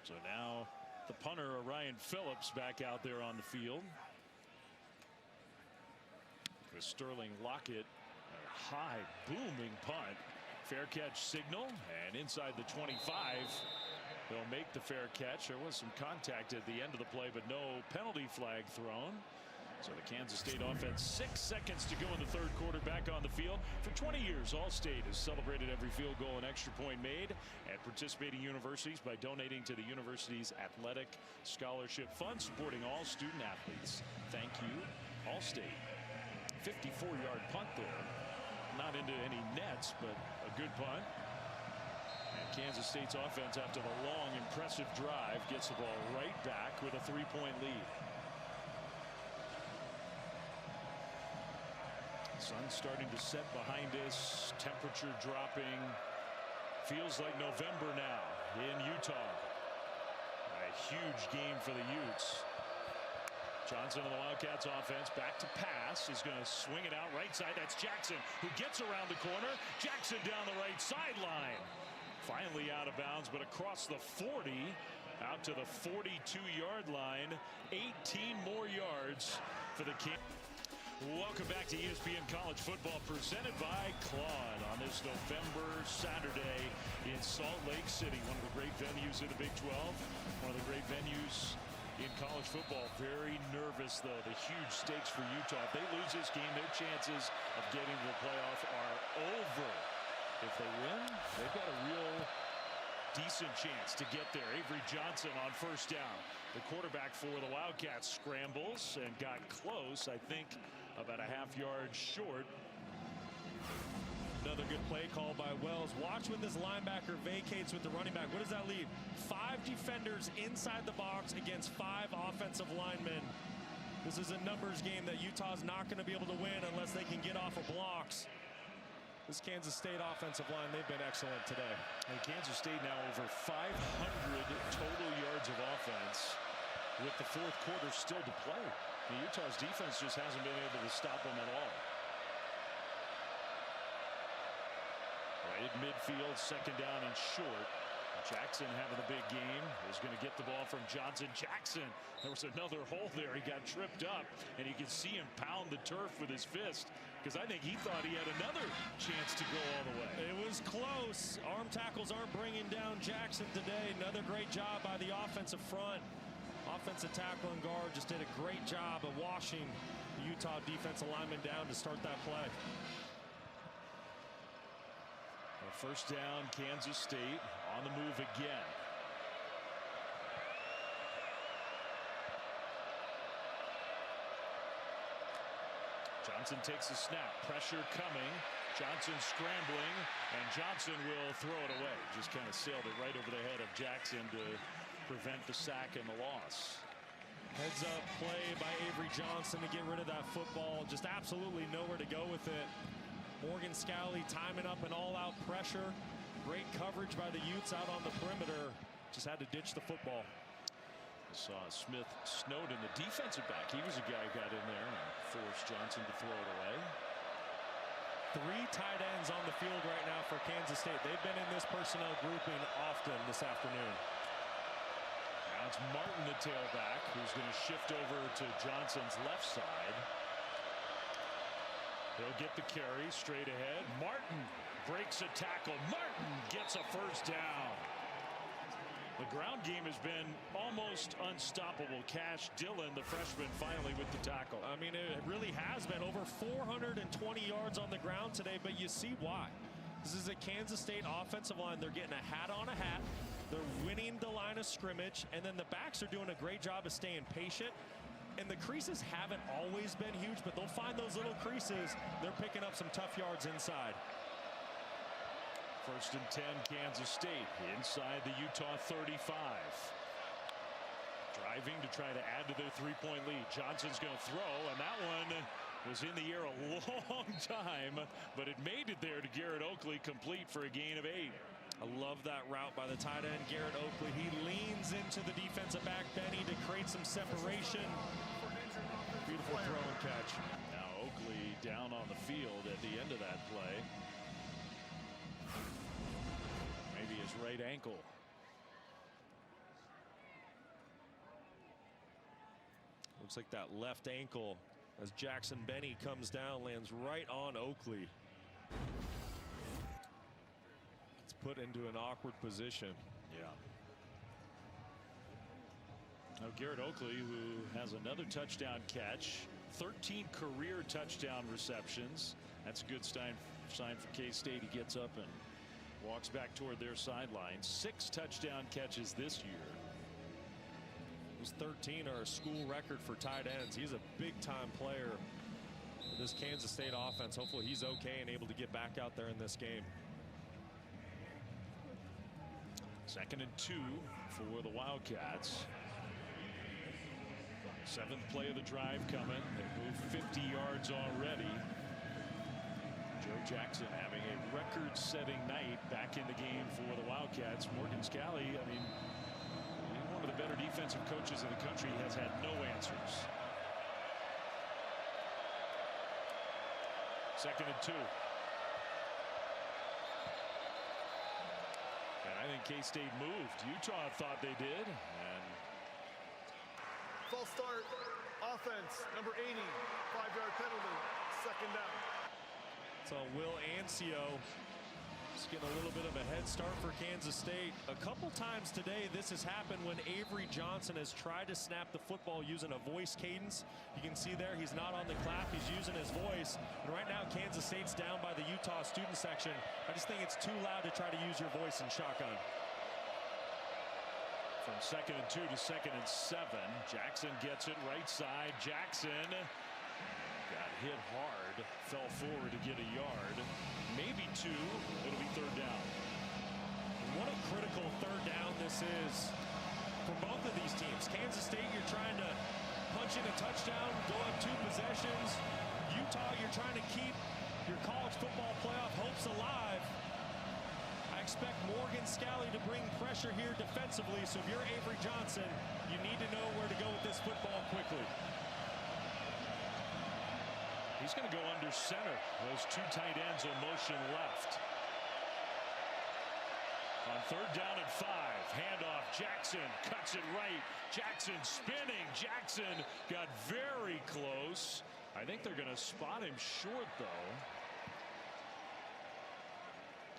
So now the punter, Orion Phillips, back out there on the field. With Sterling Lockett, a high booming punt. Fair catch signal, and inside the 25. They'll make the fair catch. There was some contact at the end of the play, but no penalty flag thrown. So the Kansas State offense, 6 seconds to go in the third quarter, back on the field. For 20 years, All-State has celebrated every field goal and extra point made at participating universities by donating to the university's athletic scholarship fund, supporting all student athletes. Thank you, All-State. 54-yard punt there. Not into any nets, but a good punt. And Kansas State's offense, after the long, impressive drive, gets the ball right back with a 3-point lead. Sun's starting to set behind us. Temperature dropping. Feels like November now in Utah. A huge game for the Utes. Johnson of the Wildcats offense, back to pass, is going to swing it out right side. That's Jackson, who gets around the corner. Jackson down the right sideline. Finally out of bounds, but across the 40, out to the 42-yard line. 18 more yards for the King. Welcome back to ESPN College Football, presented by Claude on this November Saturday in Salt Lake City. One of the great venues in the Big 12. One of the great venues in college football. Very nervous, though. The huge stakes for Utah. If they lose this game, their chances of getting to the playoff are over. If they win, they've got a real decent chance to get there. Avery Johnson on first down. The quarterback for the Wildcats scrambles and got close, I think about a half-yard short. Another good play call by Wells. Watch when this linebacker vacates with the running back. What does that leave? 5 defenders inside the box against 5 offensive linemen. This is a numbers game that Utah's not going to be able to win unless they can get off of blocks. This Kansas State offensive line, they've been excellent today. And Kansas State now over 500 total yards of offense with the fourth quarter still to play. Utah's defense just hasn't been able to stop them at all. Right at midfield, second down and short. Jackson having a big game, is going to get the ball from Johnson. Jackson, there was another hole there. He got tripped up, and you can see him pound the turf with his fist, because I think he thought he had another chance to go all the way. It was close. Arm tackles aren't bringing down Jackson today. Another great job by the offensive front. Offensive tackle and guard just did a great job of washing the Utah defensive lineman down to start that play. First down, Kansas State on the move again. Johnson takes the snap. Pressure coming. Johnson scrambling, and Johnson will throw it away. Just kind of sailed it right over the head of Jackson to prevent the sack and the loss. Heads up play by Avery Johnson to get rid of that football. Just absolutely nowhere to go with it. Morgan Scalley timing up an all-out pressure. Great coverage by the Utes out on the perimeter. Just had to ditch the football. Saw Smith Snowden, the defensive back. He was a guy who got in there and forced Johnson to throw it away. 3 tight ends on the field right now for Kansas State. They've been in this personnel grouping often this afternoon. Now it's Martin, the tailback, who's going to shift over to Johnson's left side. He'll get the carry straight ahead. Martin breaks a tackle. Martin gets a first down. The ground game has been almost unstoppable. Cash Dillon, the freshman, finally with the tackle. I mean, it really has been over 420 yards on the ground today, but you see why. This is a Kansas State offensive line. They're getting a hat on a hat. They're winning the line of scrimmage, and then the backs are doing a great job of staying patient. And the creases haven't always been huge, but they'll find those little creases. They're picking up some tough yards inside. First and 10, Kansas State inside the Utah 35. Driving to try to add to their 3-point lead. Johnson's going to throw, and that one was in the air a long time, but it made it there to Garrett Oakley, complete for a gain of 8. I love that route by the tight end, Garrett Oakley. He leans into the defensive back, Benny, to create some separation. Beautiful throw and catch. Now Oakley down on the field at the end of that play. Maybe his right ankle. Looks like that left ankle as Jackson Benny comes down, lands right on Oakley. It's put into an awkward position. Yeah. Now Garrett Oakley, who has another touchdown catch, 13 career touchdown receptions. That's a good sign for K-State. He gets up and walks back toward their sideline. 6 touchdown catches this year. Those 13 are a school record for tight ends. He's a big-time player for this Kansas State offense. Hopefully he's okay and able to get back out there in this game. 2nd and 2 for the Wildcats. 7th play of the drive coming. They moved 50 yards already. Joe Jackson having a record-setting night back in the game for the Wildcats. Morgan Scalley, I mean, one of the better defensive coaches in the country, has had no answers. 2nd and 2. And I think K-State moved. Utah thought they did. And false start, offense, number 80, 5-yard penalty, 2nd down. So Will Ancio is getting a little bit of a head start for Kansas State. A couple times today this has happened when Avery Johnson has tried to snap the football using a voice cadence. You can see there he's not on the clap, he's using his voice. And right now Kansas State's down by the Utah student section. I just think it's too loud to try to use your voice in shotgun. From 2nd and 2 to 2nd and 7. Jackson gets it right side. Jackson got hit hard, fell forward to get a yard, maybe 2. It'll be 3rd down. What a critical 3rd down this is for both of these teams. Kansas State, you're trying to punch in a touchdown, go up 2 possessions. Utah, you're trying to keep your college football playoff hopes alive. I expect Morgan Scalley to bring pressure here defensively, so if you're Avery Johnson, you need to know where to go with this football quickly. He's going to go under center. Those 2 tight ends will motion left. On 3rd down and 5, handoff. Jackson cuts it right. Jackson spinning. Jackson got very close. I think they're going to spot him short, though.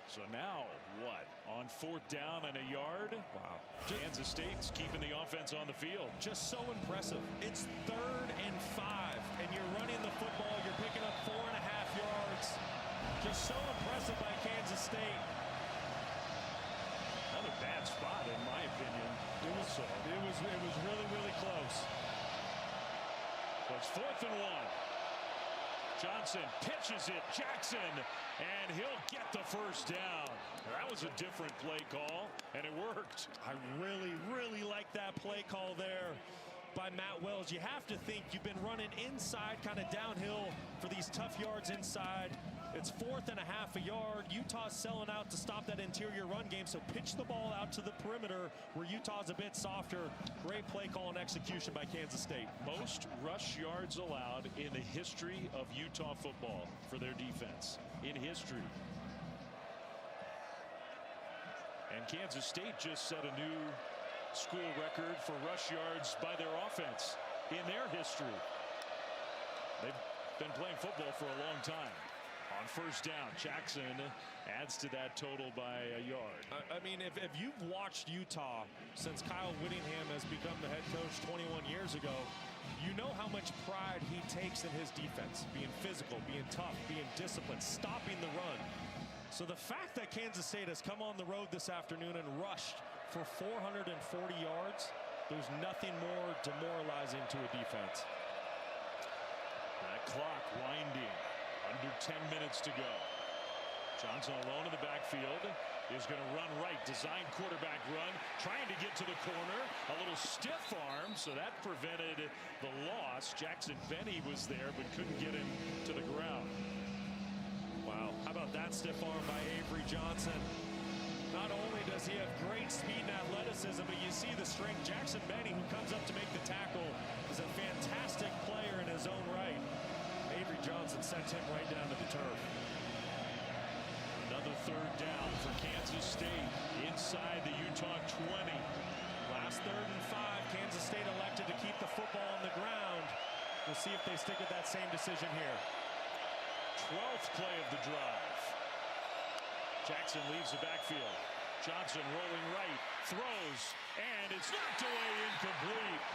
So now what? On 4th down and a yard? Wow. Kansas State's keeping the offense on the field. Just so impressive. It's 3rd and 5, and you're running the football. You're picking up 4.5 yards. Just so impressive by Kansas State. Another bad spot, in my opinion. It was really close. So it's 4th and 1. Johnson pitches it. Jackson, and he'll get the 1st down. That was a different play call, and it worked. I really like that play call there by Matt Wells. You have to think you've been running inside, kind of downhill for these tough yards inside. It's 4th and a yard. Utah's selling out to stop that interior run game, so pitch the ball out to the perimeter where Utah's a bit softer. Great play call and execution by Kansas State. Most rush yards allowed in the history of Utah football for their defense. In history. And Kansas State just set a new school record for rush yards by their offense in their history. They've been playing football for a long time. On 1st down, Jackson adds to that total by a yard. I mean, if you've watched Utah since Kyle Whittingham has become the head coach 21 years ago, you know how much pride he takes in his defense. Being physical, being tough, being disciplined, stopping the run. So the fact that Kansas State has come on the road this afternoon and rushed for 440 yards, there's nothing more demoralizing to a defense. That clock winding. Under 10 minutes to go. Johnson alone in the backfield is going to run right. Design quarterback run. Trying to get to the corner. A little stiff arm, so that prevented the loss. Jackson Benny was there, but couldn't get him to the ground. Wow. How about that stiff arm by Avery Johnson? Not only does he have great speed and athleticism, but you see the strength. Jackson Benny, who comes up to make the tackle, is a fantastic player in his own right. Avery Johnson sent him right down to the turf. Another third down for Kansas State inside the Utah 20. Last 3rd and 5. Kansas State elected to keep the football on the ground. We'll see if they stick with that same decision here. 12th play of the drive. Jackson leaves the backfield. Johnson rolling right, throws, and it's knocked away, incomplete.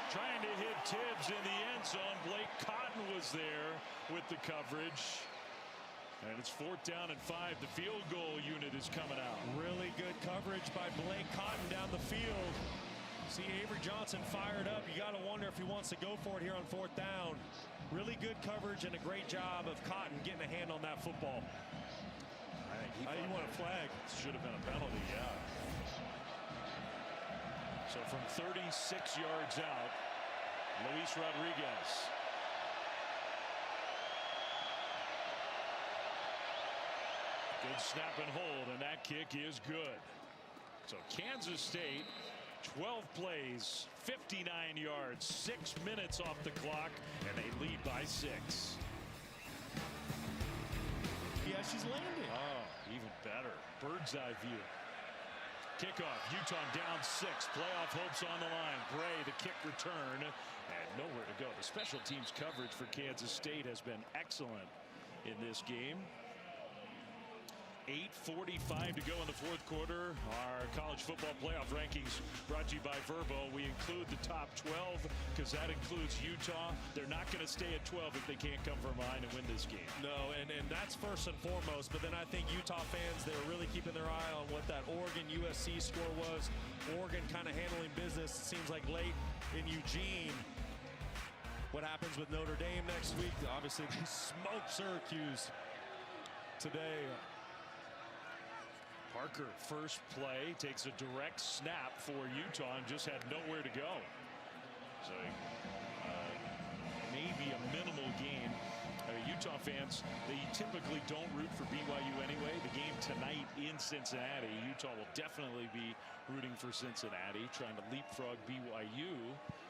Trying to hit Tibbs in the end zone. Blake Cotton was there with the coverage. And it's 4th down and 5. The field goal unit is coming out. Really good coverage by Blake Cotton down the field. See Avery Johnson fired up. You got to wonder if he wants to go for it here on 4th down. Really good coverage and a great job of Cotton getting a hand on that football. You want a flag? Should have been a penalty, yeah. So from 36 yards out, Luis Rodriguez. Good snap and hold, and that kick is good. So Kansas State, 12 plays, 59 yards, 6 minutes off the clock, and they lead by 6. Yeah, she's landing. Oh, even better. Bird's eye view. Kickoff. Utah down 6. Playoff hopes on the line. Bray, the kick return, and nowhere to go. The special teams coverage for Kansas State has been excellent in this game. 8:45 to go in the 4th quarter. Our college football playoff rankings brought to you by Verbo. We include the top 12 because that includes Utah. They're not going to stay at 12 if they can't come from behind and win this game. No, and that's first and foremost. But then I think Utah fans, they're really keeping their eye on what that Oregon USC score was. Oregon kind of handling business, it seems like, late in Eugene. What happens with Notre Dame next week? Obviously, they smoked Syracuse today. Parker, first play, takes a direct snap for Utah and just had nowhere to go. So maybe a minimal gain. Utah fans, they typically don't root for BYU anyway. The game tonight in Cincinnati, Utah will definitely be rooting for Cincinnati, trying to leapfrog BYU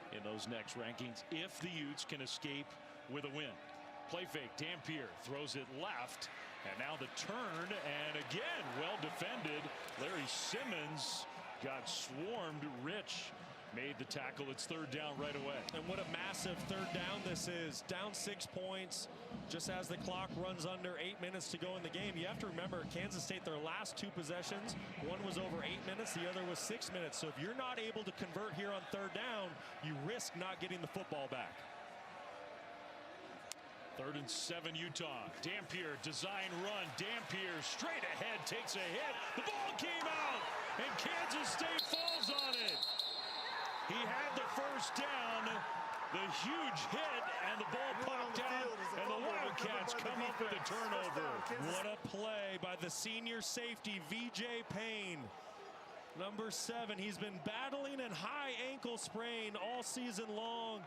in those next rankings if the Utes can escape with a win. Play fake, Dampier throws it left. And now the turn, and again, well defended. Larry Simmons got swarmed. Rich made the tackle. It's 3rd down right away. And what a massive 3rd down this is. Down 6 points, just as the clock runs under 8 minutes to go in the game. You have to remember, Kansas State, their last 2 possessions, one was over 8 minutes, the other was 6 minutes. So if you're not able to convert here on 3rd down, you risk not getting the football back. 3rd and 7 Utah. Dampier, design run. Dampier straight ahead, takes a hit. The ball came out, and Kansas State falls on it. He had the first down, the huge hit, and the ball popped out, and the Wildcats come up with a turnover. What a play by the senior safety, VJ Payne. Number 7, he's been battling a high ankle sprain all season long.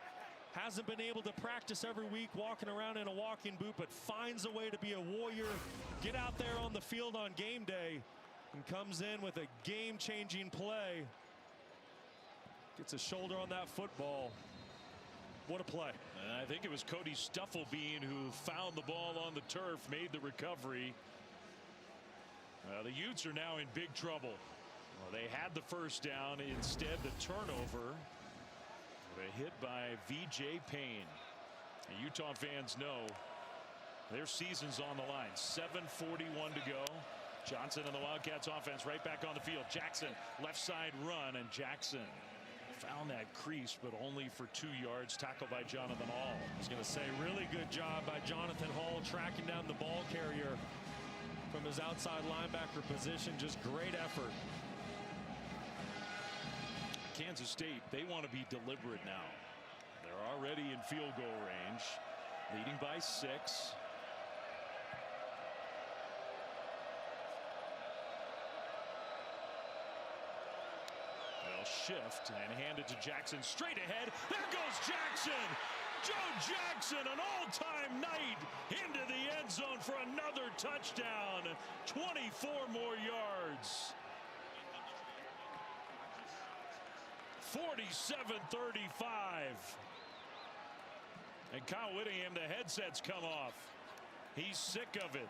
Hasn't been able to practice every week walking around in a walking boot, but finds a way to be a warrior, get out there on the field on game day, and comes in with a game-changing play. Gets a shoulder on that football. What a play. And I think it was Cody Stufflebean who found the ball on the turf, made the recovery. The Utes are now in big trouble. Well, they had the first down. Instead, the turnover. A hit by VJ Payne. The Utah fans know their season's on the line. 7:41 to go. Johnson and the Wildcats offense right back on the field. Jackson, left side run, and Jackson found that crease, but only for 2 yards. Tackled by Jonathan Hall. I was going to say, really good job by Jonathan Hall tracking down the ball carrier from his outside linebacker position. Just great effort. Kansas State, they want to be deliberate now. They're already in field goal range, leading by 6. They'll shift and hand it to Jackson straight ahead. There goes Jackson. Joe Jackson, an all-time night, into the end zone for another touchdown. 24 more yards. 47-35. And Kyle Whittingham, the headsets come off. He's sick of it.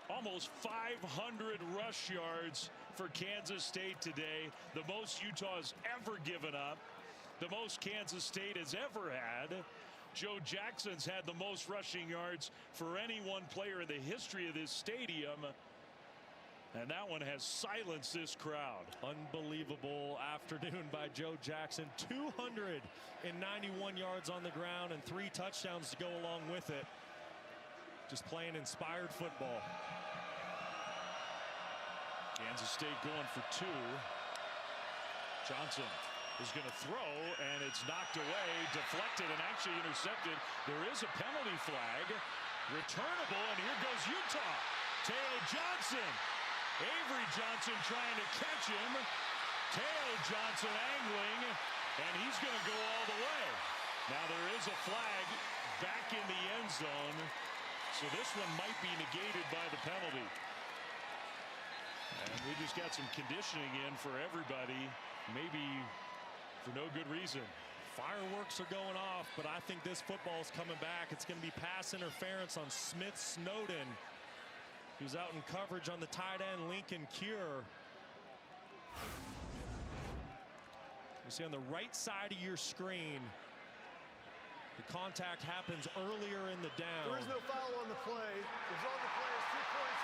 Almost 500 rush yards for Kansas State today. The most Utah's ever given up. The most Kansas State has ever had. Joe Jackson's had the most rushing yards for any one player in the history of this stadium. And that one has silenced this crowd. Unbelievable afternoon by Joe Jackson. 291 yards on the ground and 3 touchdowns to go along with it. Just playing inspired football. Kansas State going for 2. Johnson is going to throw, and it's knocked away, deflected, and actually intercepted. There is a penalty flag. Returnable, and here goes Utah. Teo Johnson. Avery Johnson trying to catch him. Teo Johnson angling, and he's going to go all the way. Now there is a flag back in the end zone, so this one might be negated by the penalty. And we just got some conditioning in for everybody, maybe for no good reason. Fireworks are going off, but I think this football is coming back. It's going to be pass interference on Smith Snowden. He was out in coverage on the tight end, Lincoln Cure. You see on the right side of your screen, the contact happens earlier in the down. There is no foul on the play. The result of the play is 2 points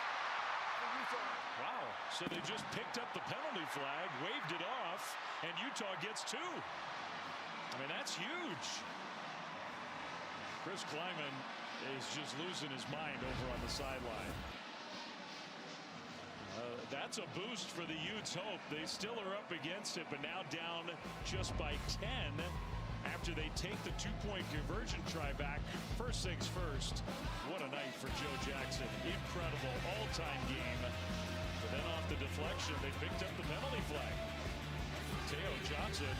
for Utah. Wow. So they just picked up the penalty flag, waved it off, and Utah gets 2. I mean, that's huge. Chris Kleiman is just losing his mind over on the sideline. That's a boost for the Utes' hope. They still are up against it, but now down just by 10 after they take the 2-point conversion try back. First things first, what a night for Joe Jackson. Incredible all-time game. But then off the deflection, they picked up the penalty flag. Teo Johnson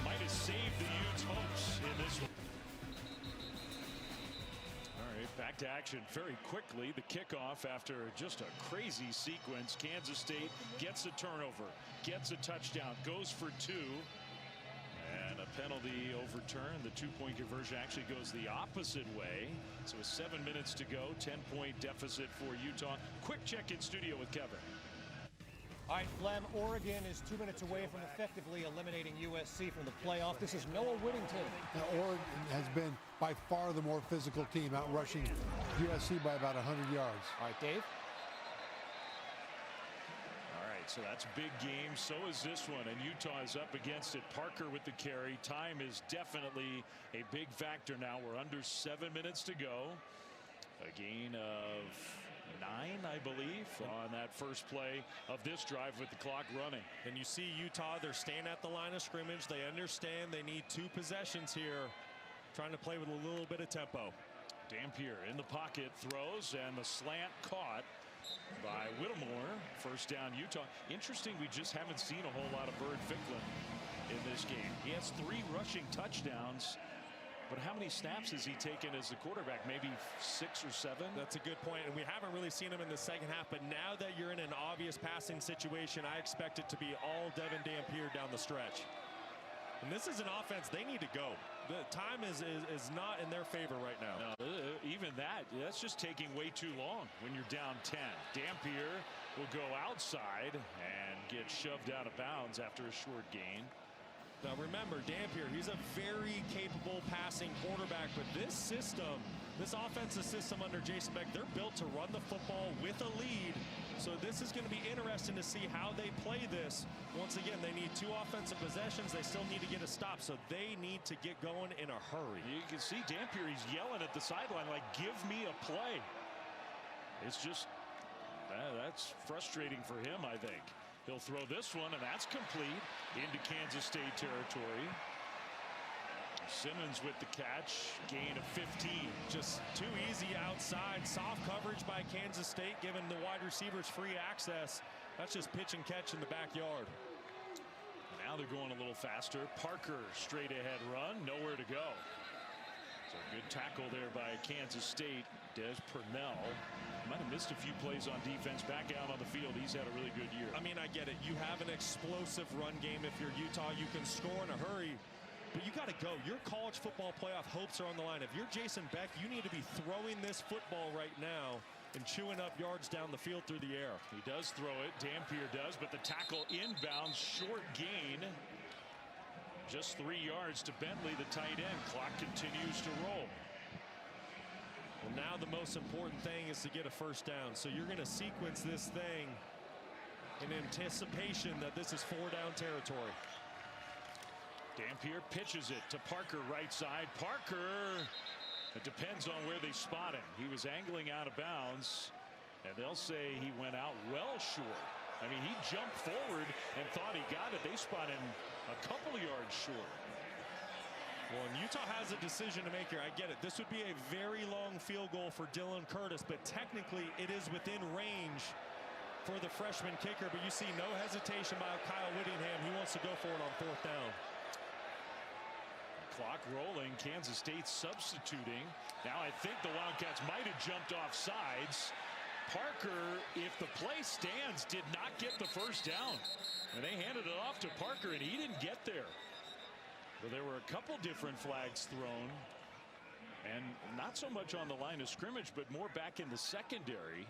might have saved the Utes' hopes in this one. Back to action very quickly. The kickoff after just a crazy sequence. Kansas State gets a turnover, gets a touchdown, goes for 2. And a penalty overturned. The 2-point conversion actually goes the opposite way. So with 7 minutes to go, 10-point deficit for Utah. Quick check in studio with Kevin. All right, Flem, Oregon is 2 minutes away from effectively eliminating USC from the playoff. This is Noah Whittington. Now, Oregon has been by far the more physical team, outrushing USC by about 100 yards. All right, Dave. All right, so that's a big game. So is this one, and Utah is up against it. Parker with the carry. Time is definitely a big factor now. We're under 7 minutes to go. A gain of 9, I believe, on that first play of this drive with the clock running. And you see Utah, they're staying at the line of scrimmage. They understand they need 2 possessions here, trying to play with a little bit of tempo. Dampier in the pocket, throws, and the slant caught by Whittemore. First down, Utah. Interesting, we just haven't seen a whole lot of Bird Ficklin in this game. He has 3 rushing touchdowns. But how many snaps has he taken as the quarterback? Maybe 6 or 7? That's a good point, and we haven't really seen him in the second half. But now that you're in an obvious passing situation, I expect it to be all Devin Dampier down the stretch. And this is an offense they need to go. The time is not in their favor right now. No, even that's just taking way too long when you're down 10. Dampier will go outside and get shoved out of bounds after a short gain. Now remember, Dampier, he's a very capable passing quarterback, but this system, this offensive system under Jason Beck, they're built to run the football with a lead. So this is going to be interesting to see how they play this. Once again, they need 2 offensive possessions. They still need to get a stop, so they need to get going in a hurry. You can see Dampier, he's yelling at the sideline like, give me a play. It's just, that's frustrating for him, I think. He'll throw this one, and that's complete into Kansas State territory. Simmons with the catch, gain of 15. Just too easy outside. Soft coverage by Kansas State, giving the wide receivers free access. That's just pitch and catch in the backyard. Now they're going a little faster. Parker straight ahead run, nowhere to go. So good tackle there by Kansas State. Des Purnell might have missed a few plays on defense. Back out on the field, he's had a really good year. I mean, I get it. You have an explosive run game. If you're Utah, you can score in a hurry. But you got to go. Your college football playoff hopes are on the line. If you're Jason Beck, you need to be throwing this football right now and chewing up yards down the field through the air. He does throw it. Dampier does, but the tackle inbounds, short gain. Just 3 yards to Bentley, the tight end. Clock continues to roll. Well, now the most important thing is to get a first down. So you're going to sequence this thing in anticipation that this is 4-down territory. Dampier pitches it to Parker, right side. Parker, it depends on where they spot him. He was angling out of bounds, and they'll say he went out well short. I mean, he jumped forward and thought he got it. They spot him a couple yards short. Well, and Utah has a decision to make here. I get it. This would be a very long field goal for Dylan Curtis, but technically it is within range for the freshman kicker. But you see no hesitation by Kyle Whittingham. He wants to go for it on 4th down. Clock rolling. Kansas State substituting. Now I think the Wildcats might have jumped off sides. Parker, if the play stands, did not get the first down. And they handed it off to Parker, and he didn't get there. But there were a couple different flags thrown. And not so much on the line of scrimmage, but more back in the secondary.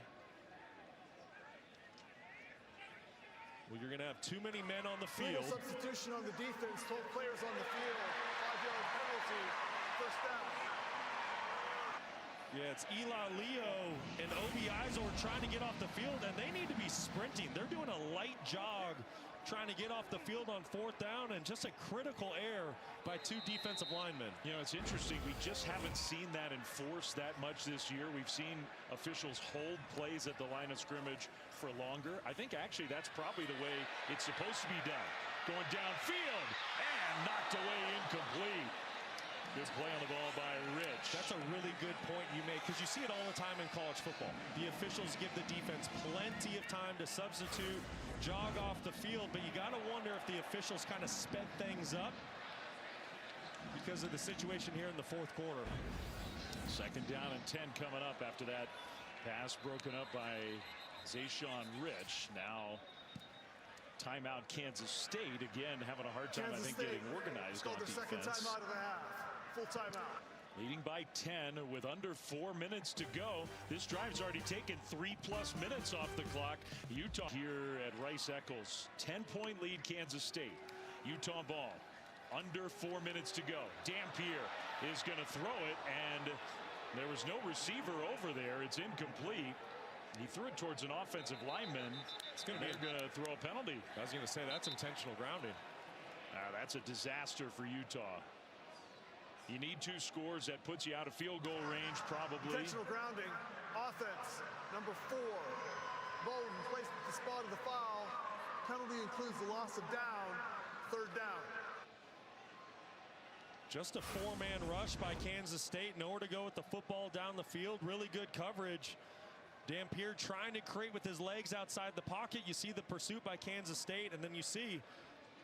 Well, you're going to have too many men on the field. Substitution on the defense, 12 players on the field. 5-yard penalty, first down. Yeah, it's Eli Leo and Obi Izor trying to get off the field, and they need to be sprinting. They're doing a light jog trying to get off the field on 4th down, and just a critical error by 2 defensive linemen. You know, it's interesting. We just haven't seen that enforced that much this year. We've seen officials hold plays at the line of scrimmage for longer. I think actually that's probably the way it's supposed to be done. Going downfield and knocked away, incomplete. Good play on the ball by Rich. That's a really good point you make, because you see it all the time in college football. The officials give the defense plenty of time to substitute, jog off the field, but you got to wonder if the officials kind of sped things up because of the situation here in the 4th quarter. 2nd down and 10 coming up after that pass broken up by Zayshawn Rich. Now timeout Kansas State, again having a hard time getting organized on defense. Their 2nd timeout of the half. Full timeout. Leading by 10 with under 4 minutes to go. This drive's already taken 3+ minutes off the clock. Utah here at Rice-Eccles. 10-point lead Kansas State. Utah ball. Under 4 minutes to go. Dampier is going to throw it, and there was no receiver over there. It's incomplete. He threw it towards an offensive lineman. They're going to throw a penalty. I was going to say that's intentional grounding. That's a disaster for Utah. You need 2 scores. That puts you out of field goal range, probably. Intentional grounding. Offense, number 4. Bowden placed at the spot of the foul. Penalty includes the loss of down. 3rd down. Just a 4-man rush by Kansas State. Nowhere to go with the football down the field. Really good coverage. Dampier trying to create with his legs outside the pocket. You see the pursuit by Kansas State, and then you see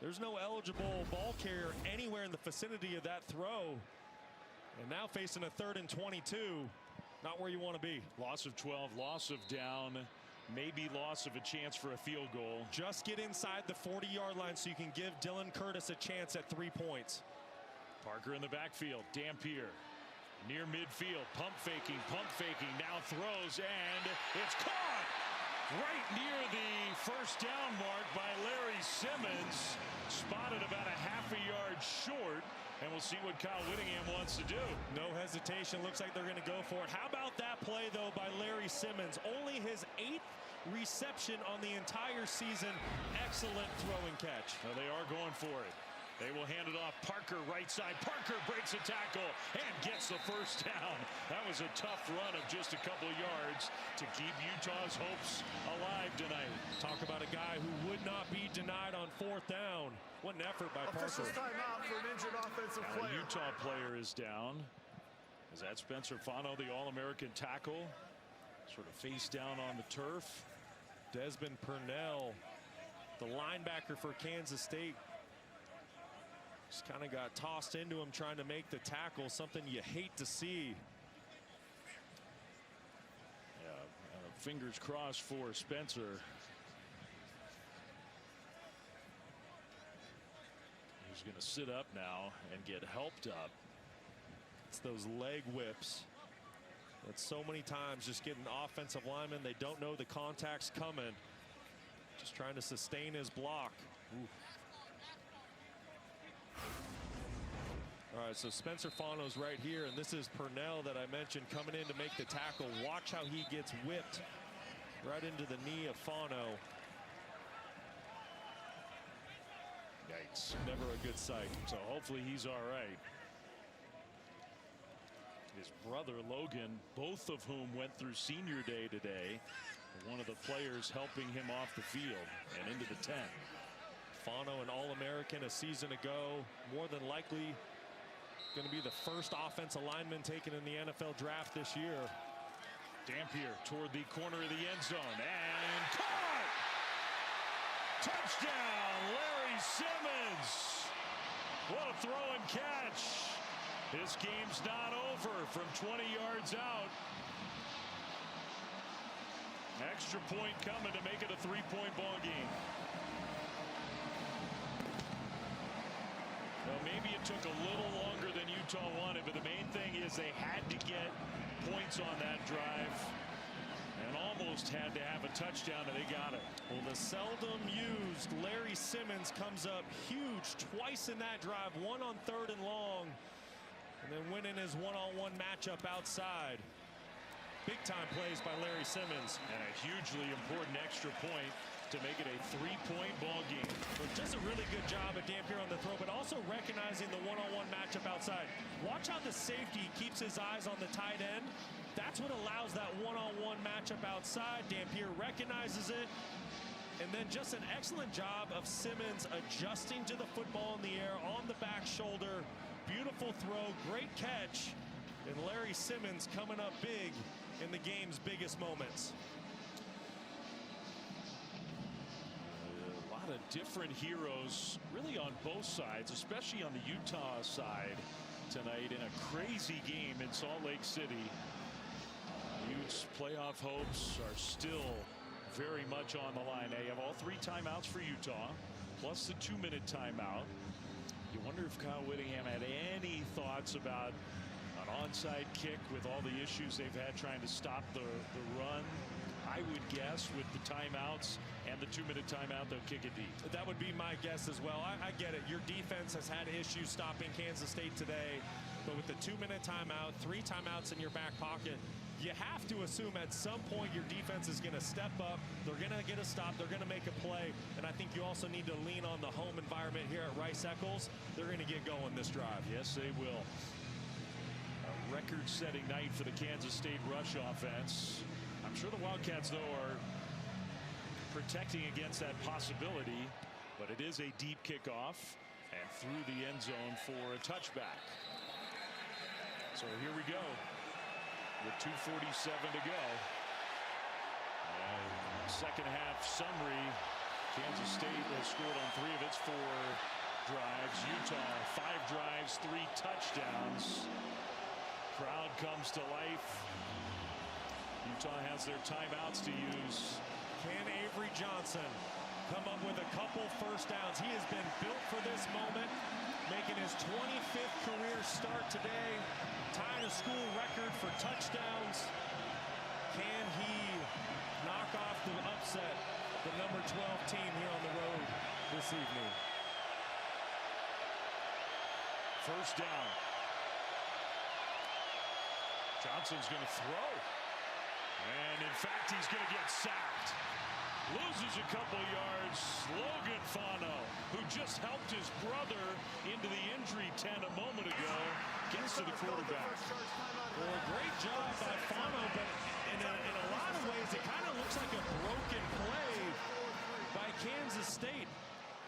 there's no eligible ball carrier anywhere in the vicinity of that throw. And now facing a 3rd and 22. Not where you want to be. Loss of 12, loss of down, maybe loss of a chance for a field goal. Just get inside the 40-yard line so you can give Dylan Curtis a chance at 3 points. Parker in the backfield. Dampier near midfield. Pump faking, now throws, and it's caught right near the first down mark by Larry Simmons. Spotted about a ½ yard short, and we'll see what Kyle Whittingham wants to do. No hesitation. Looks like they're going to go for it. How about that play, though, by Larry Simmons? Only his 8th reception on the entire season. Excellent throw and catch. Well, they are going for it. They will hand it off. Parker, right side. Parker breaks a tackle and gets the first down. That was a tough run of just a couple yards to keep Utah's hopes alive tonight. Talk about a guy who would not be denied on 4th down. What an effort by Parker. Officials timeout for an injured offensive A player. Utah player is down. Is that Spencer Fano, the All-American tackle? Sort of face down on the turf. Desmond Purnell, the linebacker for Kansas State. Just kind of got tossed into him trying to make the tackle, something you hate to see. Yeah, fingers crossed for Spencer. He's going to sit up now and get helped up. It's those leg whips that so many times just get an offensive lineman. They don't know the contact's coming. Just trying to sustain his block. Ooh. All right, so Spencer Fano's right here, and this is Purnell that I mentioned coming in to make the tackle. Watch how he gets whipped right into the knee of Fano. Yikes. Never a good sight. So hopefully he's all right. His brother Logan, both of whom went through senior day today. One of the players helping him off the field and into the tent. Fano, an All-American a season ago, more than likely going to be the first offensive lineman taken in the NFL draft this year. Dampier toward the corner of the end zone and caught! Touchdown, Larry Simmons! What a throw and catch! This game's not over from 20 yards out. Extra point coming to make it a 3-point ball game. Well, maybe it took a little longer than Utah wanted, but the main thing is they had to get points on that drive and almost had to have a touchdown, and they got it. Well, the seldom used Larry Simmons comes up huge twice in that drive, one on 3rd and long, and then winning his one-on-one matchup outside. Big time plays by Larry Simmons. And a hugely important extra point to make it a 3-point ball game. So does a really good job at Dampier on the throw, but also recognizing the one-on-one matchup outside. Watch how the safety keeps his eyes on the tight end. That's what allows that one-on-one matchup outside. Dampier recognizes it. And then just an excellent job of Simmons adjusting to the football in the air on the back shoulder. Beautiful throw, great catch. And Larry Simmons coming up big in the game's biggest moments. A lot of different heroes really on both sides, especially on the Utah side tonight in a crazy game in Salt Lake City. Utes' playoff hopes are still very much on the line. They have all 3 timeouts for Utah, plus the 2-minute timeout. You wonder if Kyle Whittingham had any thoughts about an onside kick with all the issues they've had trying to stop the run. I would guess with the timeouts and the 2-minute timeout, they'll kick it deep. That would be my guess as well. I get it. Your defense has had issues stopping Kansas State today, but with the 2-minute timeout, 3 timeouts in your back pocket, you have to assume at some point your defense is going to step up. They're going to get a stop. They're going to make a play. And I think you also need to lean on the home environment here at Rice-Eccles. They're going to get going this drive. Yes, they will. A record-setting night for the Kansas State rush offense. I'm sure the Wildcats, though, are protecting against that possibility. But it is a deep kickoff and through the end zone for a touchback. So here we go. With 2:47 to go. Second half summary. Kansas State has scored on 3 of its 4 drives. Utah 5 drives, 3 touchdowns. Crowd comes to life. Utah has their timeouts to use. Can Avery Johnson come up with a couple first downs? He has been built for this moment, making his 25th career start today, tying a school record for touchdowns. Can he knock off the upset, the number 12 team here on the road this evening? First down. Johnson's going to throw. And in fact, he's going to get sacked. Loses a couple yards. Logan Fano, who just helped his brother into the injury tent a moment ago, gets to the quarterback. Well, a great job by Fano, but in a lot of ways, it kind of looks like a broken play by Kansas State.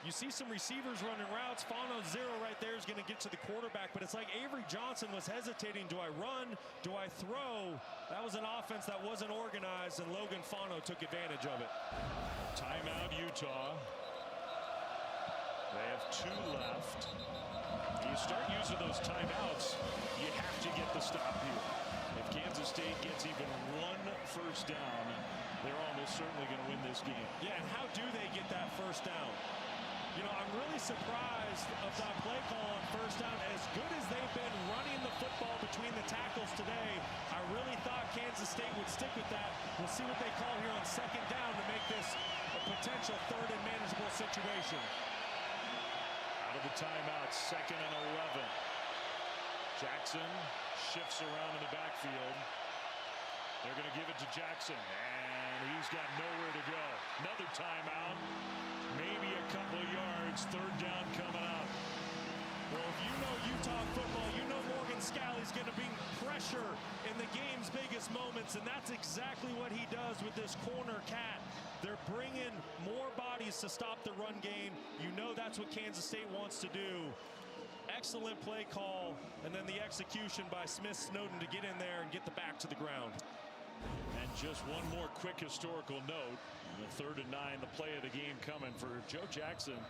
You see some receivers running routes. Fano 0 right there is going to get to the quarterback, but it's like Avery Johnson was hesitating. Do I run? Do I throw? That was an offense that wasn't organized, and Logan Fano took advantage of it. Timeout, Utah. They have 2 left. You start using those timeouts, you have to get the stop here. If Kansas State gets even 1 first down, they're almost certainly going to win this game. Yeah, and how do they get that first down? You know, I'm really surprised of that play call on first down. As good as they've been running the football between the tackles today, I really thought Kansas State would stick with that. We'll see what they call here on second down to make this a potential 3rd and manageable situation. Out of the timeout, 2nd and 11. Jackson shifts around in the backfield. They're going to give it to Jackson, and he's got nowhere to go. Another timeout, maybe a couple of yards. 3rd down coming up. Well, if you know Utah football, you know Morgan Scalley's going to bring pressure in the game's biggest moments, and that's exactly what he does with this corner cat. They're bringing more bodies to stop the run game. You know that's what Kansas State wants to do. Excellent play call, and then the execution by Smith Snowden to get in there and get the back to the ground. And just one more quick historical note. The 3rd and 9, the play of the game coming for Joe Jackson.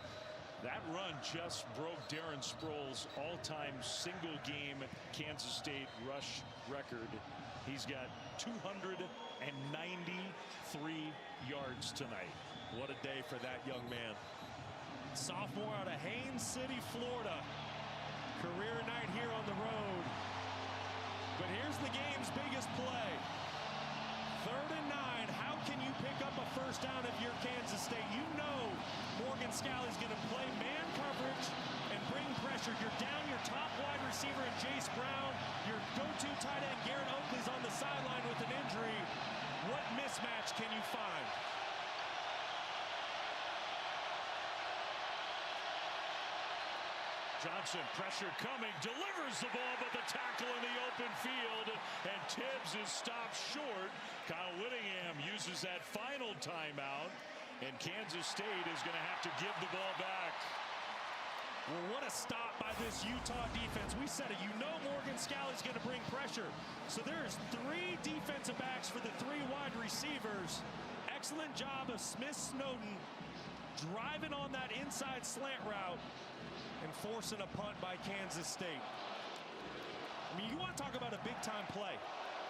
That run just broke Darren Sproles' all-time single-game Kansas State rush record. He's got 293 yards tonight. What a day for that young man. Sophomore out of Haines City, Florida. Career night here on the road. But here's the game's biggest play. 3rd and 9. How can you pick up a first down if you're Kansas State? You know Morgan Scalley's going to play man coverage and bring pressure. You're down your top wide receiver in Jace Brown. Your go-to tight end Garrett Oakley's on the sideline with an injury. What mismatch can you find? Johnson, pressure coming, delivers the ball, but the tackle in the open field, and Tibbs is stopped short. Kyle Whittingham uses that final timeout, and Kansas State is going to have to give the ball back. Well, what a stop by this Utah defense. We said it. You know Morgan Scalley's going to bring pressure. So there's 3 defensive backs for the 3 wide receivers. Excellent job of Smith Snowden driving on that inside slant route and forcing a punt by Kansas State. I mean, you want to talk about a big-time play.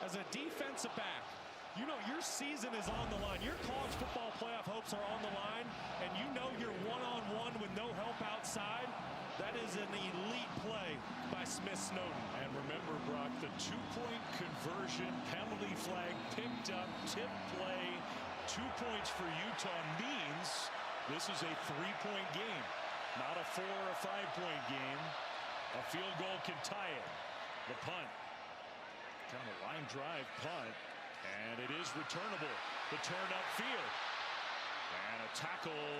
As a defensive back, you know your season is on the line. Your college football playoff hopes are on the line, and you know you're one-on-one with no help outside. That is an elite play by Smith Snowden. And remember, Brock, the 2-point conversion, penalty flag picked up, tip play, 2 points for Utah means this is a 3-point game. Not a 4 or 5-point game. A field goal can tie it. The punt. Kind of line drive punt. And it is returnable. The turn upfield. And a tackle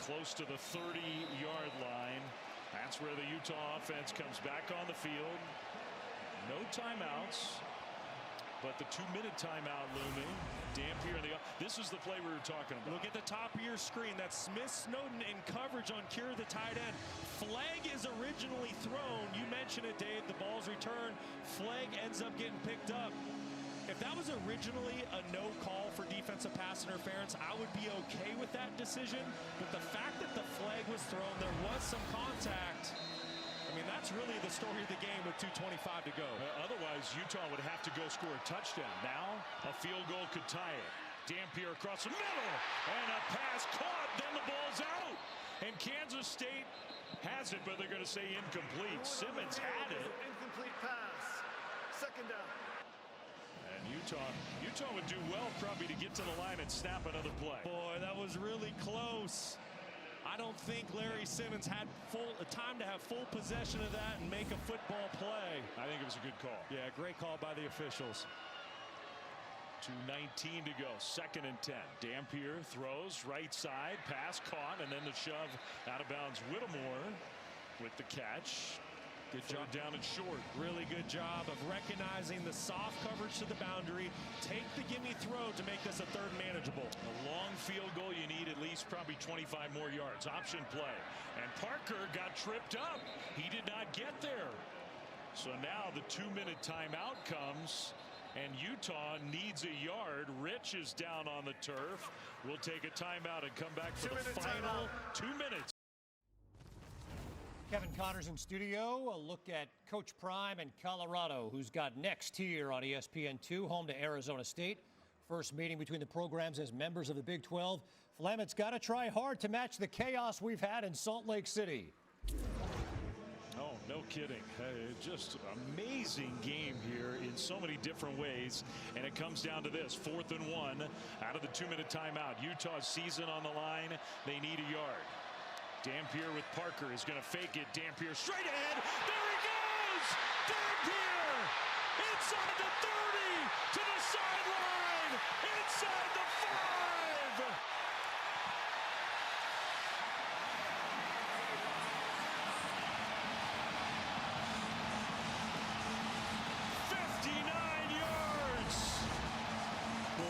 close to the 30-yard line. That's where the Utah offense comes back on the field. No timeouts. But the 2-minute timeout looming. Dampier in the. This is the play we were talking about. Look at the top of your screen. That's Smith Snowden in coverage on Cure, the tight end. Flag is originally thrown. You mentioned it, Dave. The ball's returned. Flag ends up getting picked up. If that was originally a no call for defensive pass interference, I would be okay with that decision. But the fact that the flag was thrown, there was some contact. I mean, that's really the story of the game with 2:25 to go. Otherwise, Utah would have to go score a touchdown. Now, a field goal could tie it. Dampier across the middle, and a pass caught, then the ball's out. And Kansas State has it, but they're going to say incomplete. Simmons had it. Incomplete pass. 2nd down. And Utah would do well probably to get to the line and snap another play. Boy, that was really close. I don't think Larry Simmons had time to have full possession of that and make a football play. I think it was a good call. Yeah, great call by the officials. 2:19 to go. 2nd and 10. Dampier throws right side. Pass caught, and then the shove out of bounds. Whittemore with the catch. Good job down and short. Really good job of recognizing the soft coverage to the boundary. Take the gimme throw to make this a 3rd manageable. A long field goal, you need at least probably 25 more yards. Option play. And Parker got tripped up. He did not get there. So now the 2-minute timeout comes, and Utah needs a yard. Rich is down on the turf. We'll take a timeout and come back for the final 2 minutes. Kevin Connors in studio. A look at Coach Prime in Colorado, who's got next here on ESPN2, home to Arizona State. First meeting between the programs as members of the Big 12. Flamett's got to try hard to match the chaos we've had in Salt Lake City. Oh, no kidding. Just amazing game here in so many different ways. And it comes down to this, 4th and 1 out of the 2-minute timeout. Utah's season on the line. They need a yard. Dampier with Parker is going to fake it. Dampier straight ahead. There he goes! Dampier! Inside the 30! To the sideline! Inside the 5!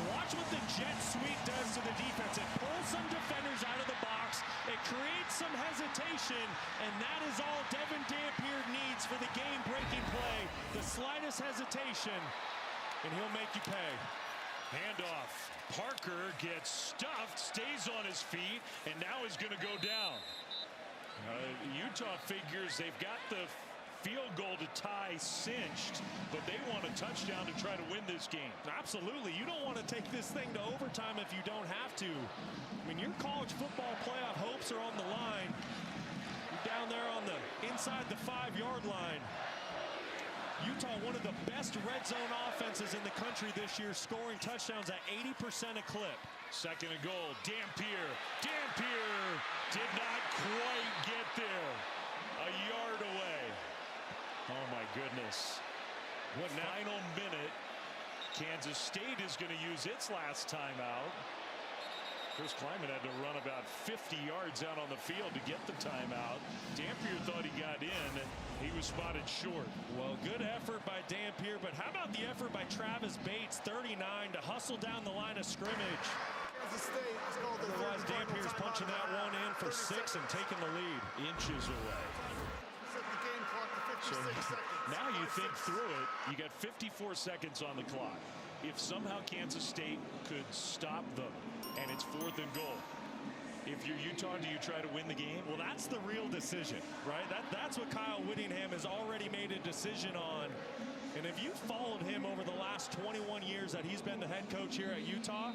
What the jet sweep does to the defense. It pulls some defenders out of the box. It creates some hesitation, and that is all Devin Dampier needs for the game-breaking play. The slightest hesitation, and he'll make you pay. Handoff. Parker gets stuffed, stays on his feet, and now is going to go down. Utah figures they've got the field goal to tie cinched, but they want a touchdown to try to win this game. Absolutely. You don't want to take this thing to overtime if you don't have to. I mean, your college football playoff hopes are on the line. You're down there on the inside the 5-yard line. Utah, one of the best red zone offenses in the country this year, scoring touchdowns at 80% a clip. 2nd and goal. Dampier. Dampier did not quite get there. A yard away. Oh, my goodness. What final minute. Kansas State is going to use its last timeout. Chris Kleiman had to run about 50 yards out on the field to get the timeout. Dampier thought he got in. He was spotted short. Well, good effort by Dampier, but how about the effort by Travis Bates, 39, to hustle down the line of scrimmage? Kansas State is called the Otherwise, Dampier's punching that one in for 6 and taking the lead. Inches away. Set the game clock to 56 seconds. Now you think through it, you got 54 seconds on the clock. If somehow Kansas State could stop them and it's 4th and goal, if you're Utah, do you try to win the game? Well, that's the real decision, right? That's what Kyle Whittingham has already made a decision on. And if you followed him over the last 21 years that he's been the head coach here at Utah,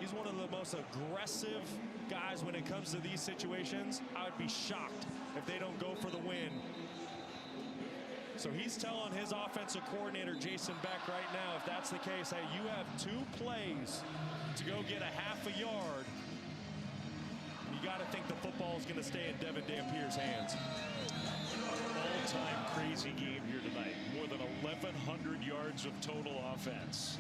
he's one of the most aggressive guys when it comes to these situations. I would be shocked if they don't go for the win. So he's telling his offensive coordinator, Jason Beck, right now, if that's the case, hey, you have 2 plays to go get a half a yard. You got to think the football is going to stay in Devin Dampier's hands. All-time crazy game here tonight. More than 1,100 yards of total offense.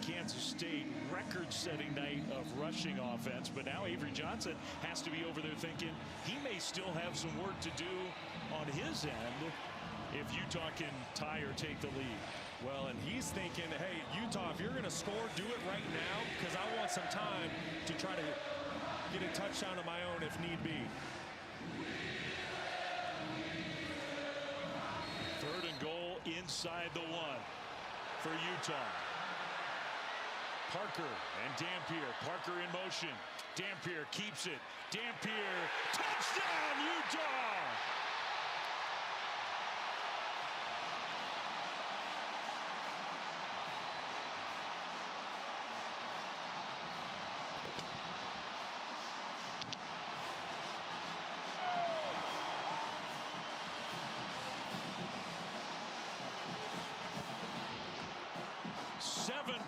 Kansas State record-setting night of rushing offense, but now Avery Johnson has to be over there thinking he may still have some work to do on his end if Utah can tie or take the lead. Well, and he's thinking, hey, Utah, if you're going to score, do it right now, because I want some time to try to get a touchdown of my own if need be. 3rd and goal inside the 1 for Utah. Parker and Dampier. Parker in motion. Dampier keeps it. Dampier, touchdown, Utah!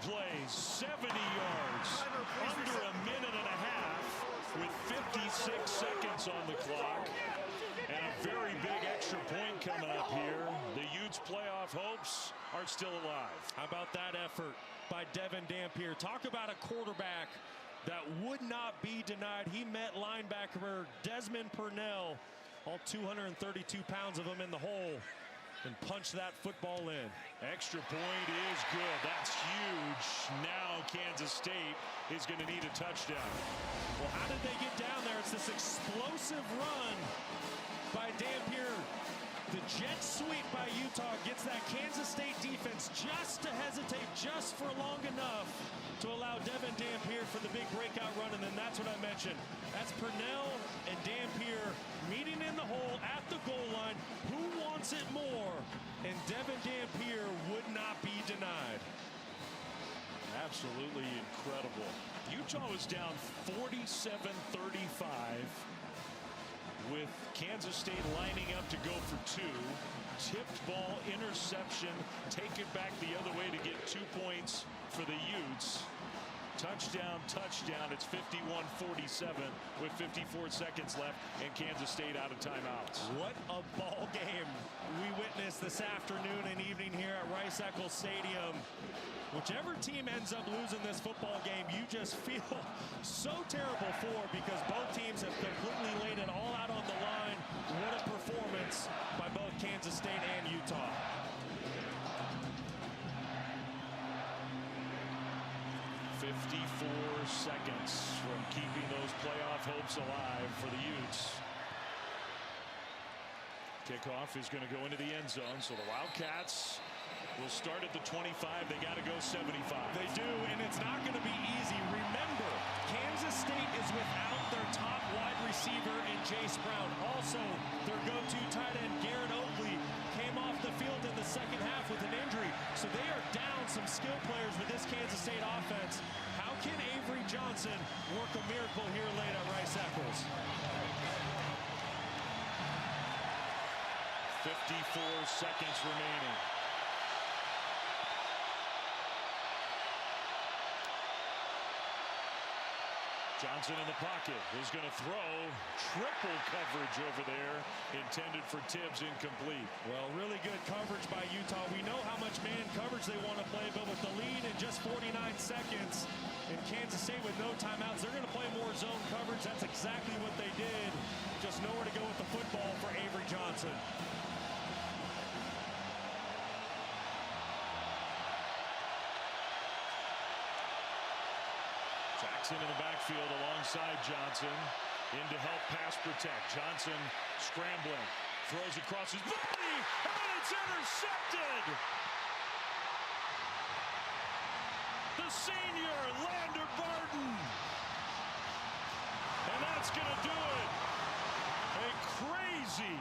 Plays 70 yards under a minute and a half with 56 seconds on the clock and a very big extra point coming up here. The Utes playoff hopes are still alive. How about that effort by Devin Dampier? Talk about a quarterback that would not be denied. He met linebacker Desmond Purnell, all 232 pounds of him in the hole, and punch that football in. Extra point is good. That's huge. Now Kansas State is going to need a touchdown. Well, how did they get down there? It's this explosive run by Dampier The jet sweep by Utah gets that Kansas State defense just to hesitate just for long enough to allow Devin Dampier for the big breakout run, and then that's what I mentioned. That's Purnell and Dampier meeting in the hole at the goal line. Who wants it more? And Devin Dampier would not be denied. Absolutely incredible. Utah was down 47-35 with Kansas State lining up to go for two. Tipped ball, interception, take it back the other way to get 2 points for the Utes. Touchdown, touchdown. It's 51-47 with 54 seconds left and Kansas State out of timeouts. What a ball game we witnessed this afternoon and evening here at Rice-Eccles Stadium. Whichever team ends up losing this football game, you just feel so terrible for, because both teams have completely laid it all out on the line. What a performance by both Kansas State and Utah. .54 seconds from keeping those playoff hopes alive for the Utes. Kickoff is going to go into the end zone, so the Wildcats will start at the 25. They got to go 75. They do, and it's not going to be easy. Remember, Kansas State is without their top wide receiver in Jace Brown. Also, their go-to tight end, Garrett Oakley, came off the field in the second half with an injury. So they are down some skill players with this Kansas State offense. How can Avery Johnson work a miracle here late at Rice-Eccles? 54 seconds remaining. Johnson in the pocket is going to throw. Triple coverage over there, intended for Tibbs, incomplete. Well, really good coverage by Utah. We know how much man coverage they want to play, but with the lead in just 49 seconds in Kansas State with no timeouts, they're going to play more zone coverage. That's exactly what they did. Just nowhere to go with the football for Avery Johnson. Jackson in the backfield alongside Johnson. In to help pass protect. Johnson scrambling. Throws across his body. And it's intercepted. The senior, Lander Barton. And that's going to do it. A crazy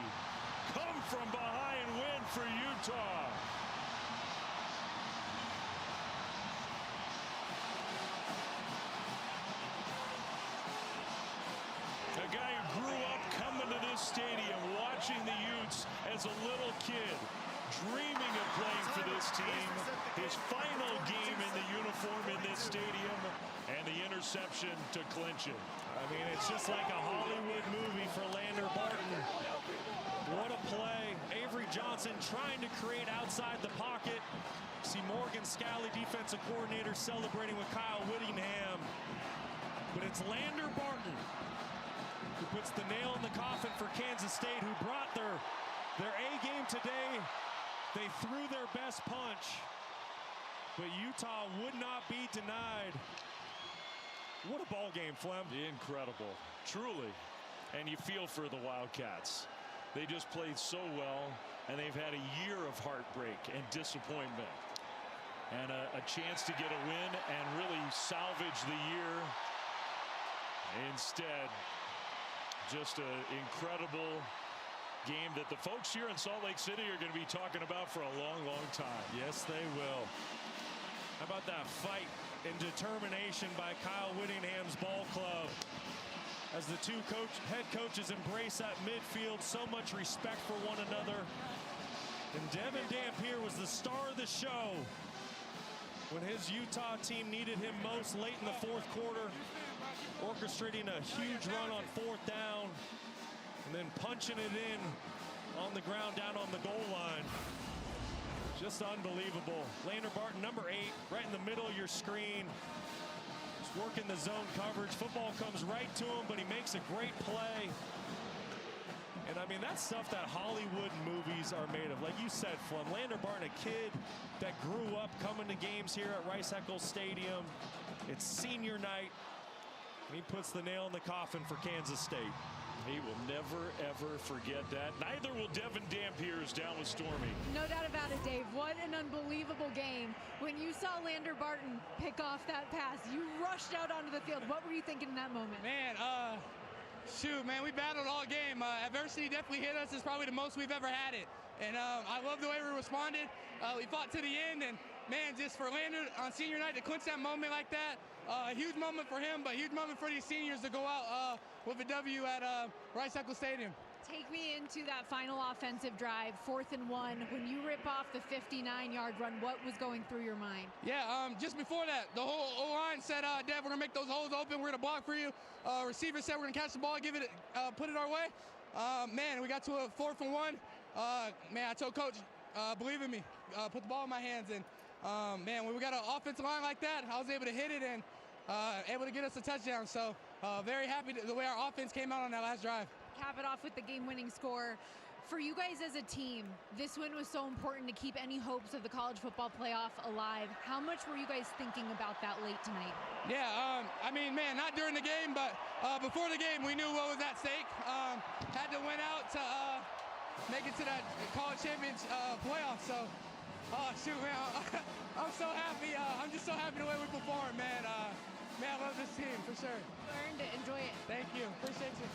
come from behind win for Utah. A guy who grew up coming to this stadium, watching the Utes as a little kid, dreaming of playing for this team. His final game in the uniform in this stadium, and the interception to clinch it. I mean, it's just like a Hollywood movie for Lander Barton. What a play. Avery Johnson trying to create outside the pocket. See Morgan Scalley, defensive coordinator, celebrating with Kyle Whittingham. But it's Lander Barton who puts the nail in the coffin for Kansas State, who brought their A game today. They threw their best punch, but Utah would not be denied. What a ball game, Flem. Incredible, truly. And you feel for the Wildcats. They just played so well, and they've had a year of heartbreak and disappointment, and a chance to get a win and really salvage the year. Instead, just an incredible game that the folks here in Salt Lake City are going to be talking about for a long, long time. Yes, they will. How about that fight and determination by Kyle Whittingham's ball club as the two head coaches embrace that midfield. So much respect for one another. And Devin Dampier was the star of the show when his Utah team needed him most late in the fourth quarter, orchestrating a huge run on fourth down and then punching it in on the ground down on the goal line. Just unbelievable. Lander Barton, number 8, right in the middle of your screen. Just working the zone coverage. Football comes right to him, but he makes a great play. And I mean, that's stuff that Hollywood movies are made of. Like you said, Flum, Lander Barton, a kid that grew up coming to games here at Rice-Eccles Stadium. It's senior night, and he puts the nail in the coffin for Kansas State. He will never, ever forget that. Neither will Devin Dampiers down with Stormy. No doubt about it, Dave. What an unbelievable game. When you saw Lander Barton pick off that pass, you rushed out onto the field. What were you thinking in that moment? Man, shoot, man, we battled all game. Adversity definitely hit us. It's probably the most we've ever had it. And I love the way we responded. We fought to the end, and man, just for Lander on senior night to clinch that moment like that, a huge moment for him, but a huge moment for these seniors to go out with a W at Rice-Eccles Stadium. Take me into that final offensive drive, 4th and 1. When you rip off the 59-yard run, what was going through your mind? Yeah, just before that, the whole O-line said, Dev, we're going to make those holes open. We're going to block for you. Receiver said we're going to catch the ball, put it our way. Man, we got to a 4th and 1. Man, I told Coach, believe in me, put the ball in my hands. And, man, when we got an offensive line like that, I was able to hit it and able to get us a touchdown. So very happy the way our offense came out on that last drive. Cap it off with the game-winning score. For you guys as a team, this win was so important to keep any hopes of the college football playoff alive. How much were you guys thinking about that late tonight? Yeah, I mean, man, not during the game, but before the game, we knew what was at stake. Had to win out to make it to that college championship playoff. So, shoot, man, I'm so happy. I'm just so happy the way we performed, man. Man, I love this team for sure. You earned it. Enjoy it. Thank you. Appreciate you.